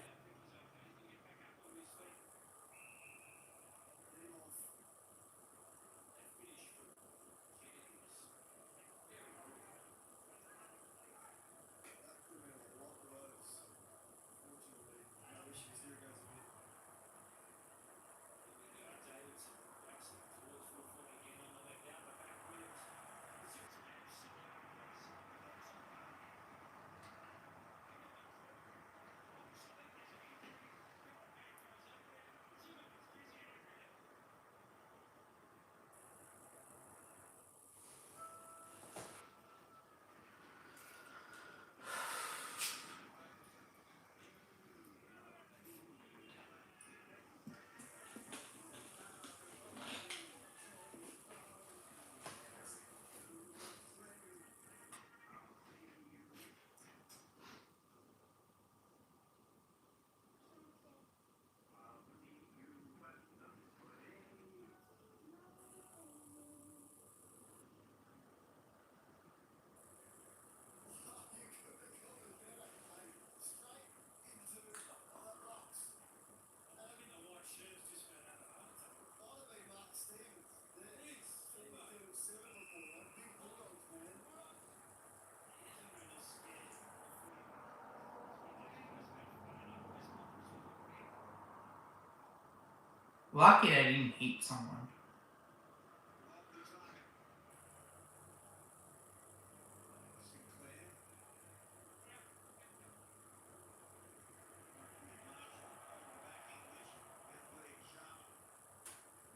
Lucky they didn't hit someone.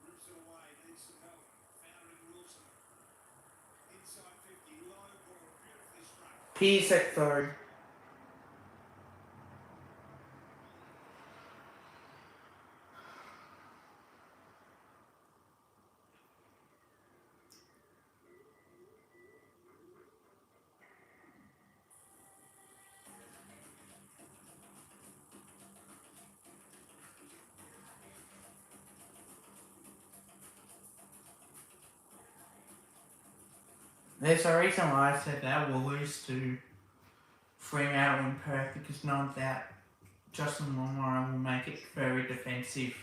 Rips it away, needs some help. Found it in Wilson. Inside 50, low ball, beautifully struck. Peace at third. There's a reason why I said that we'll lose to Fremantle in Perth because no doubt Justin Longmire will make it very defensive.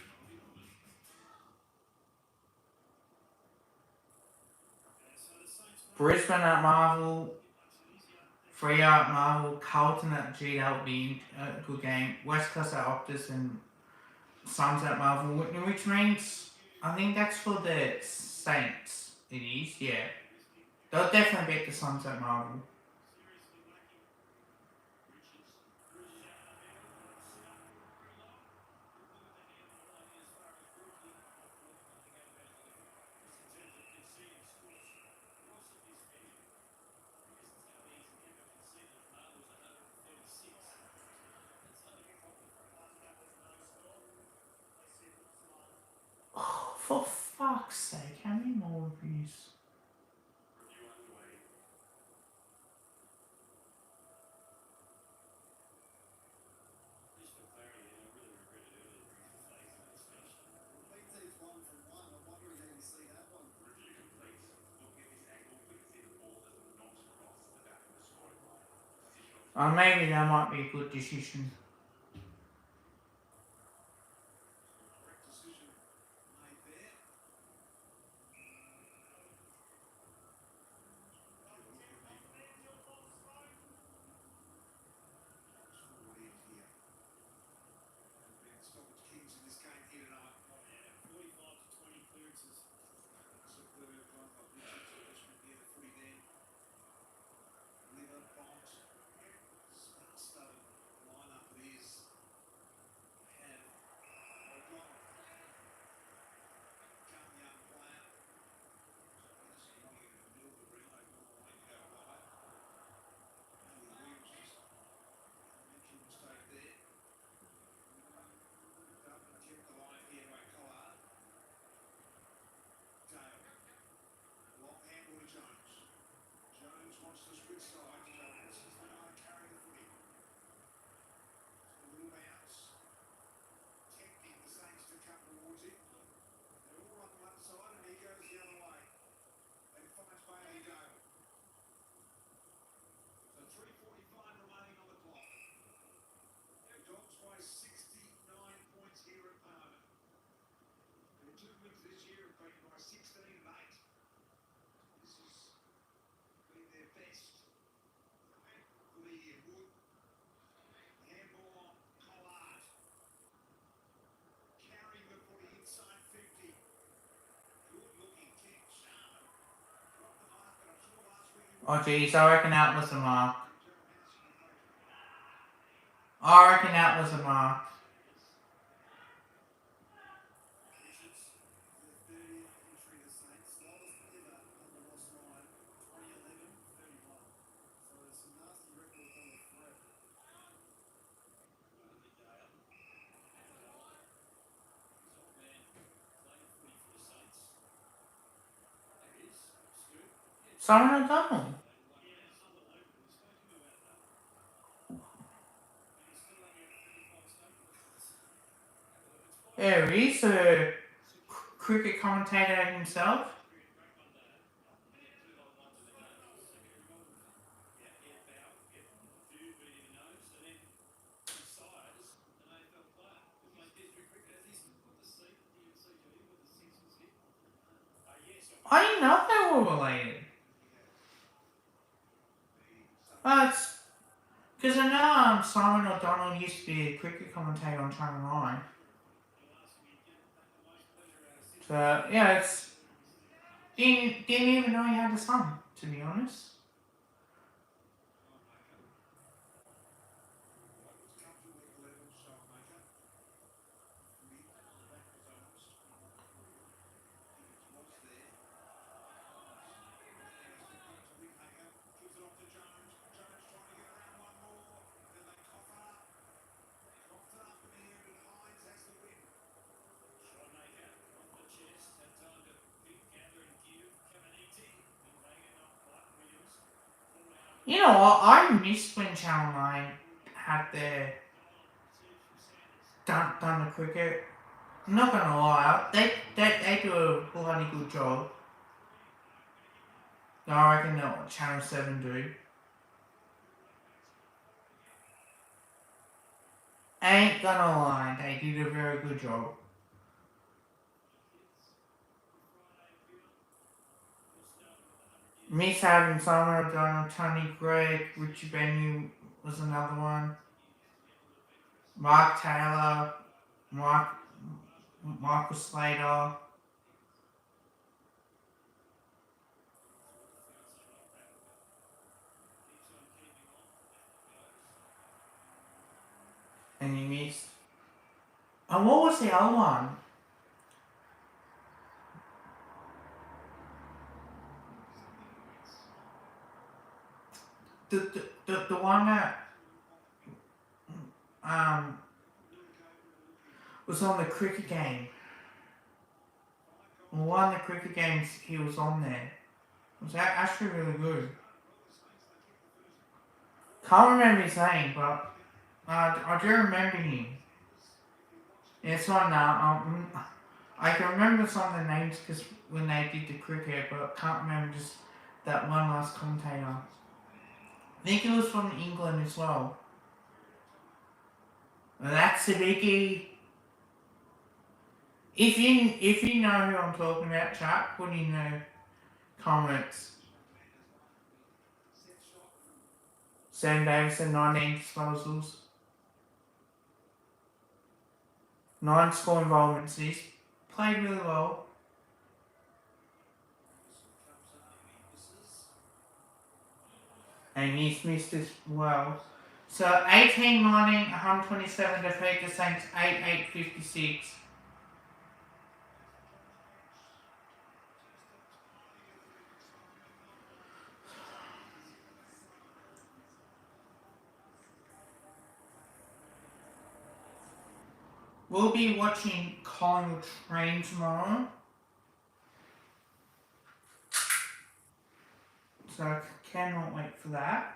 Brisbane at Marvel, Freo at Marvel, Carlton at G, that will be a good game. West Coast at Optus and Suns at Marvel, which means I think that's for the Saints. It is, yeah. They'll definitely beat the Suns at Marvel. Oh, for fuck's sake, how many more reviews? Or maybe that might be a good decision. Correct decision made there. Forward end here. There's been stoppage kings in this game here tonight. 45 to 20 clearances. Superb run by Richards. Richmond near the footy then. Liver, Bont. Star-studded lineup it is. Had O'Donnell. Young player. Anderson running in the middle of the ring. O'Donnell wanting to go wide. Williams just mental mistake there. Dublin kept alive here by Collard. Dale. Long handball to Jones. Jones wants to switch sides. Jones is the guy carrying the footy. A little bounce. Tempting the Saints to come towards him. They're all on one side and he goes the other way. Then finds Bailey Dale. So 3:45 remaining on the clock. The Dogs by 69 points here at Parramatta. Their 2 wins this year have been by 16 and 8. This has been their best. Footy here, Wood. Handball on Collard. Carrying the footy inside 50. Good looking kick, Sharman. Dropped the mark, and I'm sure last week he Oh geez, I reckon that was a mark. Gerald Henderson will take it. I reckon that was a mark. Richards, their 30th entry the Saints, slowest ever on the lost line, 2011, 31. So there's some nasty records on the thread. Bradley Dale. He's off man. Playing footy for the Saints. There he is. Scoop. Simon O'Donnell. Yeah, it's unbelievable. We've spoken about that. And he's still only at 35 staples. Yeah, he's a cricket commentator himself. I didn't know they were related. It's because I know Simon O'Donnell used to be a cricket commentator on Channel 9. So yeah, it's didn't even know he had a son, to be honest. What's come to week 11, Shotmaker? Footy on the back of zones. Higgins was there. Has to come to Whitmaker. Gives it off to Jones. Jones trying to get around one more. Then they cough it up. Coughed it up in the end, and Hines has the win. Shotmaker off the chest, had time to pick, gather and give. Caminiti, and Reagan up Clark Williams. Pulled out. You know what? I missed when Channel 9 had their done the cricket. I'm not gonna lie, they do a bloody good job. I reckon that's what Channel 7 do. Ain't gonna lie, they did a very good job. Miss having Simon O'Donnell, Tony Gregg, Richie Benyu was another one. Mark Taylor, Michael Slater. And you missed. And what was the other one? The one that was on the cricket game. One of the cricket games he was on there. It was actually really good. Can't remember his name, but I do remember him. Yeah, it's on I can remember some of the names because when they did the cricket, but can't remember just that one last commentator. I think it was from England as well. And that's the biggie. If you know who I'm talking about, chat, put in the comments. Sam Davison, 19 disposals. 9 score involvements. He's played really well. And he's missed as well. So 18-19, 127 defeat the Saints, 8-8-56. We'll be watching Collingwood Train tomorrow. So I cannot wait for that.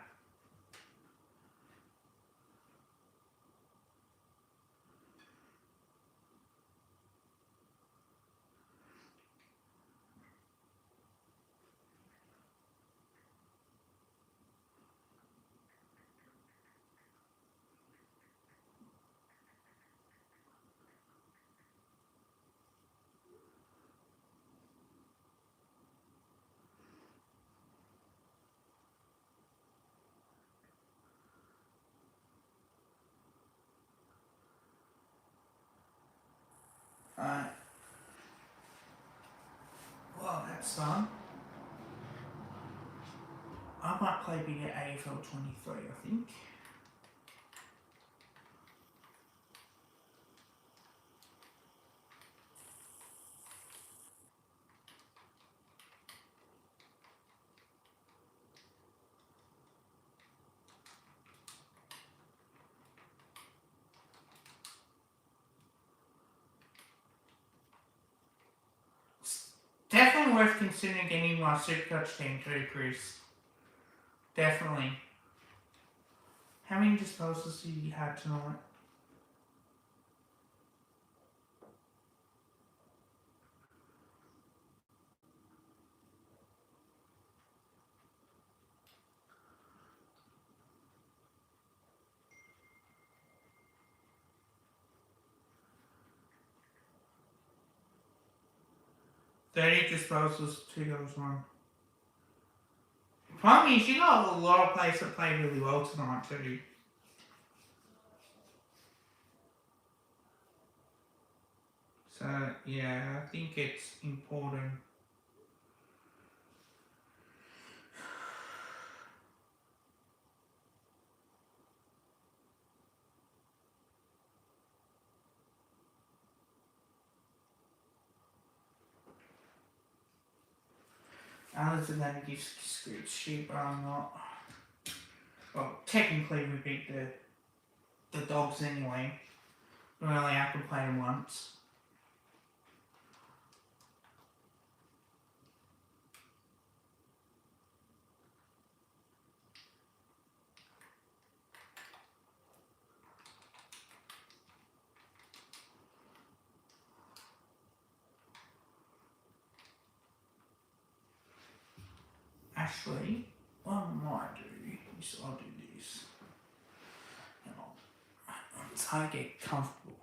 Alright. Well, that's fun. I might play big at AFL 23, I think. Definitely worth considering getting my Supercoach team too, Chris. Definitely. How many disposals did you have tonight? $30 disposals, $2 Problem is, you got a lot of players that played really well tonight too. So, yeah, I think it's important. Others are going to give Scrooge shit, but I'm not. Well, technically we beat the Dogs anyway. We only have to play them once. Actually, what I might do is I'll do this. And I'll try to get comfortable.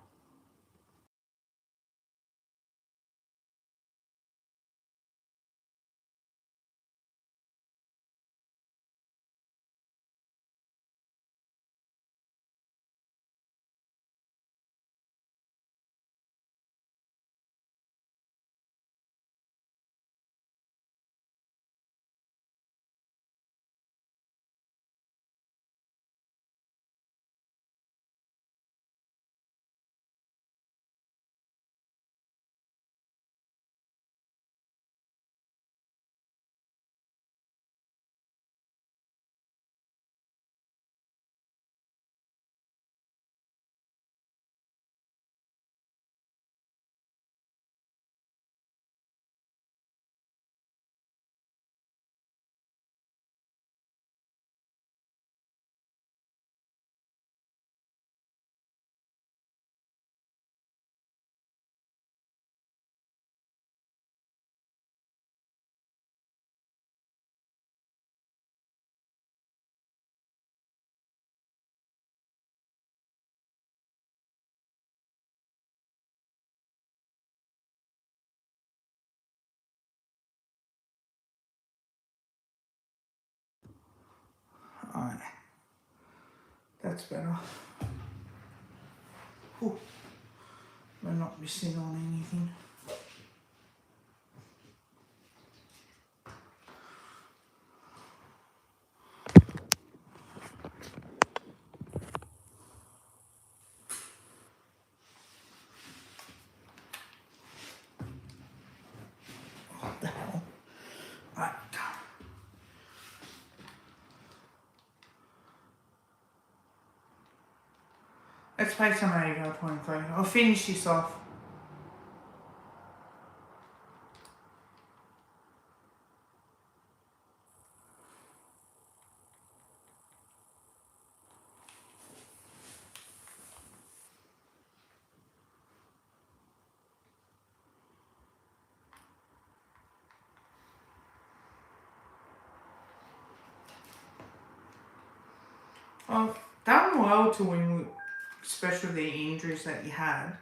Alright. That's better. Whew. We're not missing on anything. What the hell? Right. Let's play some AVO 23. I'll finish this off. Well, done well to win, especially the injuries that you had.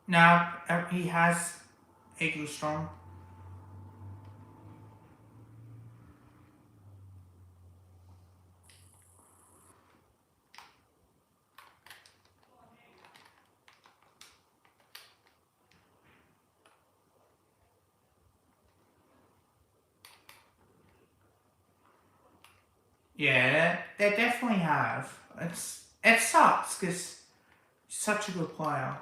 Now he has Eagle Strong. Yeah, they definitely have. It sucks because he's such a good player.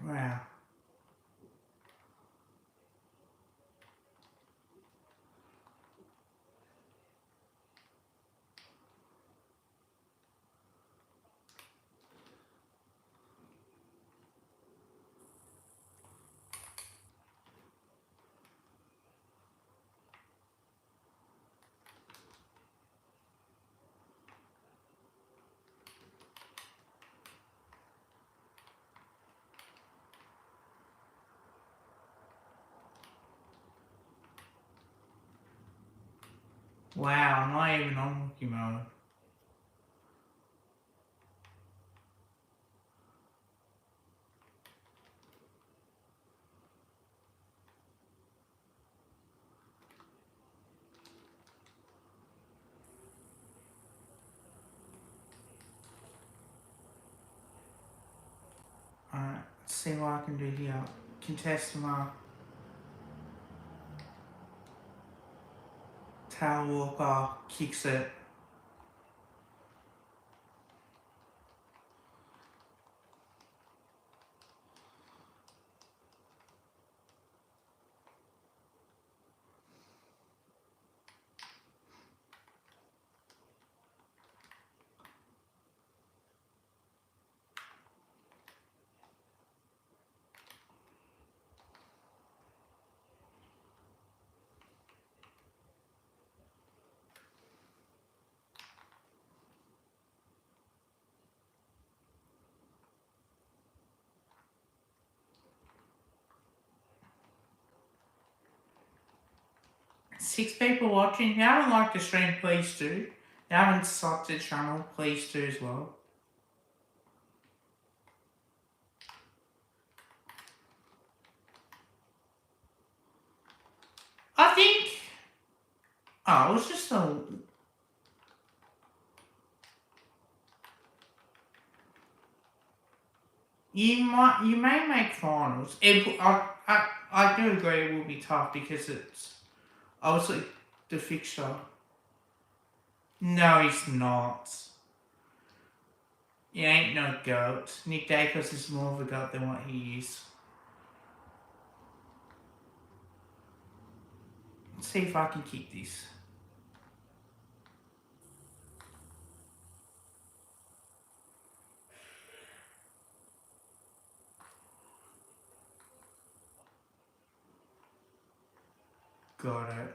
Wow. Wow, I'm not even on hockey mode. Alright, let's see what I can do here. Contest tomorrow. Tal Walker kicks it. Six people watching. If you haven't liked the stream, please do. If you haven't subbed the channel, please do as well. I think... Oh, it was just a You may make finals. I do agree it will be tough because it's obviously the fixture. No, he's not. He ain't no goat. Nick Dacos is more of a goat than what he is. Let's see if I can keep this. Got it.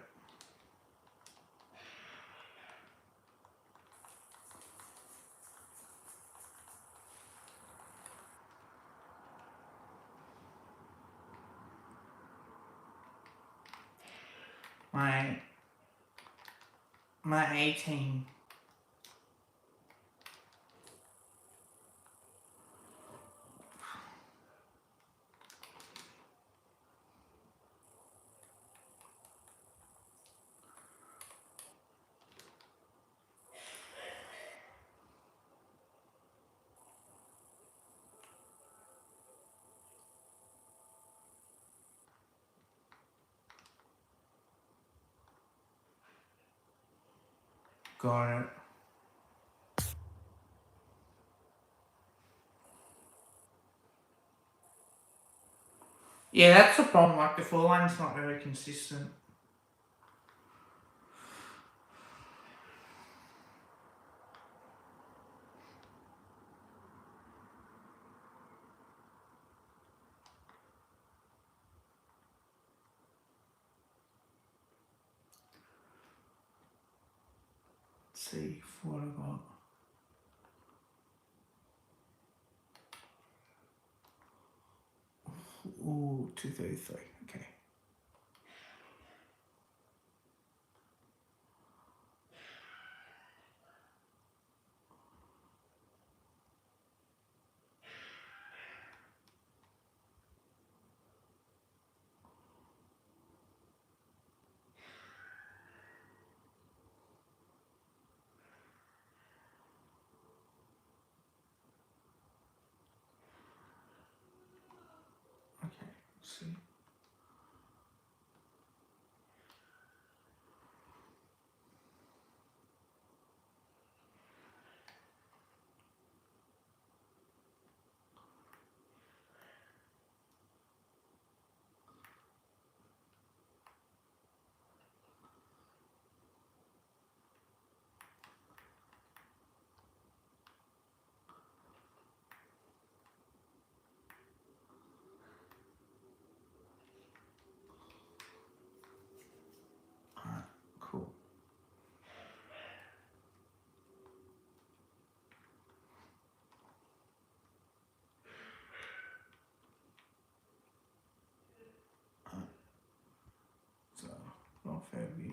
My 18. Got it. Yeah, that's the problem. Like the full line's not very consistent. Let's see what I got. Ooh, 233. Okay. Okay. Let's see. Alright, cool. So, not fair bit.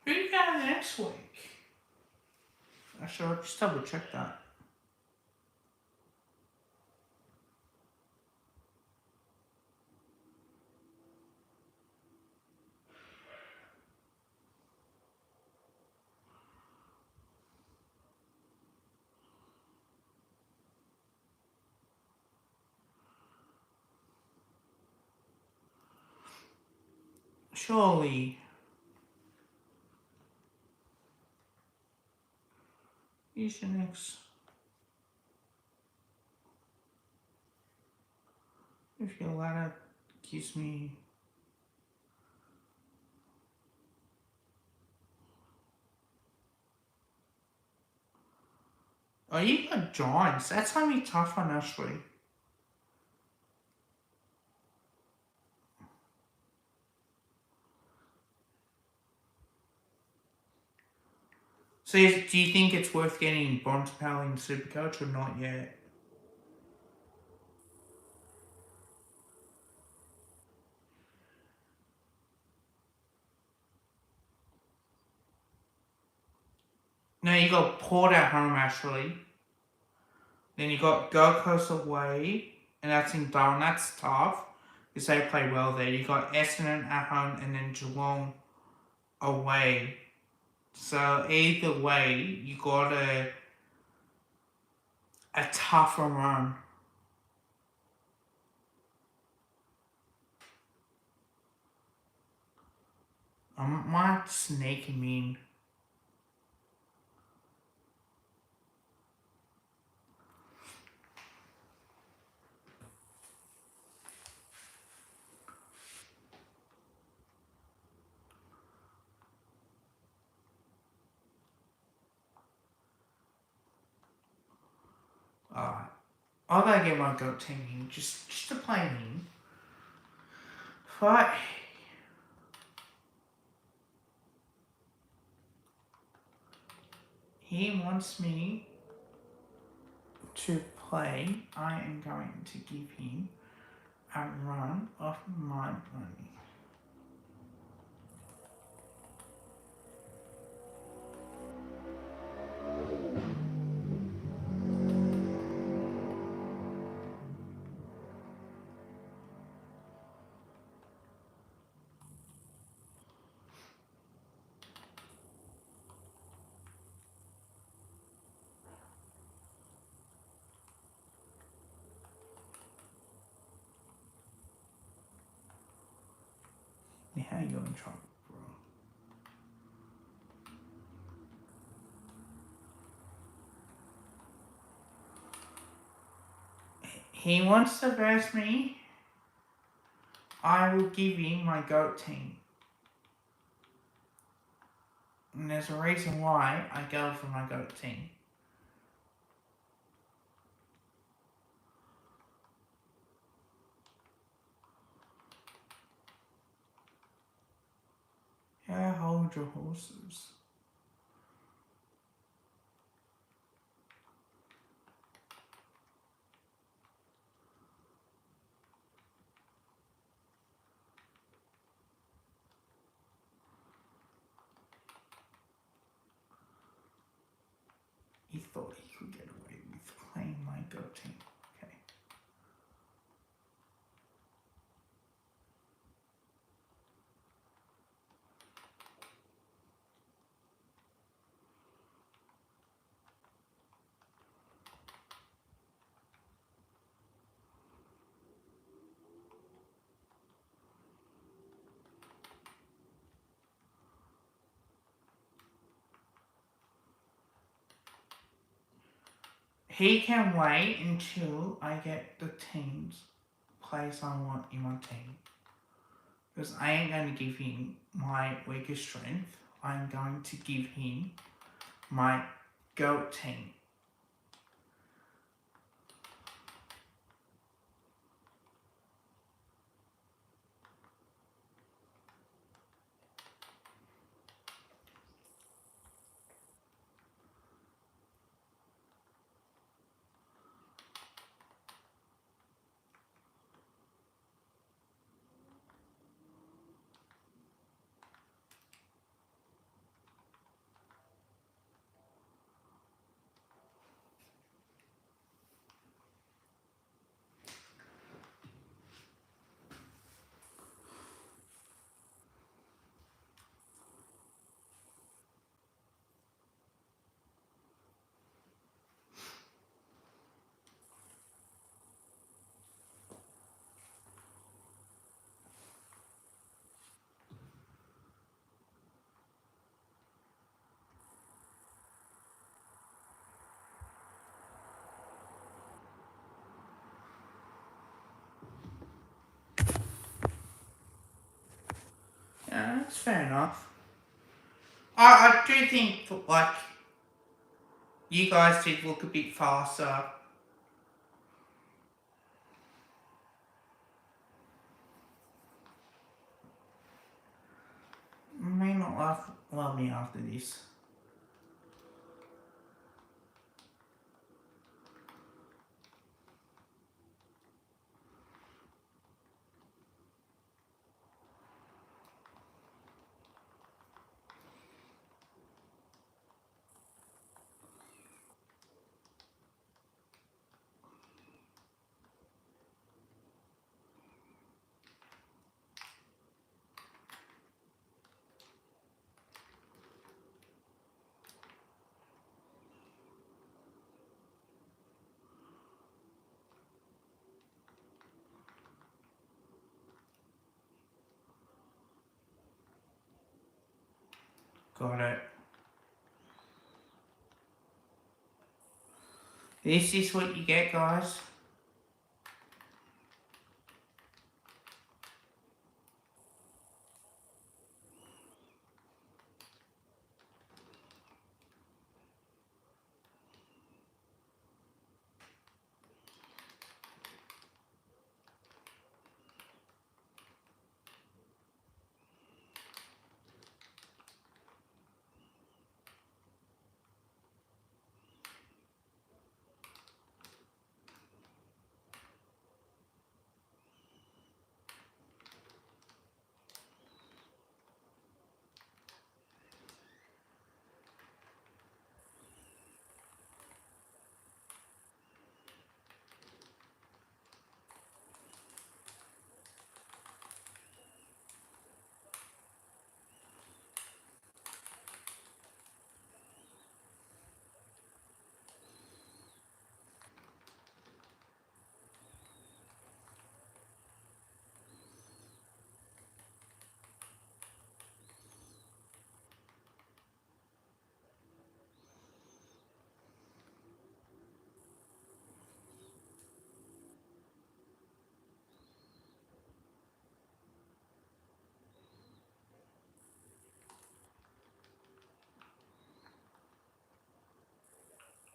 Who do you got next week? Actually, I'll just double check that. Surely. Here's your next. If your ladder gives me. Oh, you got Giants. That's gonna be tough one, actually. So, do you think it's worth getting Bontempelli in Supercoach or not yet? No, you got Port at home, actually. Then you got Gold Coast away, and that's in Darwin. That's tough because they play well there. You got Essendon at home, and then Geelong away. So either way, you got a tougher run. I might have to sneak him in. Alright. I'll go get my goat team in just to play him. But he wants me to play. I am going to give him a run of my money. Now you're in trouble, bro. He wants to verse me. I will give him my goat team. And there's a reason why I go for my goat team. Yeah, hold your horses. He thought he could get away with playing my goat team. Okay. He can wait until I get the team's place I want in my team. Because I ain't going to give him my weakest strength. I'm going to give him my goat team. Yeah, that's fair enough. I do think, like, you guys did look a bit faster. You may not love me after this. Got it. This is what you get, guys.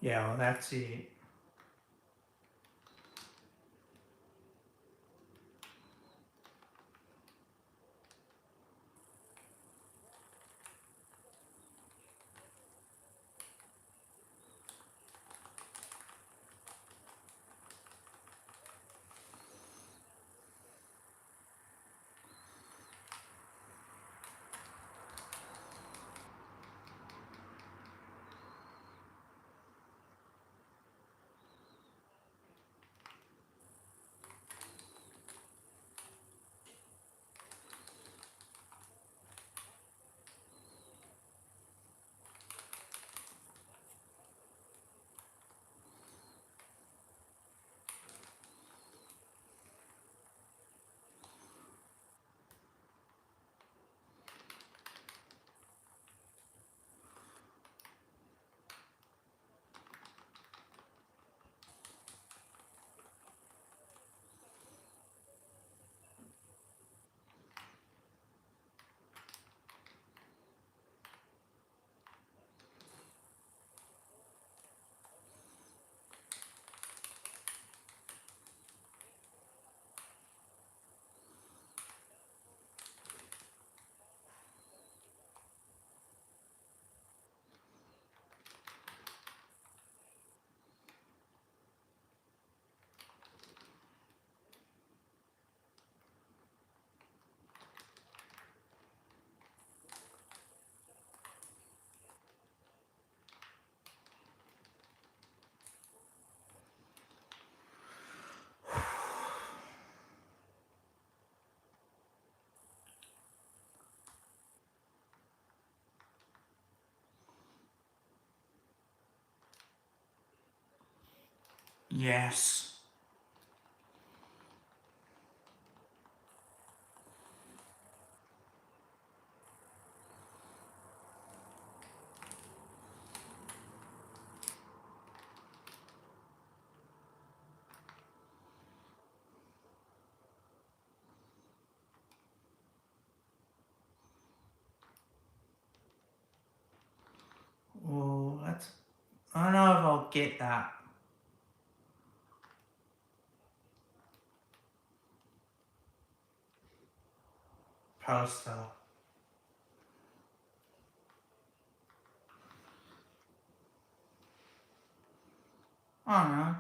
Yeah, well, that's it. Yes. Well, that's... I don't know if I'll get that poster. I don't know.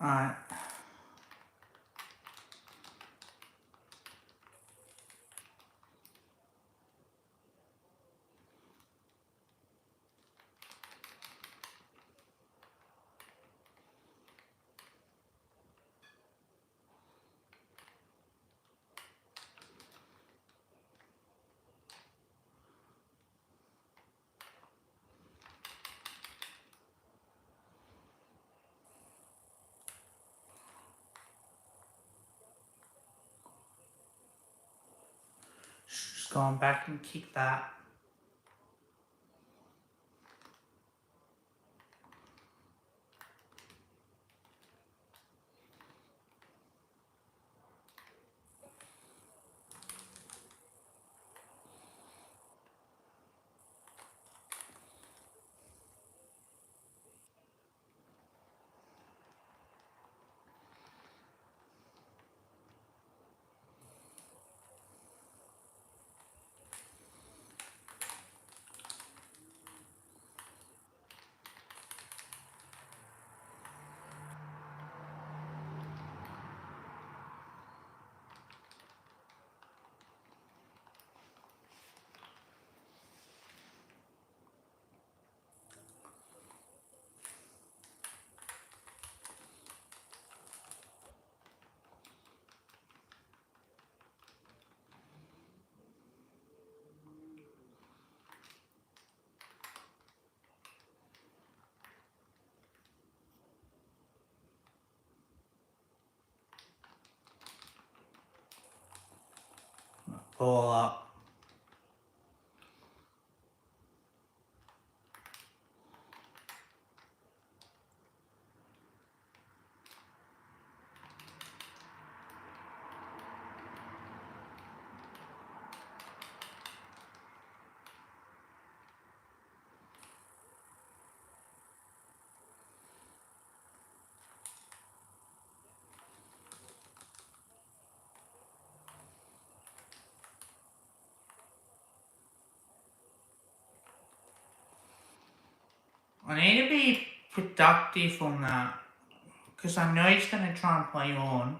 Alright. Just going back and kick that. Ball up. I need to be productive on that. Because I know he's going to try and play on.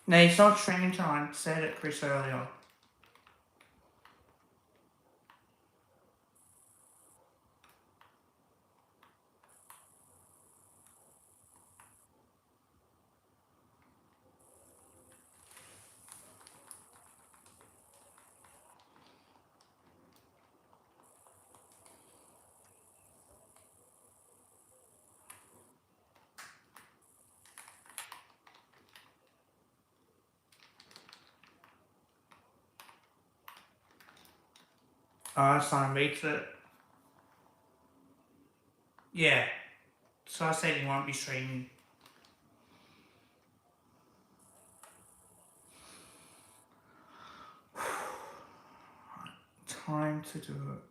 No, it's not streaming time. I said it, Chris, earlier. Son beats it. Yeah. So I said he won't be streaming. Time to do it.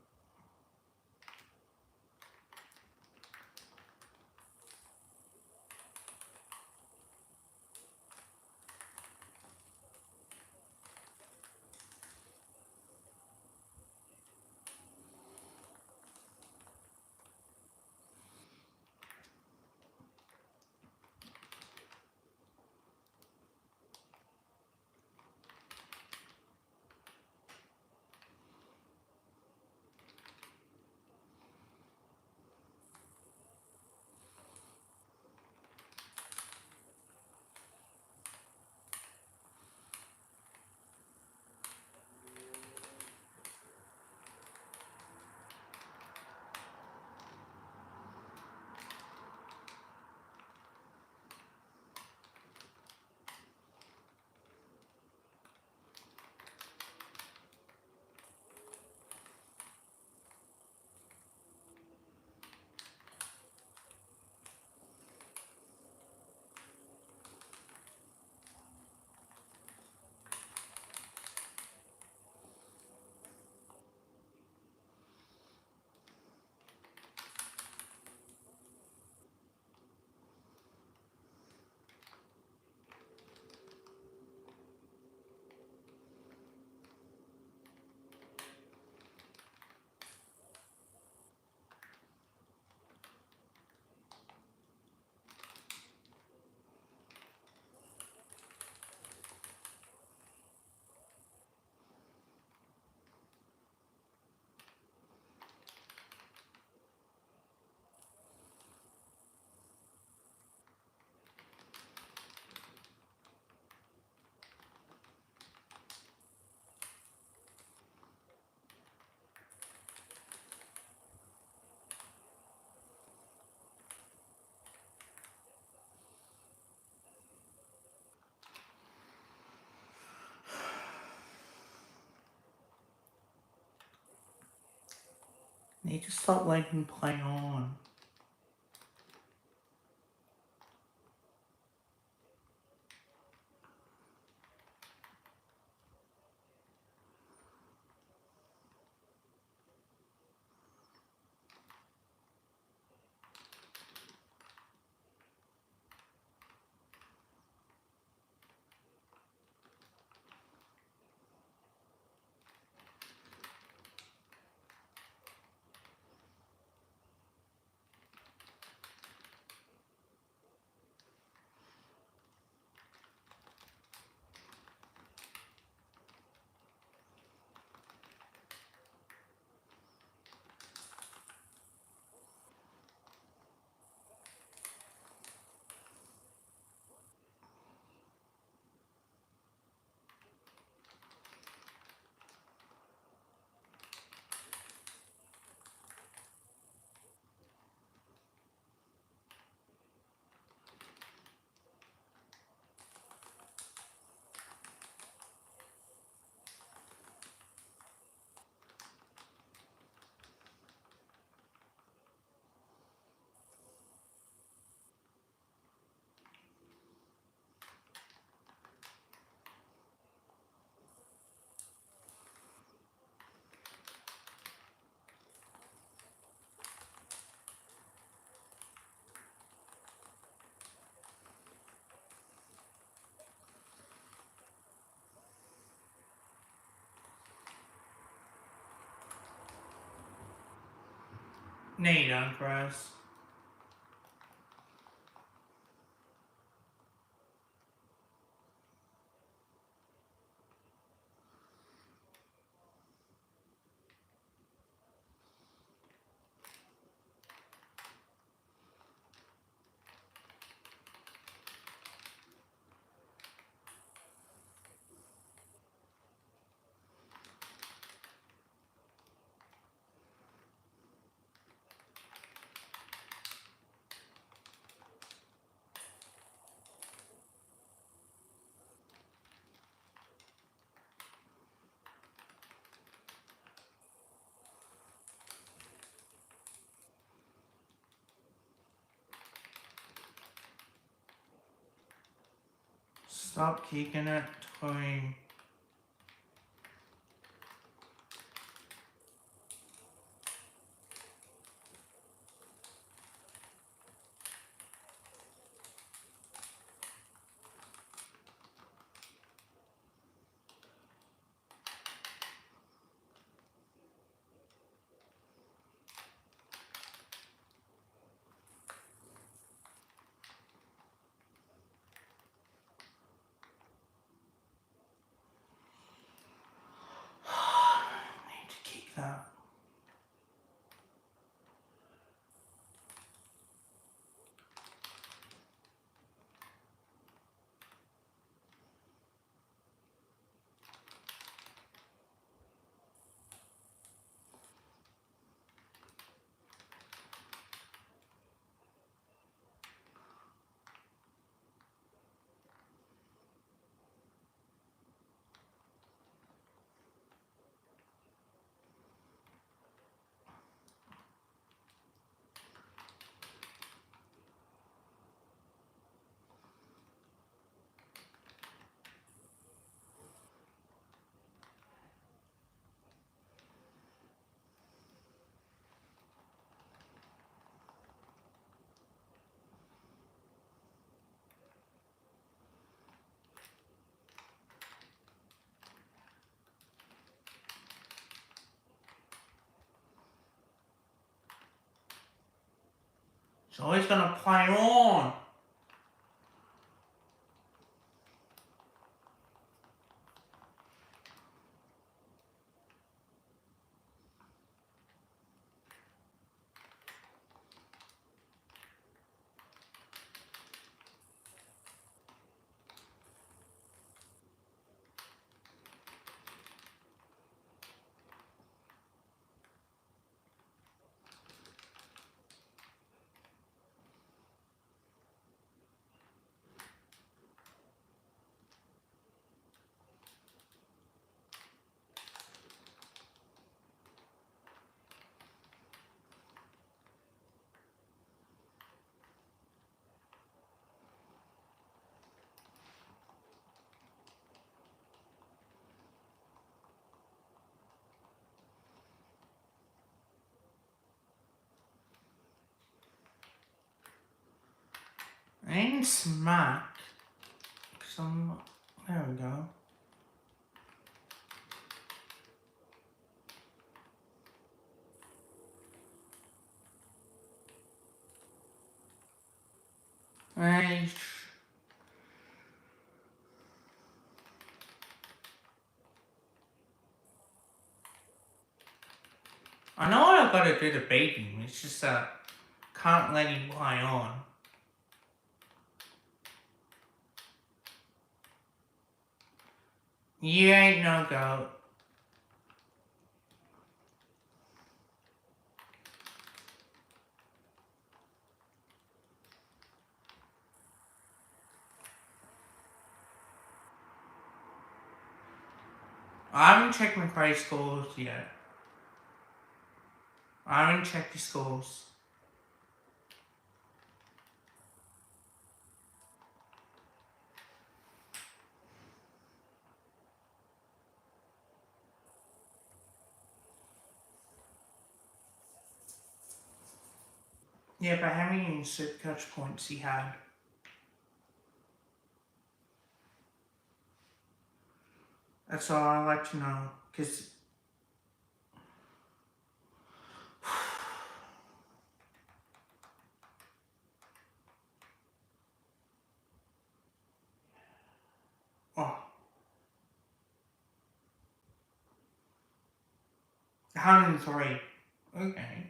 Need to stop letting him play on. No, you don't, Chris. Stop kicking it to him. Need to kick that. He's always gonna play on. ain't smack. There we go. Hey. I know what I've got to do to beat him. It's just can't let him lie on. You ain't no goat. I haven't checked my credit scores yet. I haven't checked the scores. Yeah, but how many Supercoach points he had? That's all I'd like to know, because... Oh. 103. Okay.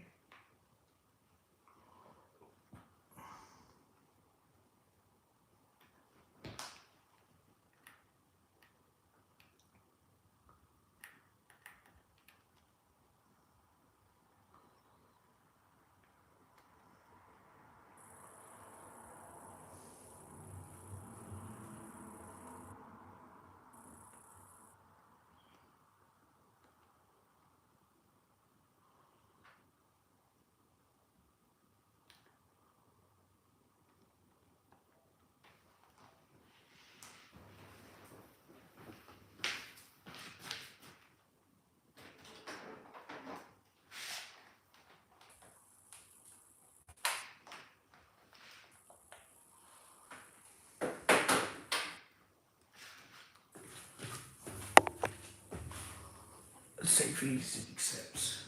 Let's see if he accepts.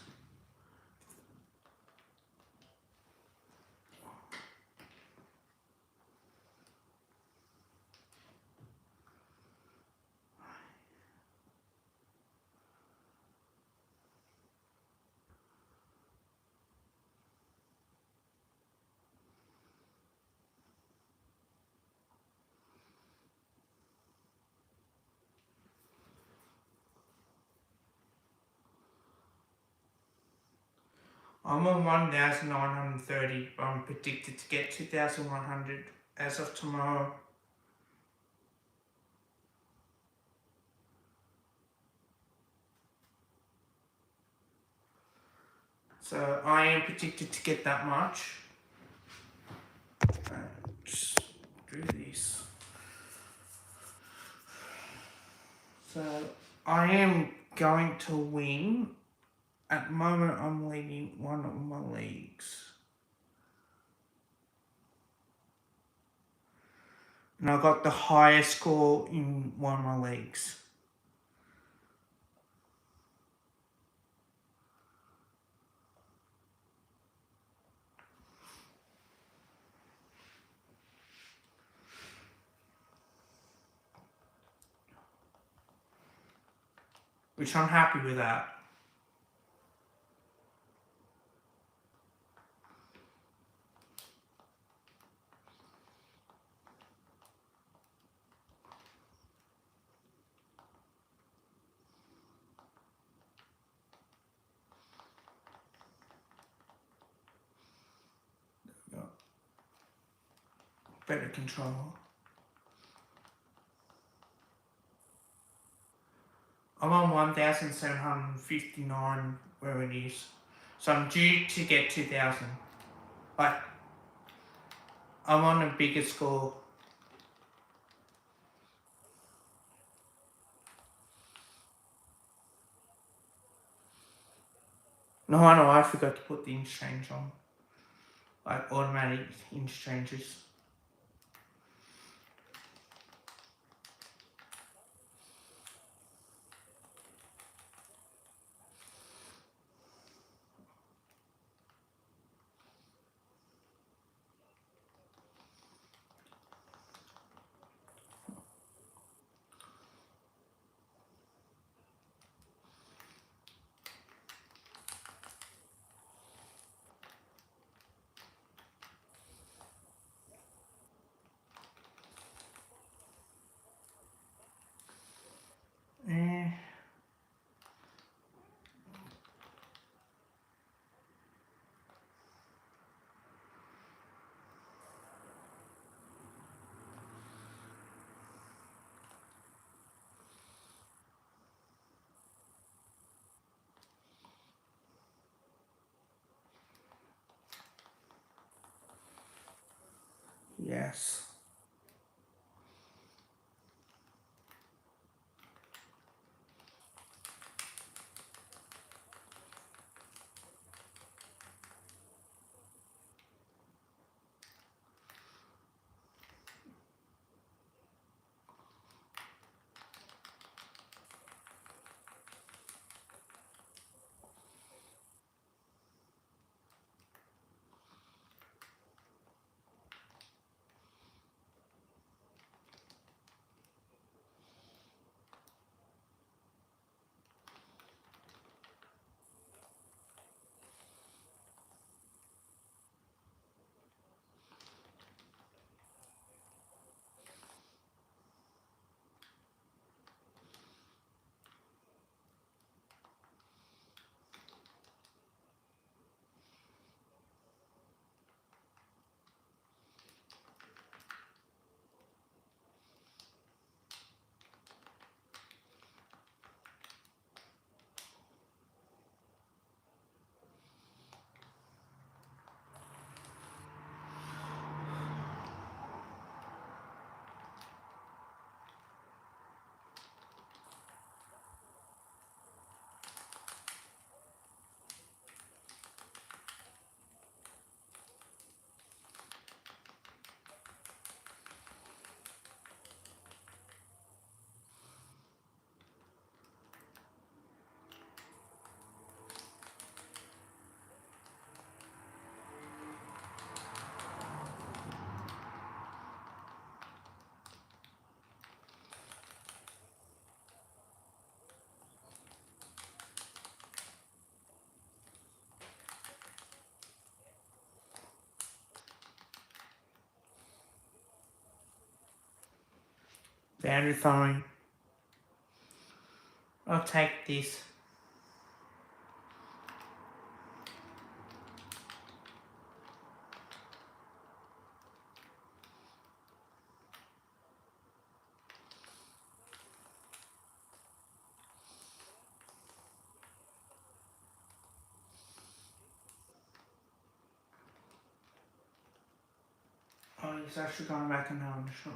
I'm on 1,930, but I'm predicted to get 2,100 as of tomorrow. So I am predicted to get that much. Just do this. So I am going to win. At the moment, I'm leading one of my leagues. And I got the highest score in one of my leagues. Which I'm happy with that. Better control. I'm on 1,759 where it is. So I'm due to get 2,000. Like, I'm on a bigger score. No, I forgot to put the interchange on. Like automatic interchanges. Yes. Very fine. I'll take this. Oh, he's actually going back in now in the shop.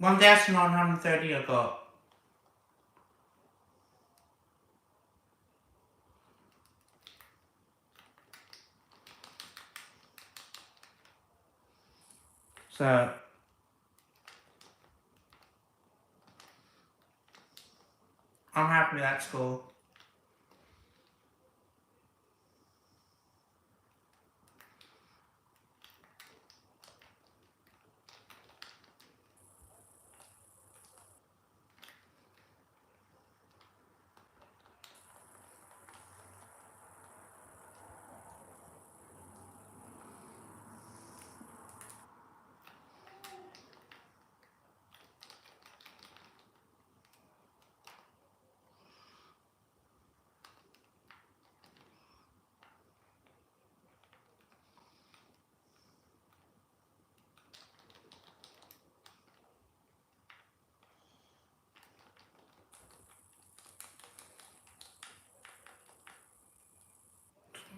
$1,930 I got. So I'm happy with that score.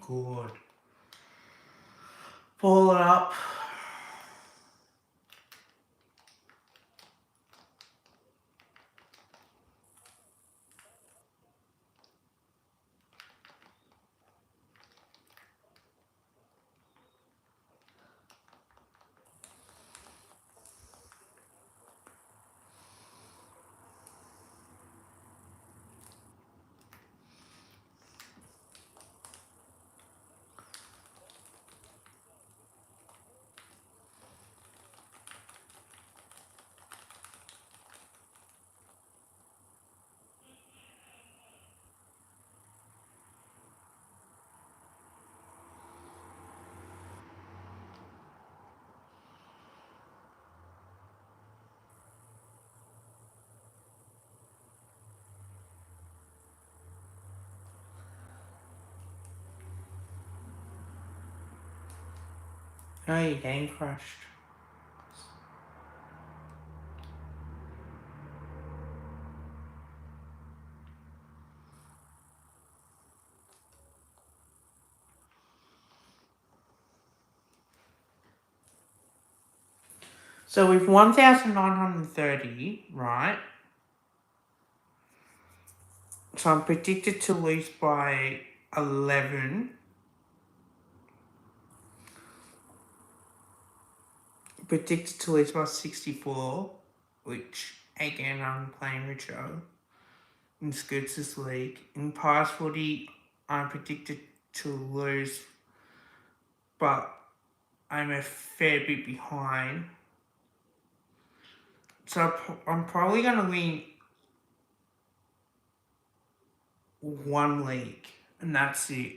Good. Pull it up. Oh, your game crashed. So with 1,930, right? So I'm predicted to lose by 11. Predicted to lose by 64, which again I'm playing Richo in Scoots' league. In Pass Footy, I'm predicted to lose, but I'm a fair bit behind. So I'm probably going to win one league, and that's it.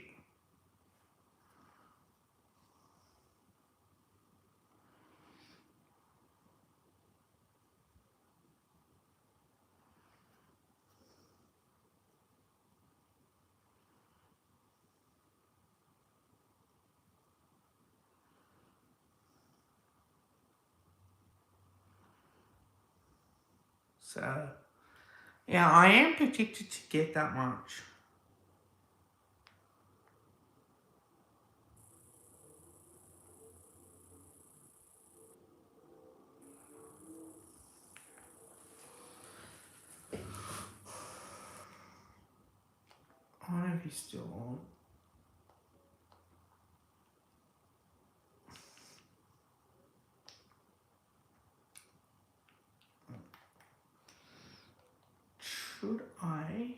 So, yeah, I am predicted to get that much. I don't know if he's still on. Should I?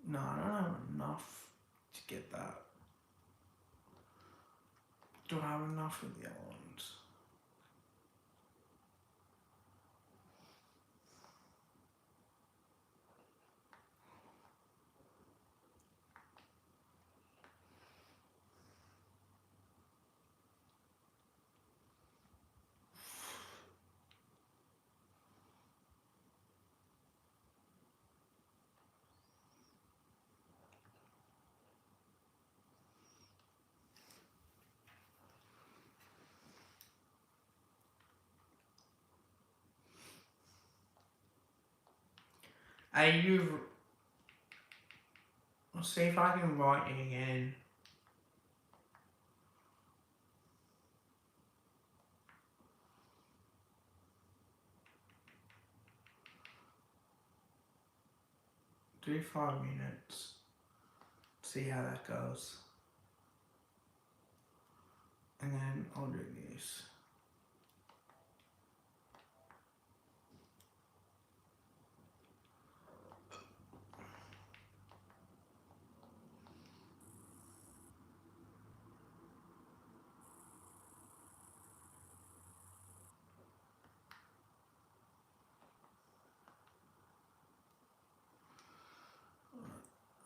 No, I don't have enough to get that. Do I have enough of the other ones? Let's see if I can write it again. Do 5 minutes. See how that goes. And then I'll do this.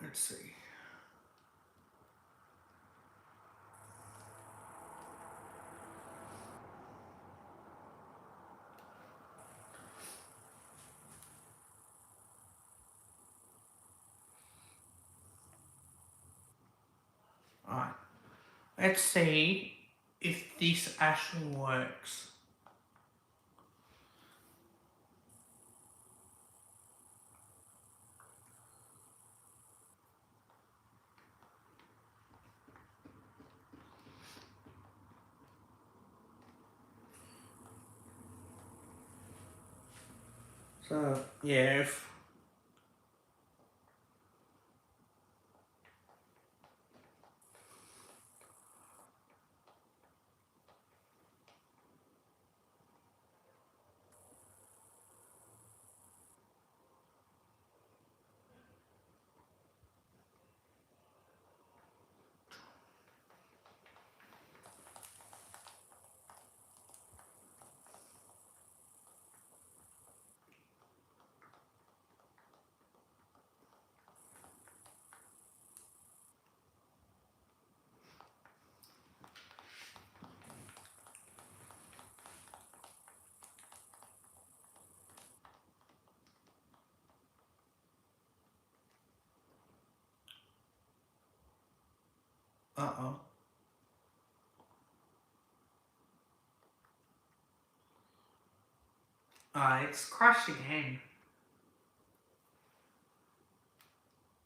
Let's see. Alright. Let's see if this actually works. So, yeah, if Uh-oh. It's crashed again.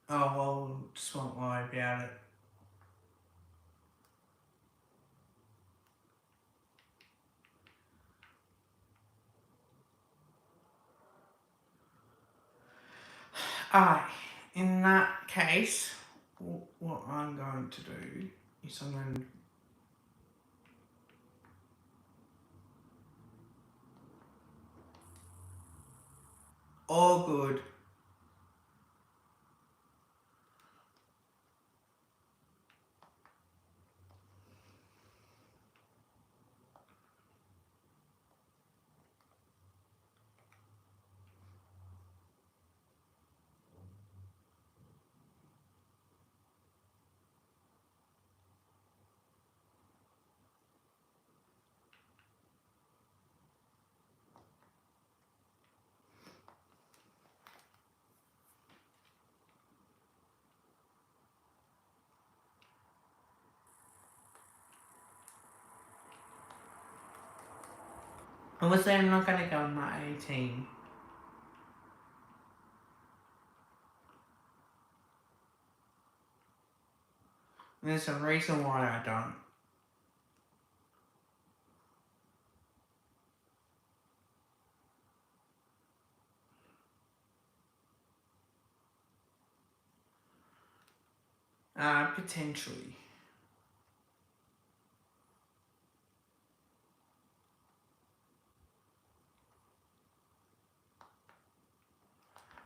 Oh, well, just won't worry about it. Alright, in that case, what I'm going to do is I'm going to... All good. Obviously, I'm not going to go on my 18. There's a reason why I don't. Potentially.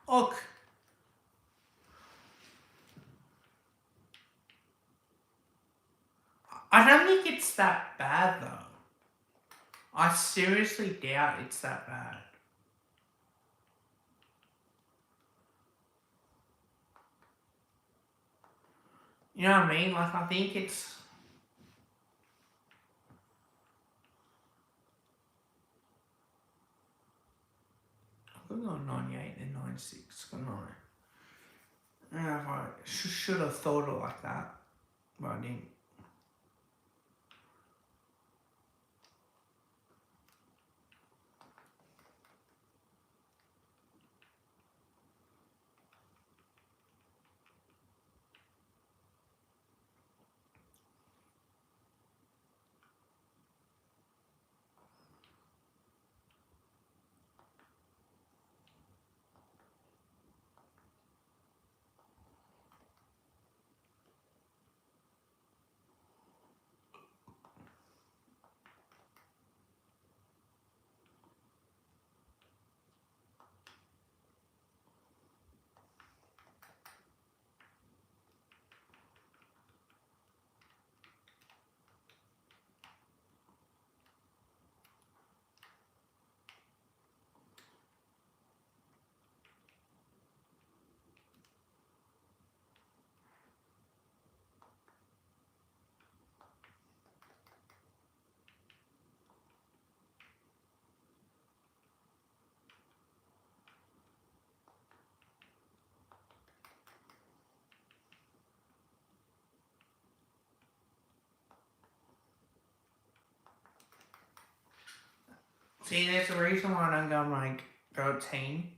Look. I don't think it's that bad, though. I seriously doubt it's that bad. You know what I mean? Like, I think it's... I could go 98 and 96, couldn't I? I should have thought it like that, but I didn't. See, there's a reason why I don't go like go team,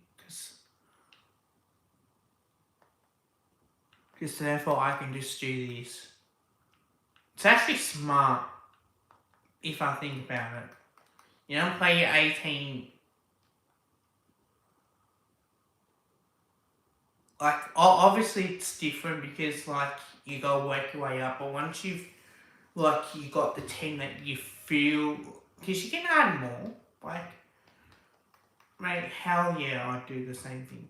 because therefore I can just do this. It's actually smart if I think about it. You don't play your 18. Like, obviously it's different because like you go work your way up, but once you've like you got the 10 that you feel, because you can add more. Like, mate, hell yeah, I'd do the same thing.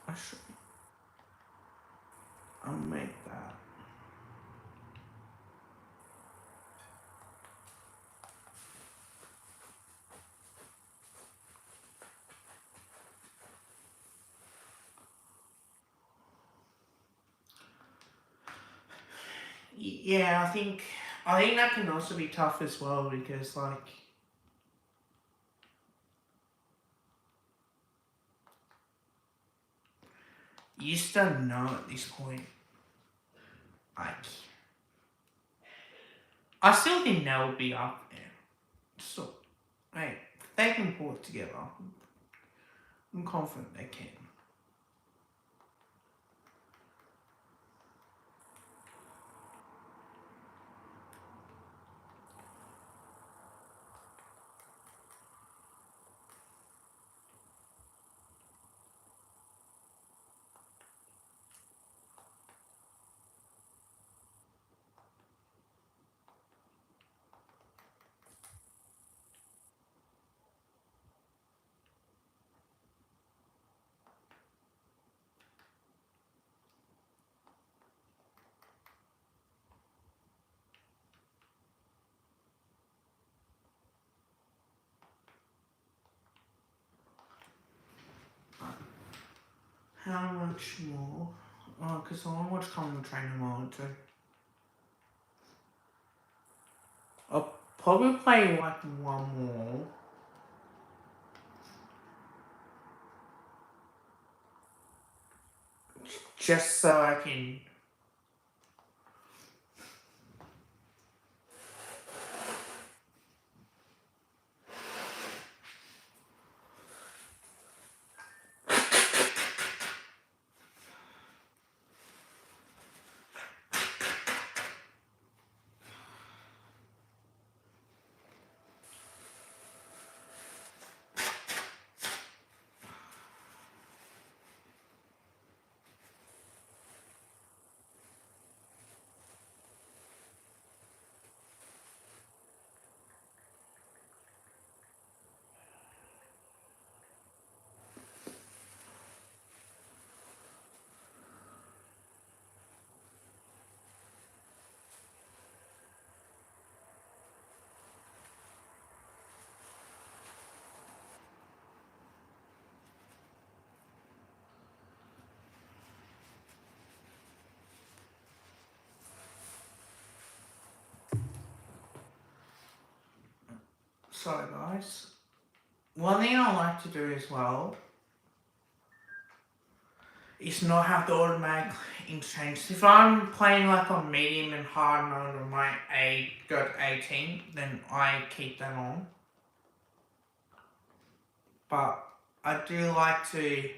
I should. I'll make that. Yeah, I think that can also be tough as well because like you just don't know at this point. Like I still think they'll be up there. So, hey, if they can pull it together, I'm confident they can. How much more? Oh, because I want to watch Common Trainer more too. I'll probably play like one more. Just so I can. Sorry, guys. One thing I like to do as well is not have the automatic interchange. If I'm playing like on medium and hard mode on my go to 18, then I keep that on. But I do like to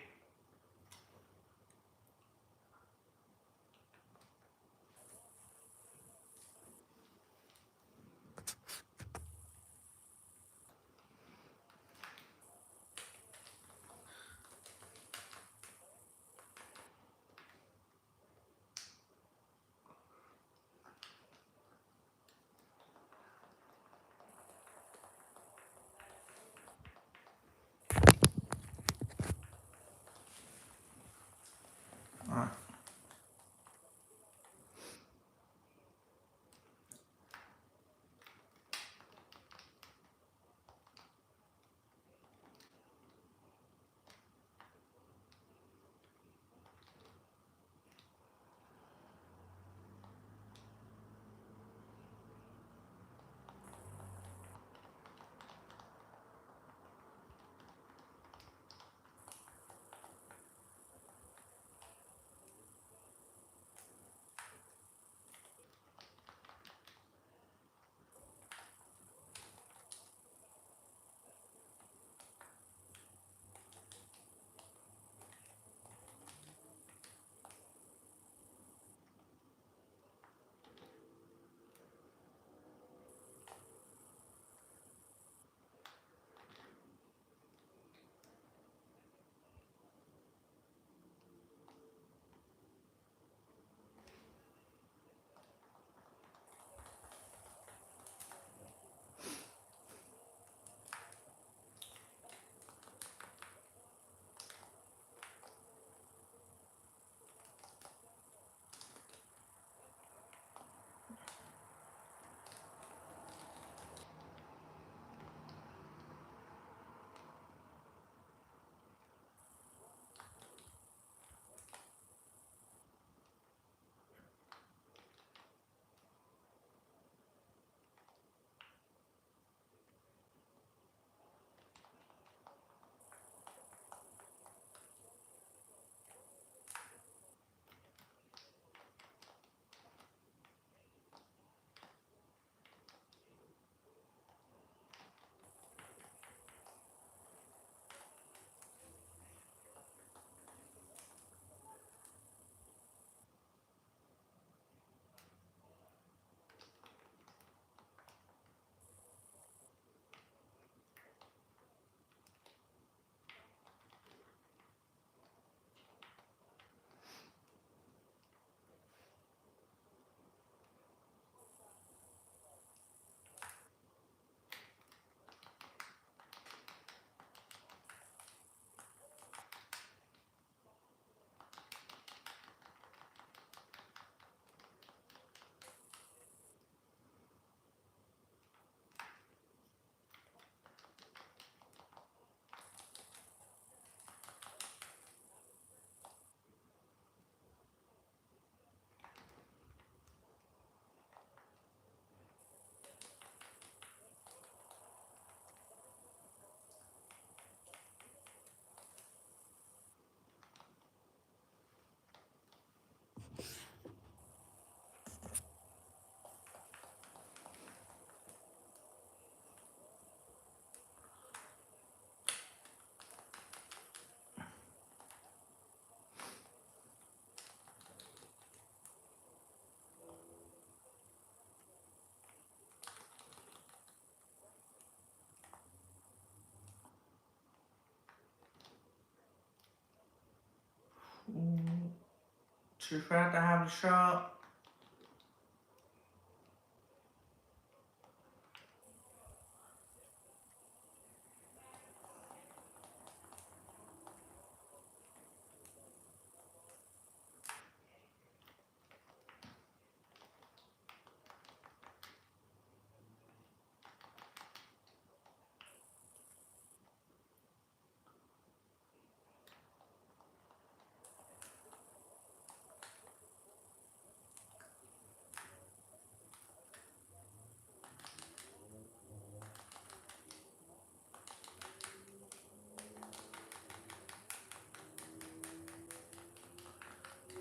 Too proud to have a shot.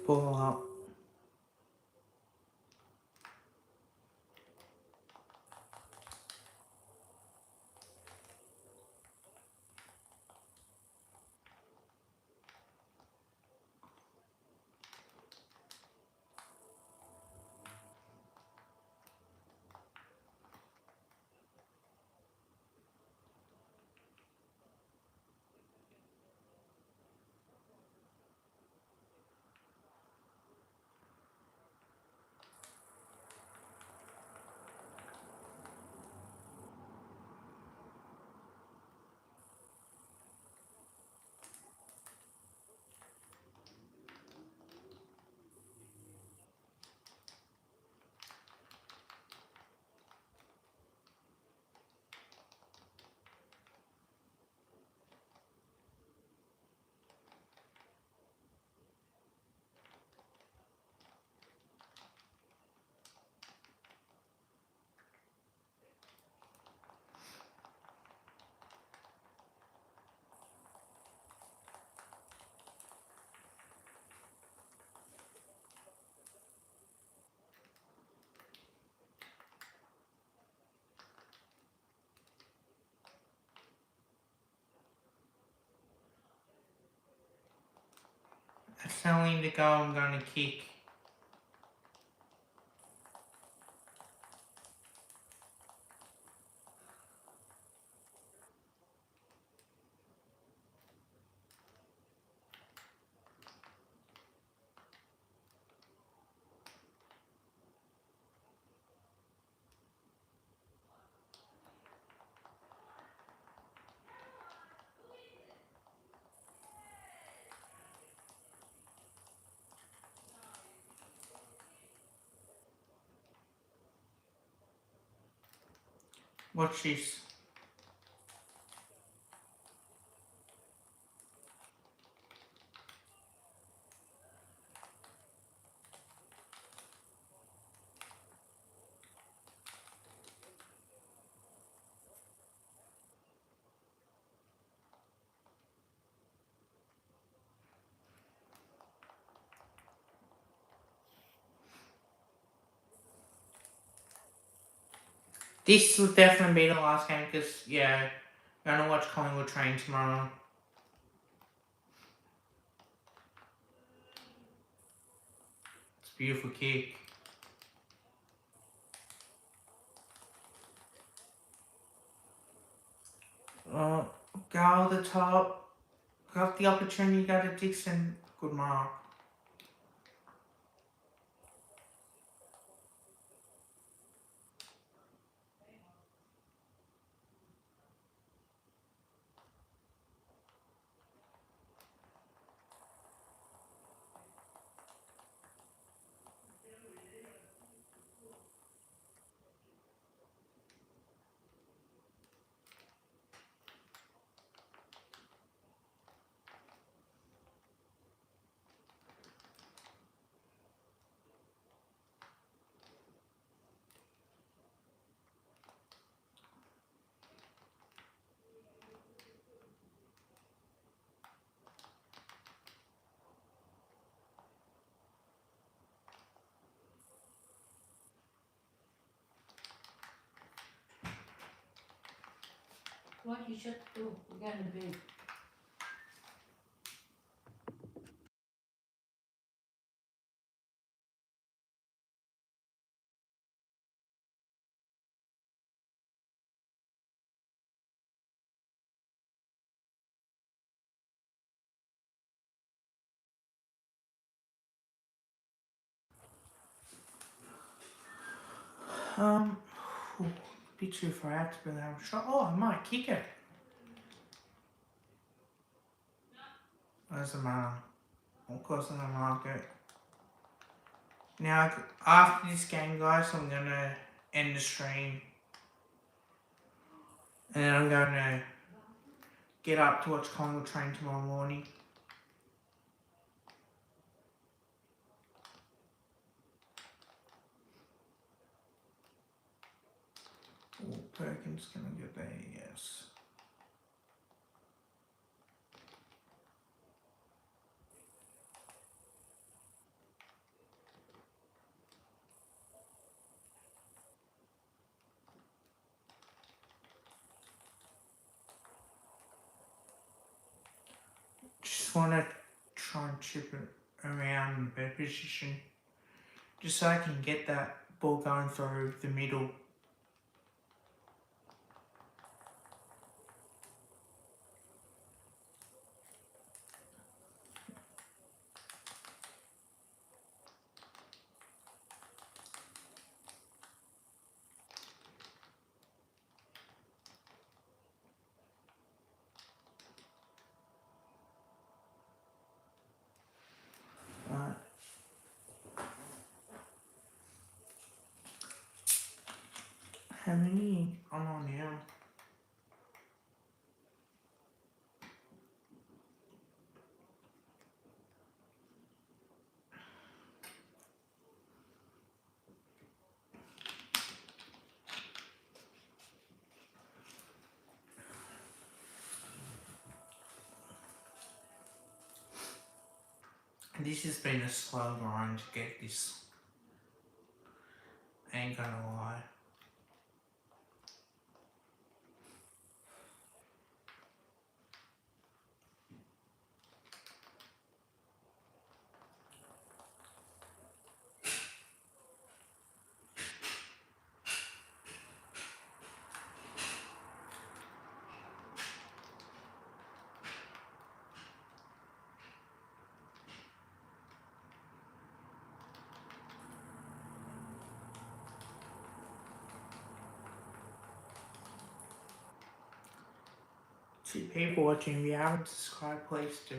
Pull up. That's only the goal I'm gonna kick. Watch this. This will definitely be the last game because, yeah, I'm gonna watch Collingwood train tomorrow. It's a beautiful kick. Go the top. Got the opportunity, go to Dixon. Good mark. What you should do, we're gonna be Um, be too far out to be able to shot. Oh, I might kick it. Doesn't matter. Of course, I'm gonna mark it. Now, after this game, guys, I'm gonna end the stream. And then I'm gonna get up to watch Collingwood train tomorrow morning. Oh, Perkins gonna get there, yes. Just wanna try and chip it around the bed position. Just so I can get that ball going through the middle. Right. How many? I'm on now. This has been a slow grind to get this. Ain't gonna lie. To people watching, if you haven't subscribed, please do.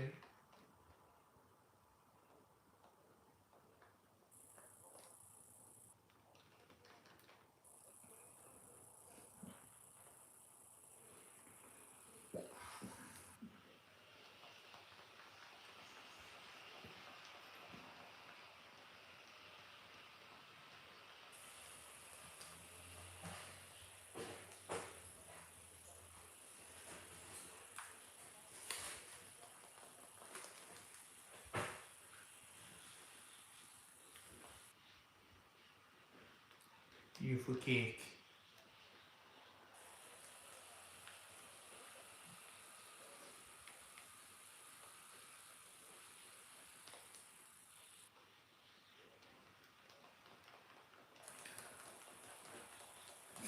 Beautiful kick.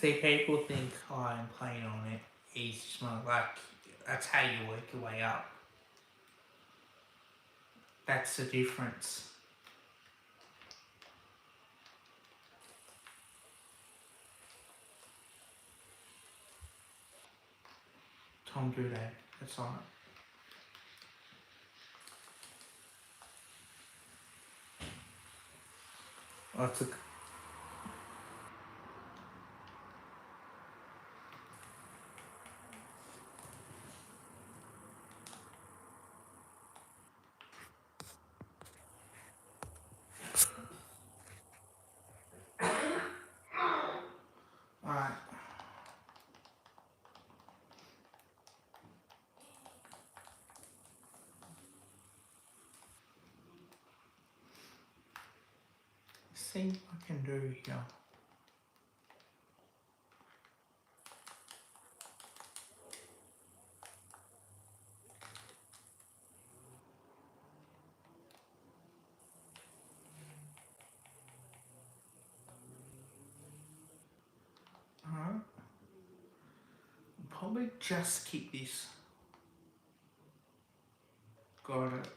See, people think, oh, I'm playing on it easy smart. Like, that's how you work your way up. That's the difference. Tom do that. That's on it. Oh, it's a... Alright. See what I can do here. Alright. Probably just keep this. Got it.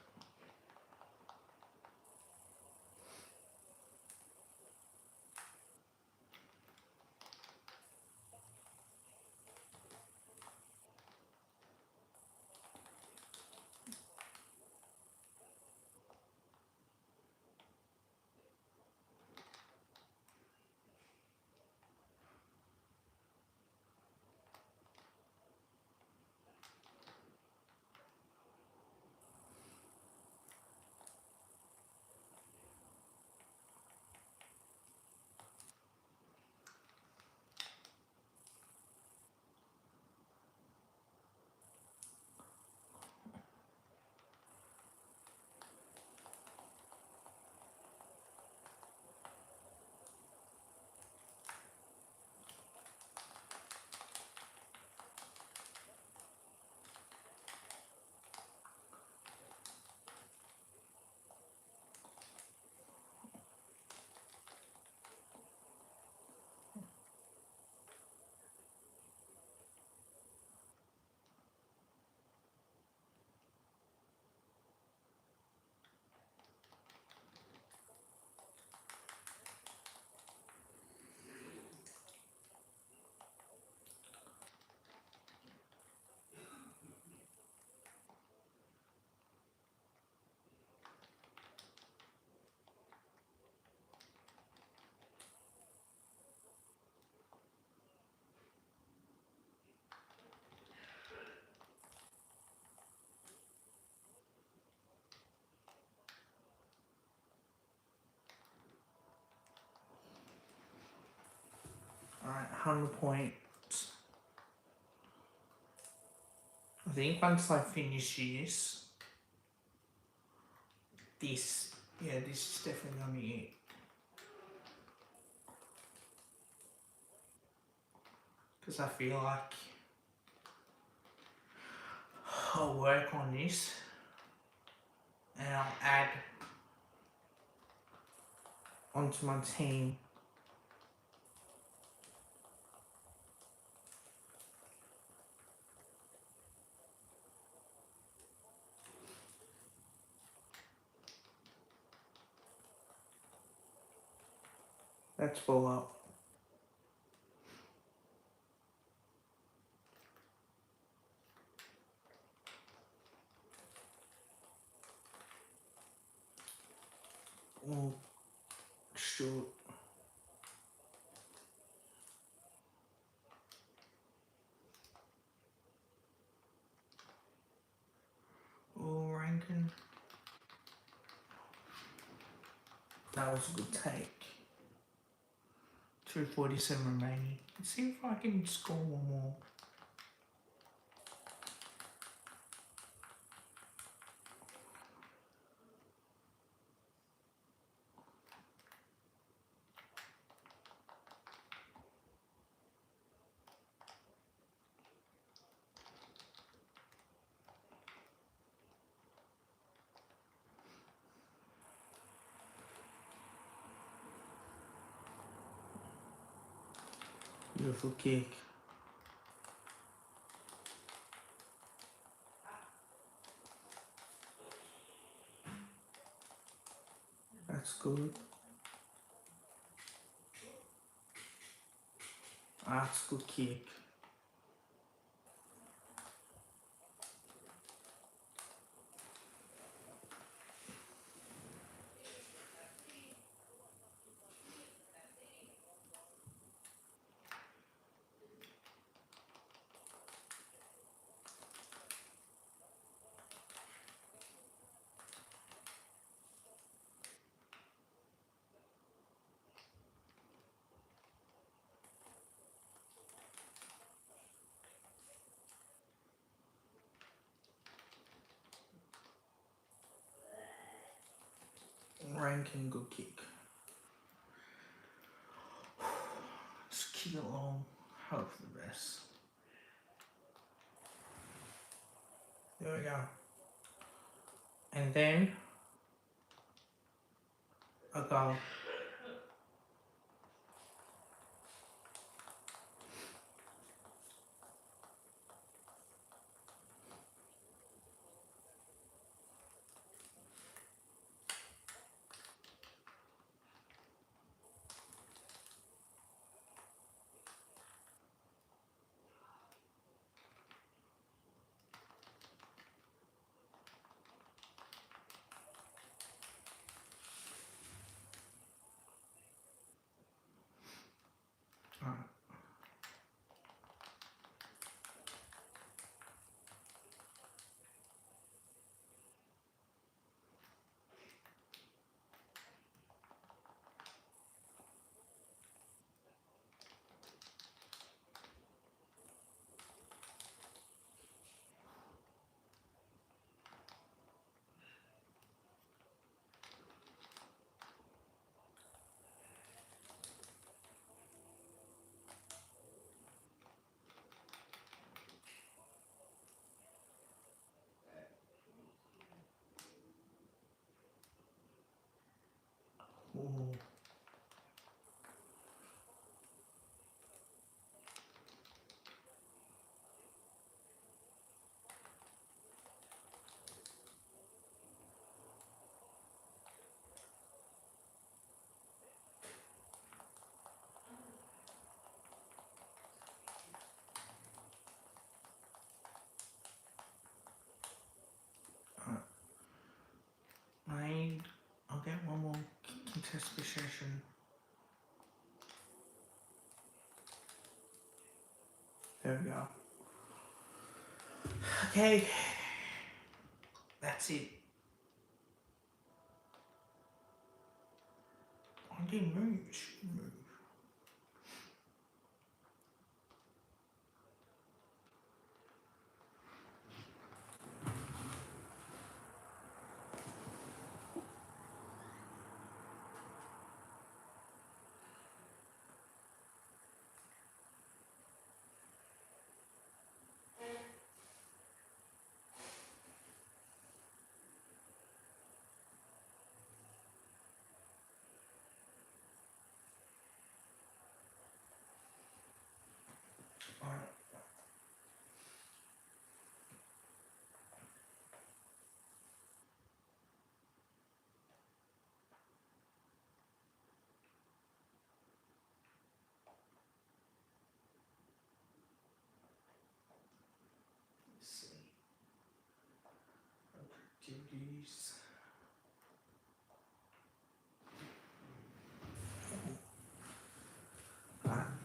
100 points. I think once I finish this, yeah, this is definitely gonna be it. Because I feel like I'll work on this and I'll add onto my team. Let's pull up. Oh, shoot. Oh, ranking. That was a good take. 247 remaining. Let's see if I can score one more. Beautiful kick. That's good. That's a good kick. Ranking, good kick. Just kick it long. Hope for the best. There we go. And then a goal. Ooh. I'll get one more contest possession. There we go. Okay. That's it. I didn't move.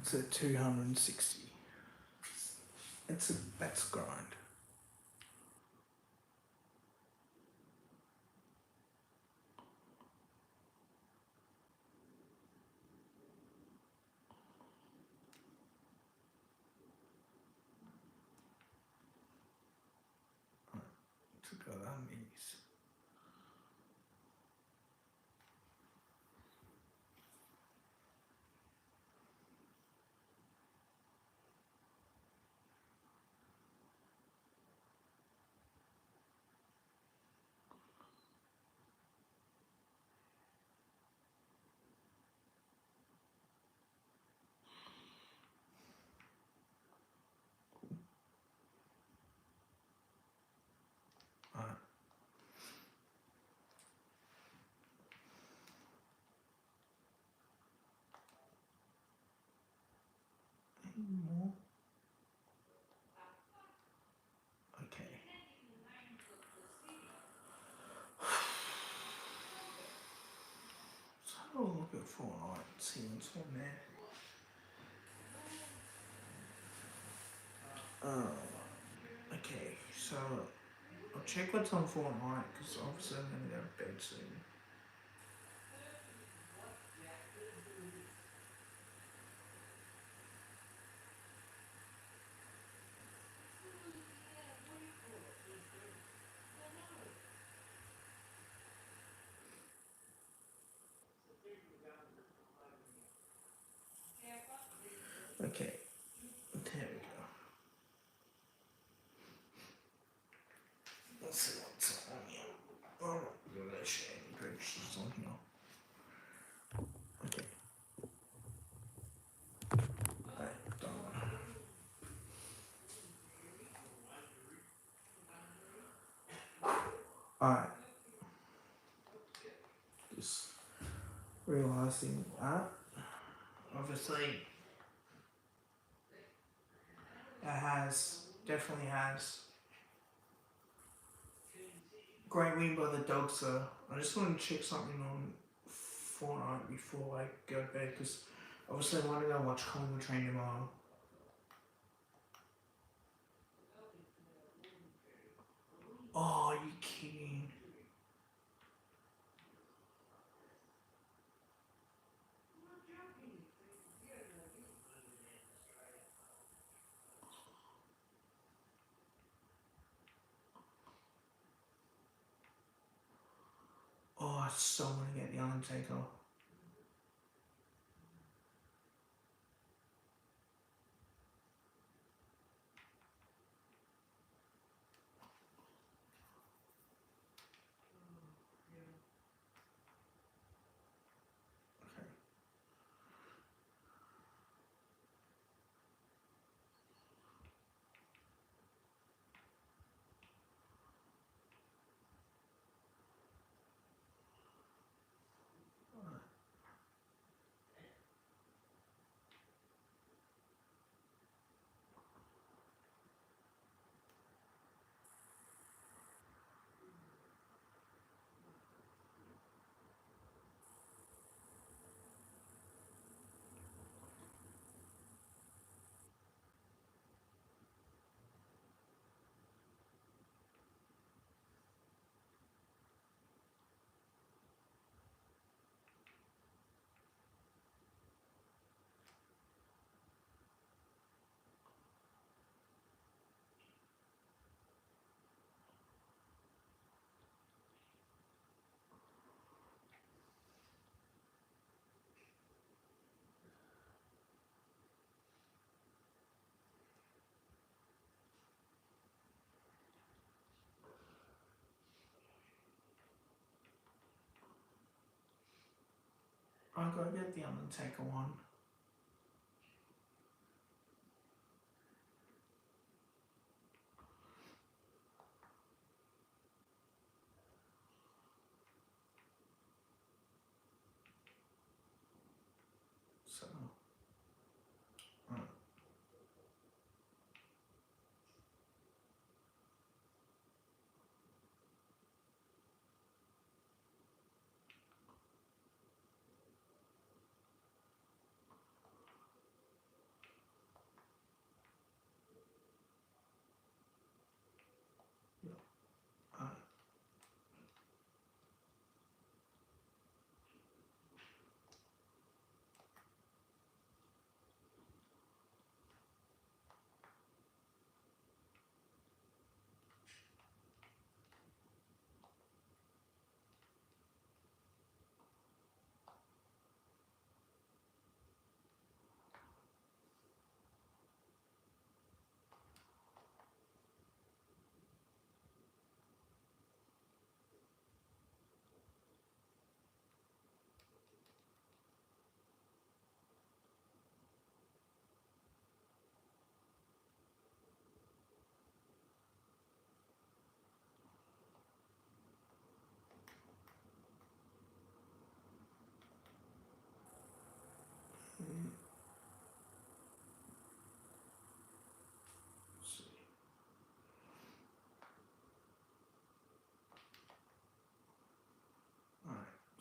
It's at 260. That's grind. To go down these. Alright. Any more? Okay. So I'll look at Fortnite and see what's on there. Okay, so I'll check what's on Fortnite because obviously I'm gonna go to bed soon. Okay, there we go. Let's see what's on here. Oh, I'm not gonna share any pictures on here. Okay. Alright, done. Alright. Just realising that obviously it definitely has great win by the Dogs though. I just want to check something on Fortnite before I go to bed because obviously I want to go watch Collingwood train tomorrow. Oh, are you kidding? Oh, I so want to get the Undertaker. Okay. I gotta get the Undertaker one. So,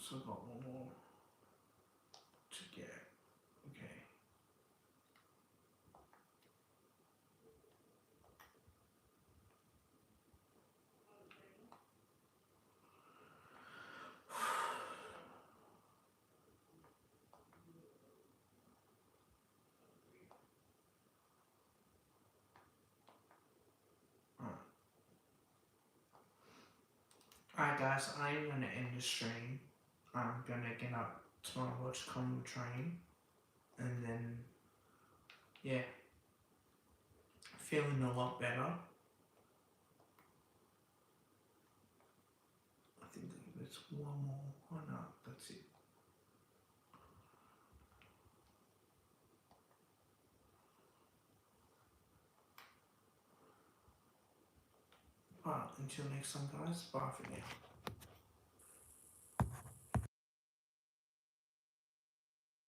So I've got one more to get. Okay. Alright guys, I'm gonna end the stream. I'm gonna get up tomorrow, watch Common Train, and then, yeah, feeling a lot better. I think there's one more. Oh no, that's it. Alright, until next time guys, bye for now.